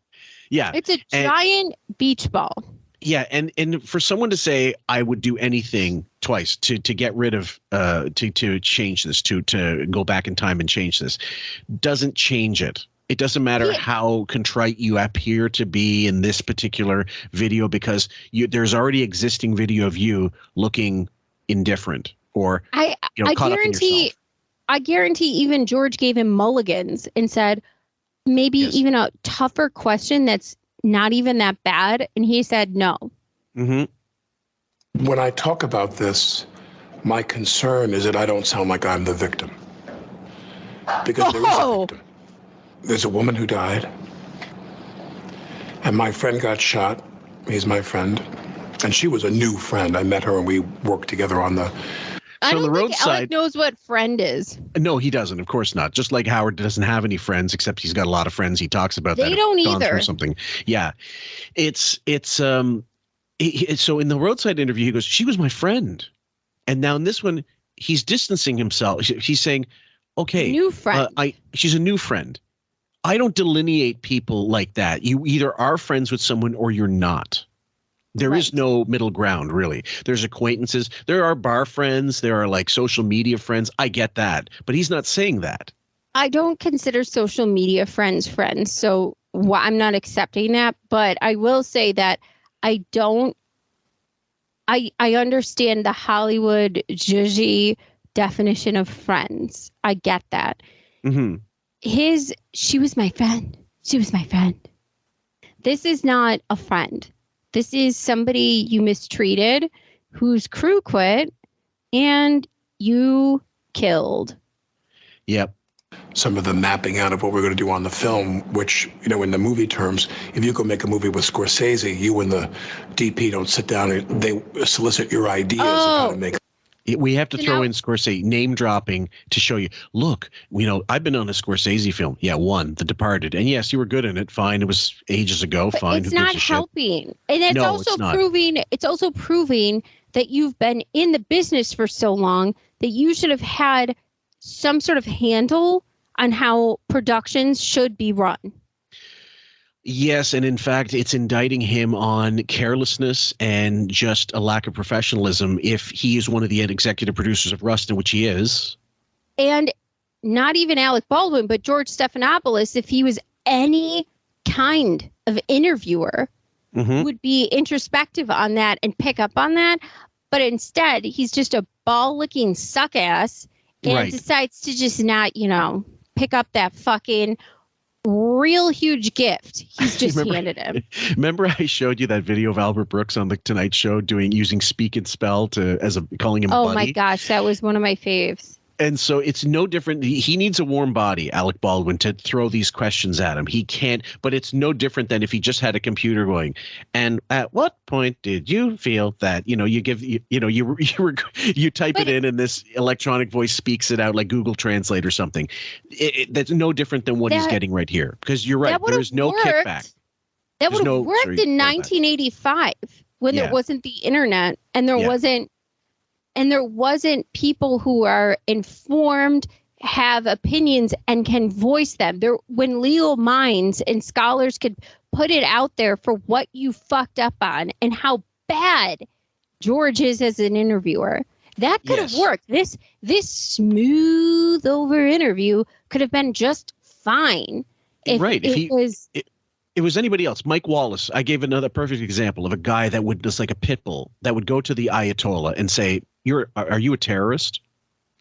Yeah, it's a giant beach ball. Yeah, and for someone to say I would do anything twice to get rid of to change this to go back in time and change this doesn't change it. It doesn't matter how contrite you appear to be in this particular video because there's already existing video of you looking indifferent or I caught up in yourself. I guarantee even George gave him mulligans and said maybe even a tougher question that's not even that bad, and he said no. Mm-hmm. When I talk about this, my concern is that I don't sound like I'm the victim. Because there is a victim. There's a woman who died, and my friend got shot. He's my friend. And she was a new friend. I met her, and we worked together on the... I don't the think roadside, Alec knows what friend is. No, he doesn't. Of course not. Just like Howard doesn't have any friends, except he's got a lot of friends. He talks about that. They don't either. Or something. Yeah, it's so in the roadside interview, he goes, "She was my friend," and now in this one, he's distancing himself. He's saying, "Okay, new friend. She's a new friend." I don't delineate people like that. You either are friends with someone or you're not. There is no middle ground, really. There's acquaintances. There are bar friends. There are like social media friends. I get that. But he's not saying that. I don't consider social media friends. So I'm not accepting that. But I will say that I understand the Hollywood zhuzhy definition of friends. I get that. Mm-hmm. She was my friend. She was my friend. This is not a friend. This is somebody you mistreated, whose crew quit, and you killed. Yep. Some of the mapping out of what we're going to do on the film, which, in the movie terms, if you go make a movie with Scorsese, you and the DP don't sit down and they solicit your ideas of how to make it. We have to throw in Scorsese name dropping to show you, look, I've been on a Scorsese film. Yeah, one, The Departed. And yes, you were good in it. Fine. It was ages ago. But fine. It's not helping. And it's also proving that you've been in the business for so long that you should have had some sort of handle on how productions should be run. Yes, and in fact, it's indicting him on carelessness and just a lack of professionalism if he is one of the executive producers of Rustin, which he is. And not even Alec Baldwin, but George Stephanopoulos, if he was any kind of interviewer, would be introspective on that and pick up on that. But instead, he's just a ball-licking suck-ass and decides to just not, pick up that fucking real huge gift he's just handed him. Remember I showed you that video of Albert Brooks on the Tonight Show using speak and spell calling him buddy? Oh my gosh, that was one of my faves. And so it's no different. He needs a warm body, Alec Baldwin, to throw these questions at him. He can't, but it's no different than if he just had a computer going. And at what point did you feel that, you type it in and this electronic voice speaks it out like Google Translate or something. That's no different than what he's getting right here. Because you're right. There's no kickback. That would have worked in 1985 when there wasn't the internet and there wasn't people who are informed, have opinions, and can voice them. When legal minds and scholars could put it out there for what you fucked up on and how bad George is as an interviewer, that could have worked. This smooth over interview could have been just fine. If it was anybody else. Mike Wallace, I gave another perfect example of a guy that would just like a pit bull that would go to the Ayatollah and say, are you a terrorist?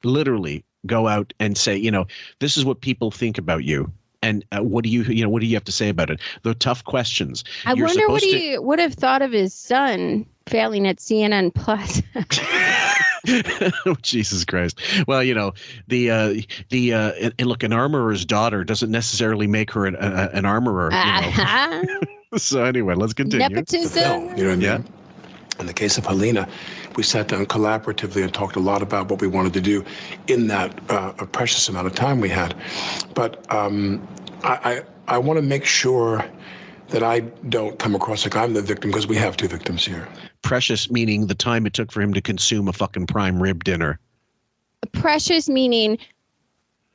Literally go out and say, this is what people think about you. And what do you have to say about it? The tough questions. I wonder what he would have thought of his son failing at CNN Plus. Oh, Jesus Christ. Well, look, an armorer's daughter doesn't necessarily make her an armorer. So anyway, let's continue. Nepotism. You know what I mean? In the case of Helena, we sat down collaboratively and talked a lot about what we wanted to do in that a precious amount of time we had. But I want to make sure that I don't come across like I'm the victim, because we have two victims here. Precious meaning the time it took for him to consume a fucking prime rib dinner. Precious meaning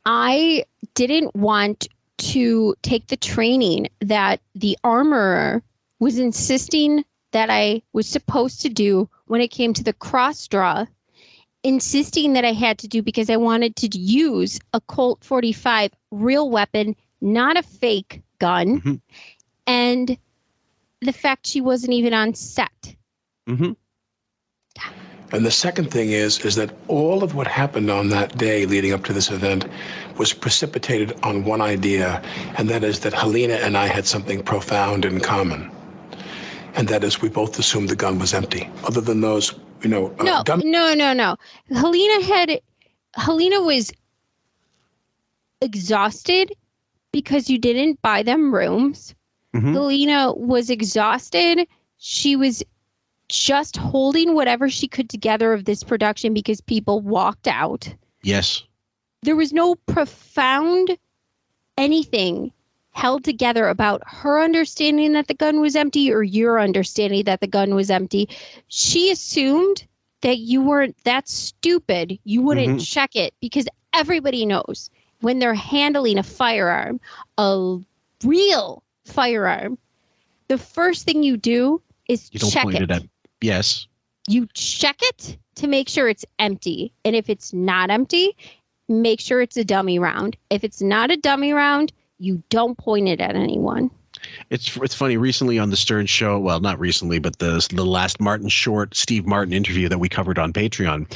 I didn't want to take the training that the armorer was insisting that I was supposed to do when it came to the cross draw, insisting that I had to do because I wanted to use a Colt 45 real weapon, not a fake gun. Mm-hmm. And the fact she wasn't even on set. Mm-hmm. And the second thing is that all of what happened on that day leading up to this event was precipitated on one idea, and that is that Helena and I had something profound in common. And that is we both assumed the gun was empty. Other than those, No. Helena was exhausted because you didn't buy them rooms. Mm-hmm. Helena was exhausted. She was just holding whatever she could together of this production because people walked out. Yes. There was no profound anything held together about her understanding that the gun was empty or your understanding that the gun was empty. She assumed that you weren't that stupid. You wouldn't check it because everybody knows when they're handling a firearm, a real firearm, the first thing you do is you don't check point it at. Yes. You check it to make sure it's empty. And if it's not empty, make sure it's a dummy round. If it's not a dummy round, you don't point it at anyone. It's funny. Recently on the Stern Show, well, not recently, but the last Martin Short, Steve Martin interview that we covered on Patreon,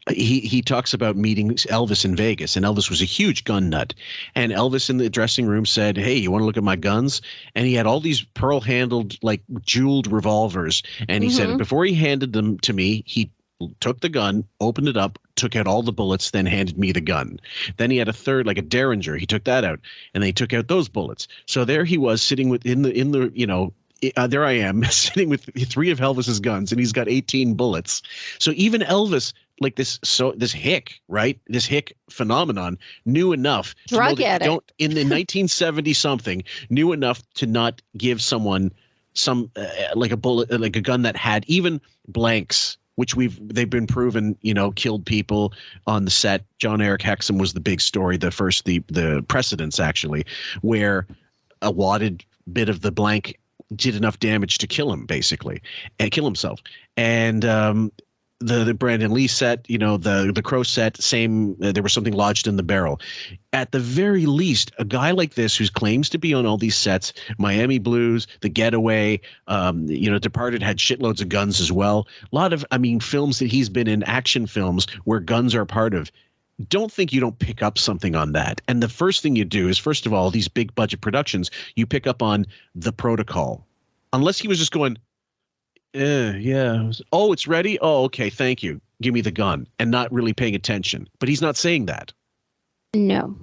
he talks about meeting Elvis in Vegas, and Elvis was a huge gun nut. And Elvis in the dressing room said, "Hey, you want to look at my guns?" And he had all these pearl-handled, like jeweled revolvers. And he said before he handed them to me, he took the gun, opened it up, took out all the bullets, then handed me the gun. Then he had a third, like a Derringer. He took that out, and they took out those bullets. So there he was sitting there I am sitting with three of Elvis's guns, and he's got 18 bullets. So even Elvis, like this hick, right? This hick phenomenon knew enough to know that in the 1970 something knew enough to not give someone some like a bullet, like a gun that had even blanks, which they've been proven, killed people on the set. John Eric Hexum was the big story, the precedents actually, where a wadded bit of the blank did enough damage to kill him basically and kill himself. And the Brandon Lee set, the Crow set, same. There was something lodged in the barrel. At the very least, a guy like this who claims to be on all these sets, Miami Blues, The Getaway, Departed had shitloads of guns as well. A lot of, films that he's been in, action films where guns are a part of. Don't think you don't pick up something on that. And the first thing you do is, first of all, these big budget productions, you pick up on the protocol. Unless he was just going, yeah. Oh, it's ready? Oh, okay, thank you. give me the gun, and not really paying attention. But he's not saying that. No.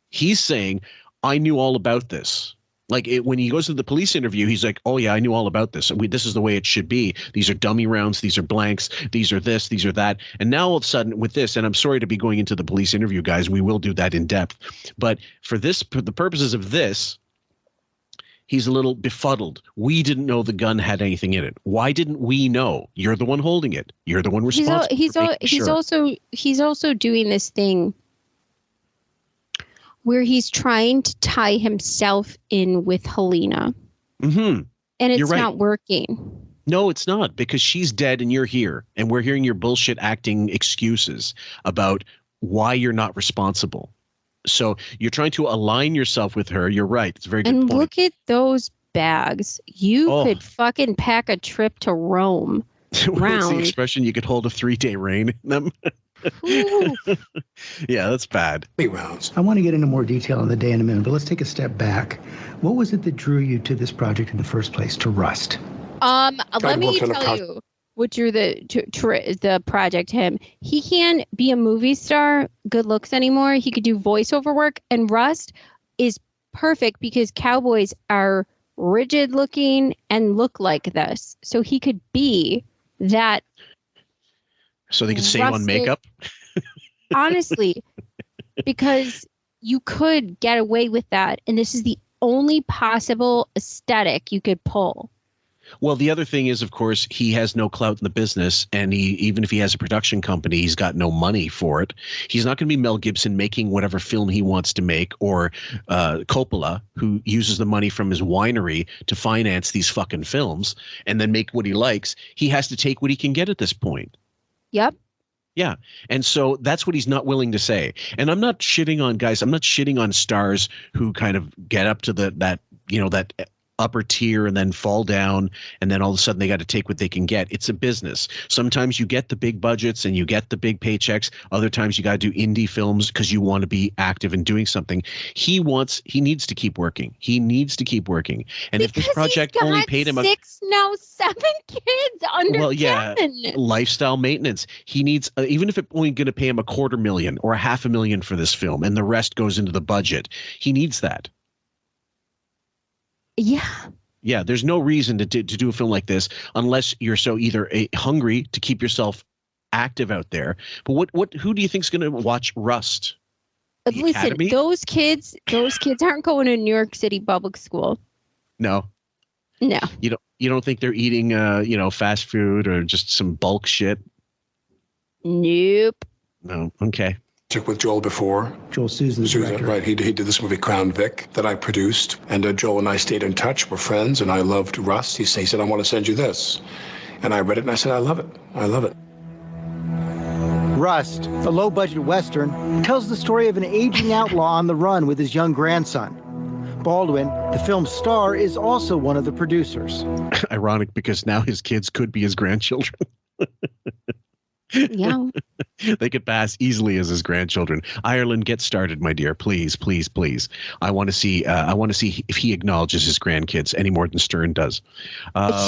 He's saying, I knew all about this. Like when he goes to the police interview, he's like, oh, yeah, I knew all about this. This is the way it should be. These are dummy rounds. These are blanks. These are this. These are that. And now all of a sudden with this, and I'm sorry to be going into the police interview, guys. We will do that in depth. But for the purposes of this, he's a little befuddled. We didn't know the gun had anything in it. Why didn't we know? You're the one holding it. You're the one responsible. He's also doing this thing where he's trying to tie himself in with Helena. Mm-hmm. And it's not working. No, it's not, because she's dead and you're here. And we're hearing your bullshit acting excuses about why you're not responsible. So you're trying to align yourself with her. You're right. It's a very good point. And look at those bags. You could fucking pack a trip to Rome. What's the expression? You could hold a 3-day rain in them. Yeah, that's bad. Rounds. I want to get into more detail on the day in a minute, but let's take a step back. What was it that drew you to this project in the first place, to Rust? Let me tell you what drew the project him. He can't be a movie star, good looks anymore. He could do voiceover work, and Rust is perfect because cowboys are rigid looking and look like this. So he could be that. So they could save on makeup? Honestly, because you could get away with that. And this is the only possible aesthetic you could pull. Well, the other thing is, of course, he has no clout in the business. And even if he has a production company, he's got no money for it. He's not going to be Mel Gibson making whatever film he wants to make, or Coppola, who uses the money from his winery to finance these fucking films and then make what he likes. He has to take what he can get at this point. Yep. Yeah. And so that's what he's not willing to say. And I'm not shitting on guys. I'm not shitting on stars who kind of get up to that upper tier and then fall down, and then all of a sudden they got to take what they can get. It's a business. Sometimes you get the big budgets and you get the big paychecks. Other times you got to do indie films because you want to be active in doing something. He needs to keep working. He needs to keep working. And because if this project only paid him 7 kids under 10. Lifestyle maintenance. He needs, even if it's only going to pay him $250,000 or $500,000 for this film, and the rest goes into the budget, he needs that. Yeah. Yeah, there's no reason to do a film like this unless you're so either hungry to keep yourself active out there. But who do you think's going to watch Rust? Listen, Academy? those kids aren't going to New York City public school. No. You don't think they're eating fast food or just some bulk shit? Nope. No. Okay. Took with Joel before. Joel Souza's director. Right. He did this movie Crown Vic that I produced, and Joel and I stayed in touch. We're friends, and I loved Rust. He said, I want to send you this. And I read it, and I said, I love it. I love it. Rust, a low-budget Western, tells the story of an aging outlaw on the run with his young grandson. Baldwin, the film's star, is also one of the producers. Ironic, because now his kids could be his grandchildren. Yeah. They could pass easily as his grandchildren. Ireland, get started, my dear. Please, please, please. I want to see if he acknowledges his grandkids any more than Stern does.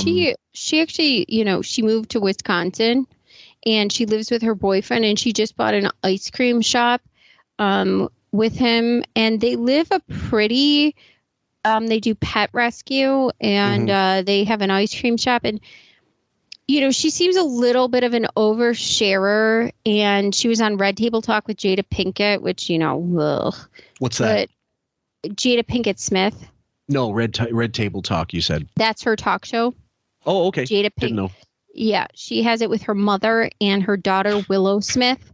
She actually, she moved to Wisconsin, and she lives with her boyfriend, and she just bought an ice cream shop with him, and they live a pretty they do pet rescue, and they have an ice cream shop, and she seems a little bit of an oversharer, and she was on Red Table Talk with Jada Pinkett, which, ugh. What's that? But Jada Pinkett Smith. No, Red Table Talk, you said. That's her talk show. Oh, okay. Jada Pinkett. Didn't know. Yeah, she has it with her mother and her daughter, Willow Smith.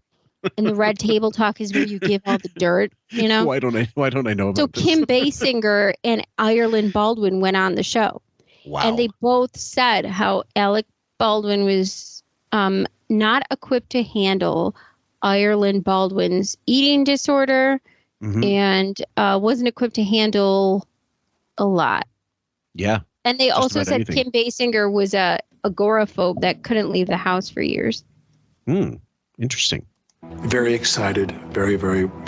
And the Red Table Talk is where you give all the dirt, Why don't I know about this? So Kim Basinger and Ireland Baldwin went on the show. Wow. And they both said how Alec Baldwin was not equipped to handle Ireland Baldwin's eating disorder, and wasn't equipped to handle a lot. Yeah. And they also said anything. Kim Basinger was a agoraphobe that couldn't leave the house for years. Interesting. Very excited, very,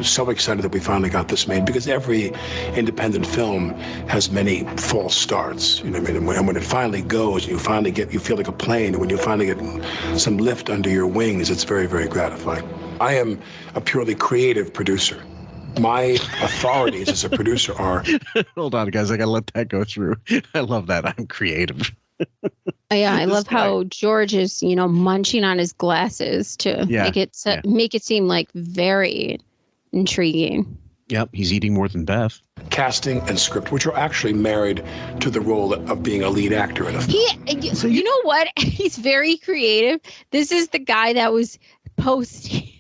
so excited that we finally got this made, because every independent film has many false starts. You know what I mean? And when it finally goes, you feel like a plane, and when you finally get some lift under your wings, it's very, very gratifying. I am a purely creative producer. My authorities as a producer are... Hold on, guys. I got to let that go through. I love that. I'm creative. Yeah, I love how George is, munching on his glasses to make it seem like very intriguing. Yep, he's eating more than Beth. Casting and script, which are actually married to the role of being a lead actor in a film. You know what? He's very creative. This is the guy that was posting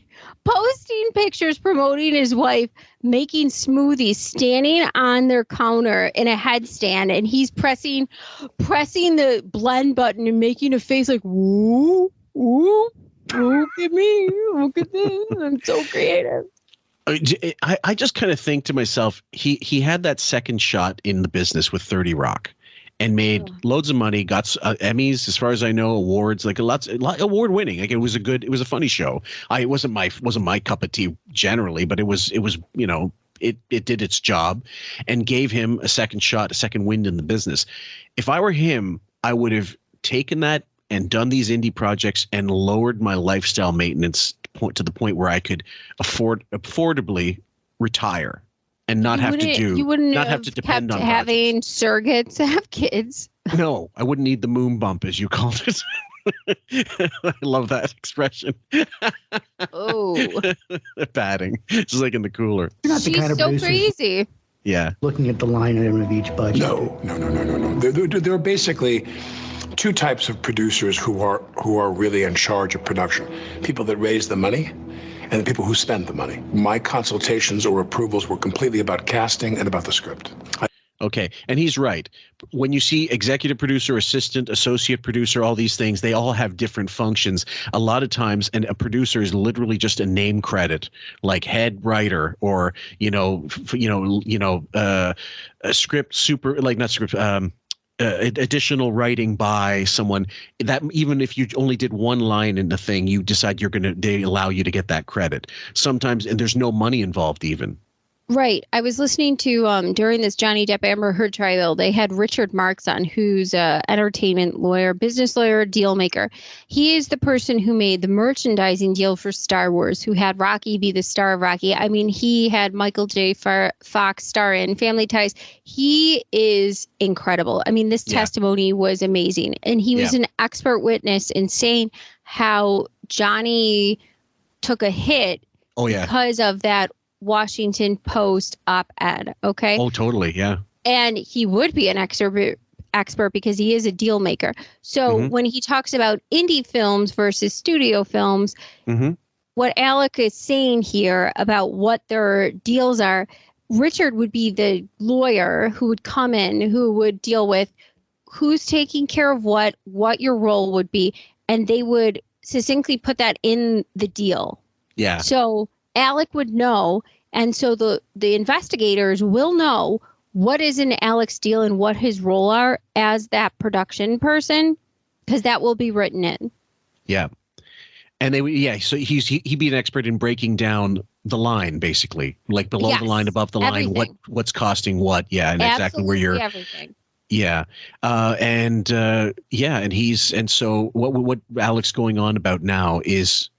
pictures promoting his wife making smoothies, standing on their counter in a headstand, and he's pressing the blend button and making a face like, woo, woo, look at me, look at this. I'm so creative. I just kind of think to myself, he had that second shot in the business with 30 Rock. And made loads of money, got Emmys, as far as I know, awards, like a lot award winning. Like it was a funny show. It wasn't my cup of tea generally, but it was it did its job, and gave him a second shot, a second wind in the business. If I were him, I would have taken that and done these indie projects and lowered my lifestyle maintenance to the point where I could affordably retire. And not have to depend on having surrogates have kids. No, I wouldn't need the moon bump, as you called it. I love that expression. Oh, batting, just like in the cooler. You're not the kind of so crazy. Yeah, looking at the line item of each budget. No. There are basically two types of producers who are really in charge of production: people that raise the money, and the people who spend the money. My consultations or approvals were completely about casting and about the script. Okay, and he's right. When you see executive producer, assistant, associate producer, all these things, they all have different functions. A lot of times, and a producer is literally just a name credit, like head writer or a script super, like not script. Additional writing by someone that even if you only did one line in the thing, you decide they allow you to get that credit sometimes, and there's no money involved even. Right. I was listening to during this Johnny Depp Amber Heard trial, they had Richard Marks on, who's a entertainment lawyer, business lawyer, deal maker. He is the person who made the merchandising deal for Star Wars, who had Rocky be the star of Rocky. I mean, he had Michael J. Fox star in Family Ties. He is incredible. I mean, this testimony was amazing. And he was an expert witness in saying how Johnny took a hit because of that Washington Post op-ed. Okay. Oh, totally. Yeah. And he would be an expert because he is a deal maker. So when he talks about indie films versus studio films, what Alec is saying here about what their deals are, Richard would be the lawyer who would come in, who would deal with who's taking care of what your role would be. And they would succinctly put that in the deal. Yeah. So Alec would know, and so the investigators will know what is in Alec's deal and what his role are as that production person, because that will be written in. Yeah. And so he'd be an expert in breaking down the line, basically, like below the line, above the line, what's costing what. Yeah. And absolutely exactly where you're everything. Yeah. And so what Alec's going on about now is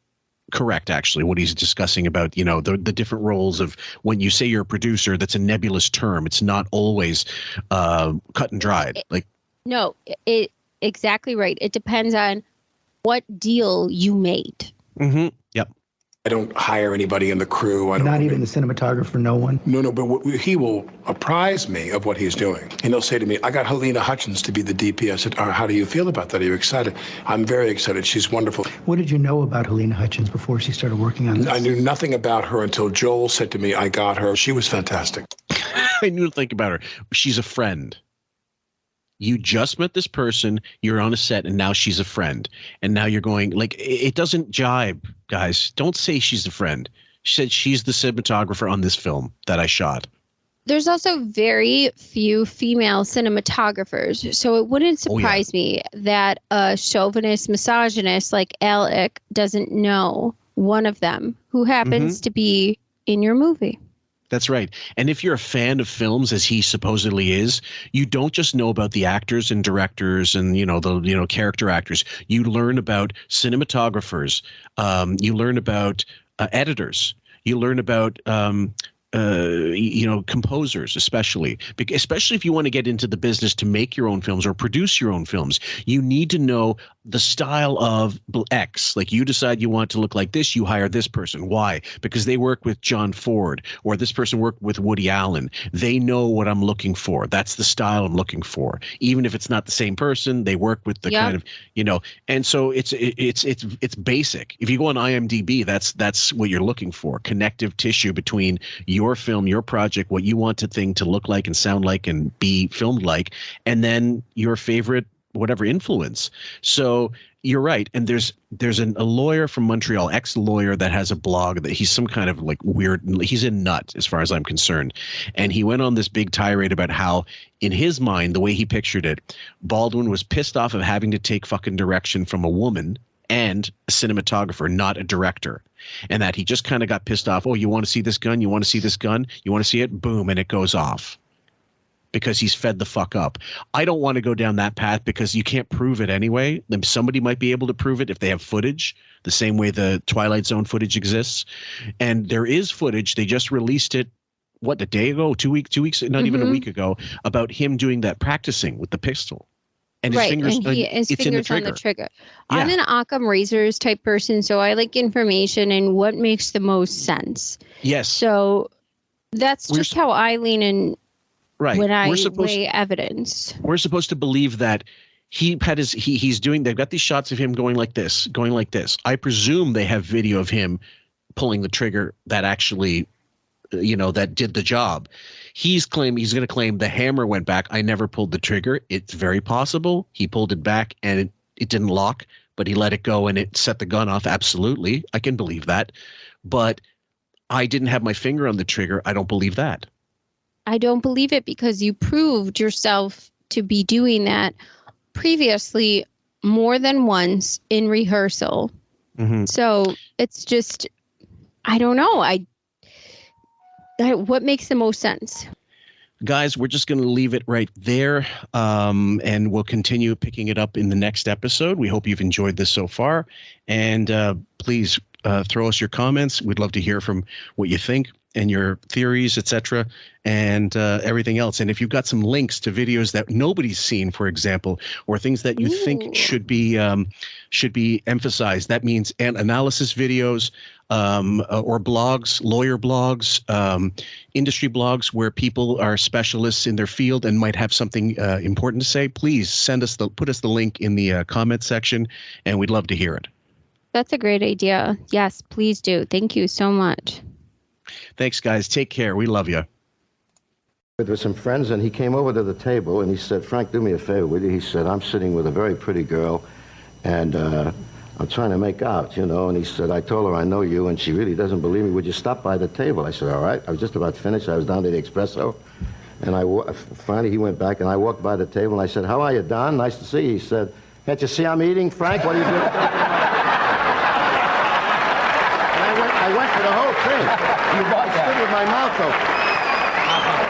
correct, actually, what he's discussing about, the different roles of when you say you're a producer, that's a nebulous term. It's not always cut and dried. No, exactly right. It depends on what deal you made. Mm-hmm. Yep. I don't hire anybody in the crew. Not even the cinematographer, no one? No, but he will apprise me of what he's doing. And he'll say to me, I got Helena Hutchins to be the DP. I said, how do you feel about that? Are you excited? I'm very excited. She's wonderful. What did you know about Helena Hutchins before she started working on this? I knew nothing about her until Joel said to me, I got her. She was fantastic. I knew nothing about her. She's a friend. You just met this person, you're on a set, and now she's a friend. And now you're going, it doesn't jibe, guys. Don't say she's a friend. She said she's the cinematographer on this film that I shot. There's also very few female cinematographers. So it wouldn't surprise me that a chauvinist, misogynist like Alec doesn't know one of them who happens to be in your movie. That's right. And if you're a fan of films, as he supposedly is, you don't just know about the actors and directors and, the character actors. You learn about cinematographers. You learn about editors. You learn about composers, especially if you want to get into the business to make your own films or produce your own films. You need to know the style of X. Like, you decide you want to look like this, you hire this person. Why? Because they work with John Ford, or this person worked with Woody Allen. They know what I'm looking for. That's the style I'm looking for. Even if it's not the same person, they work with the kind of, and so it's basic. If you go on IMDb, that's what you're looking for. Connective tissue between your film, your project, what you want the thing to look like and sound like and be filmed like, and then your favorite whatever influence. So you're right. And there's a lawyer from Montreal, ex-lawyer, that has a blog that he's some kind of like weird, he's a nut as far as I'm concerned. And he went on this big tirade about how, in his mind, the way he pictured it, Baldwin was pissed off of having to take fucking direction from a woman and a cinematographer, not a director. And that he just kind of got pissed off. Oh, you want to see this gun? You want to see this gun? You want to see it? Boom. And it goes off. Because he's fed the fuck up. I don't want to go down that path because you can't prove it anyway. Somebody might be able to prove it if they have footage, the same way the Twilight Zone footage exists. And there is footage. They just released it, a day ago, 2 weeks, not even a week ago, about him doing that, practicing with the pistol. And his fingers, his fingers on the trigger. Yeah. I'm an Occam razors type person, so I like information and what makes the most sense. Yes. So that's just how I lean in. Right. When I weigh evidence. We're supposed to believe that he's doing, they've got these shots of him going like this. I presume they have video of him pulling the trigger that actually, that did the job. He's going to claim the hammer went back. I never pulled the trigger. It's very possible he pulled it back and it didn't lock, but he let it go and it set the gun off. Absolutely. I can believe that. But I didn't have my finger on the trigger. I don't believe that. I don't believe it because you proved yourself to be doing that previously more than once in rehearsal. So it's just, I don't know. What makes the most sense? Guys, we're just going to leave it right there, and we'll continue picking it up in the next episode. We hope you've enjoyed this so far, and please throw us your comments. We'd love to hear from what you think and your theories, etc., and everything else. And if you've got some links to videos that nobody's seen, for example, or things that you think should be emphasized, that means analysis videos, or blogs, lawyer blogs, industry blogs where people are specialists in their field and might have something important to say, please put us the link in the comment section, and we'd love to hear it. That's a great idea. Yes, please do. Thank you so much. Thanks, guys. Take care. We love you. With some friends, and he came over to the table and he said, "Frank, do me a favor, will you?" He said, "I'm sitting with a very pretty girl, and I'm trying to make out, And he said, "I told her I know you, and she really doesn't believe me. Would you stop by the table?" I said, "All right." I was just about finished. I was down to the espresso, and finally he went back, and I walked by the table, and I said, "How are you, Don? Nice to see you." He said, "Can't you see I'm eating, Frank? What are you doing?" I went for the whole thing. I stood with my mouth open.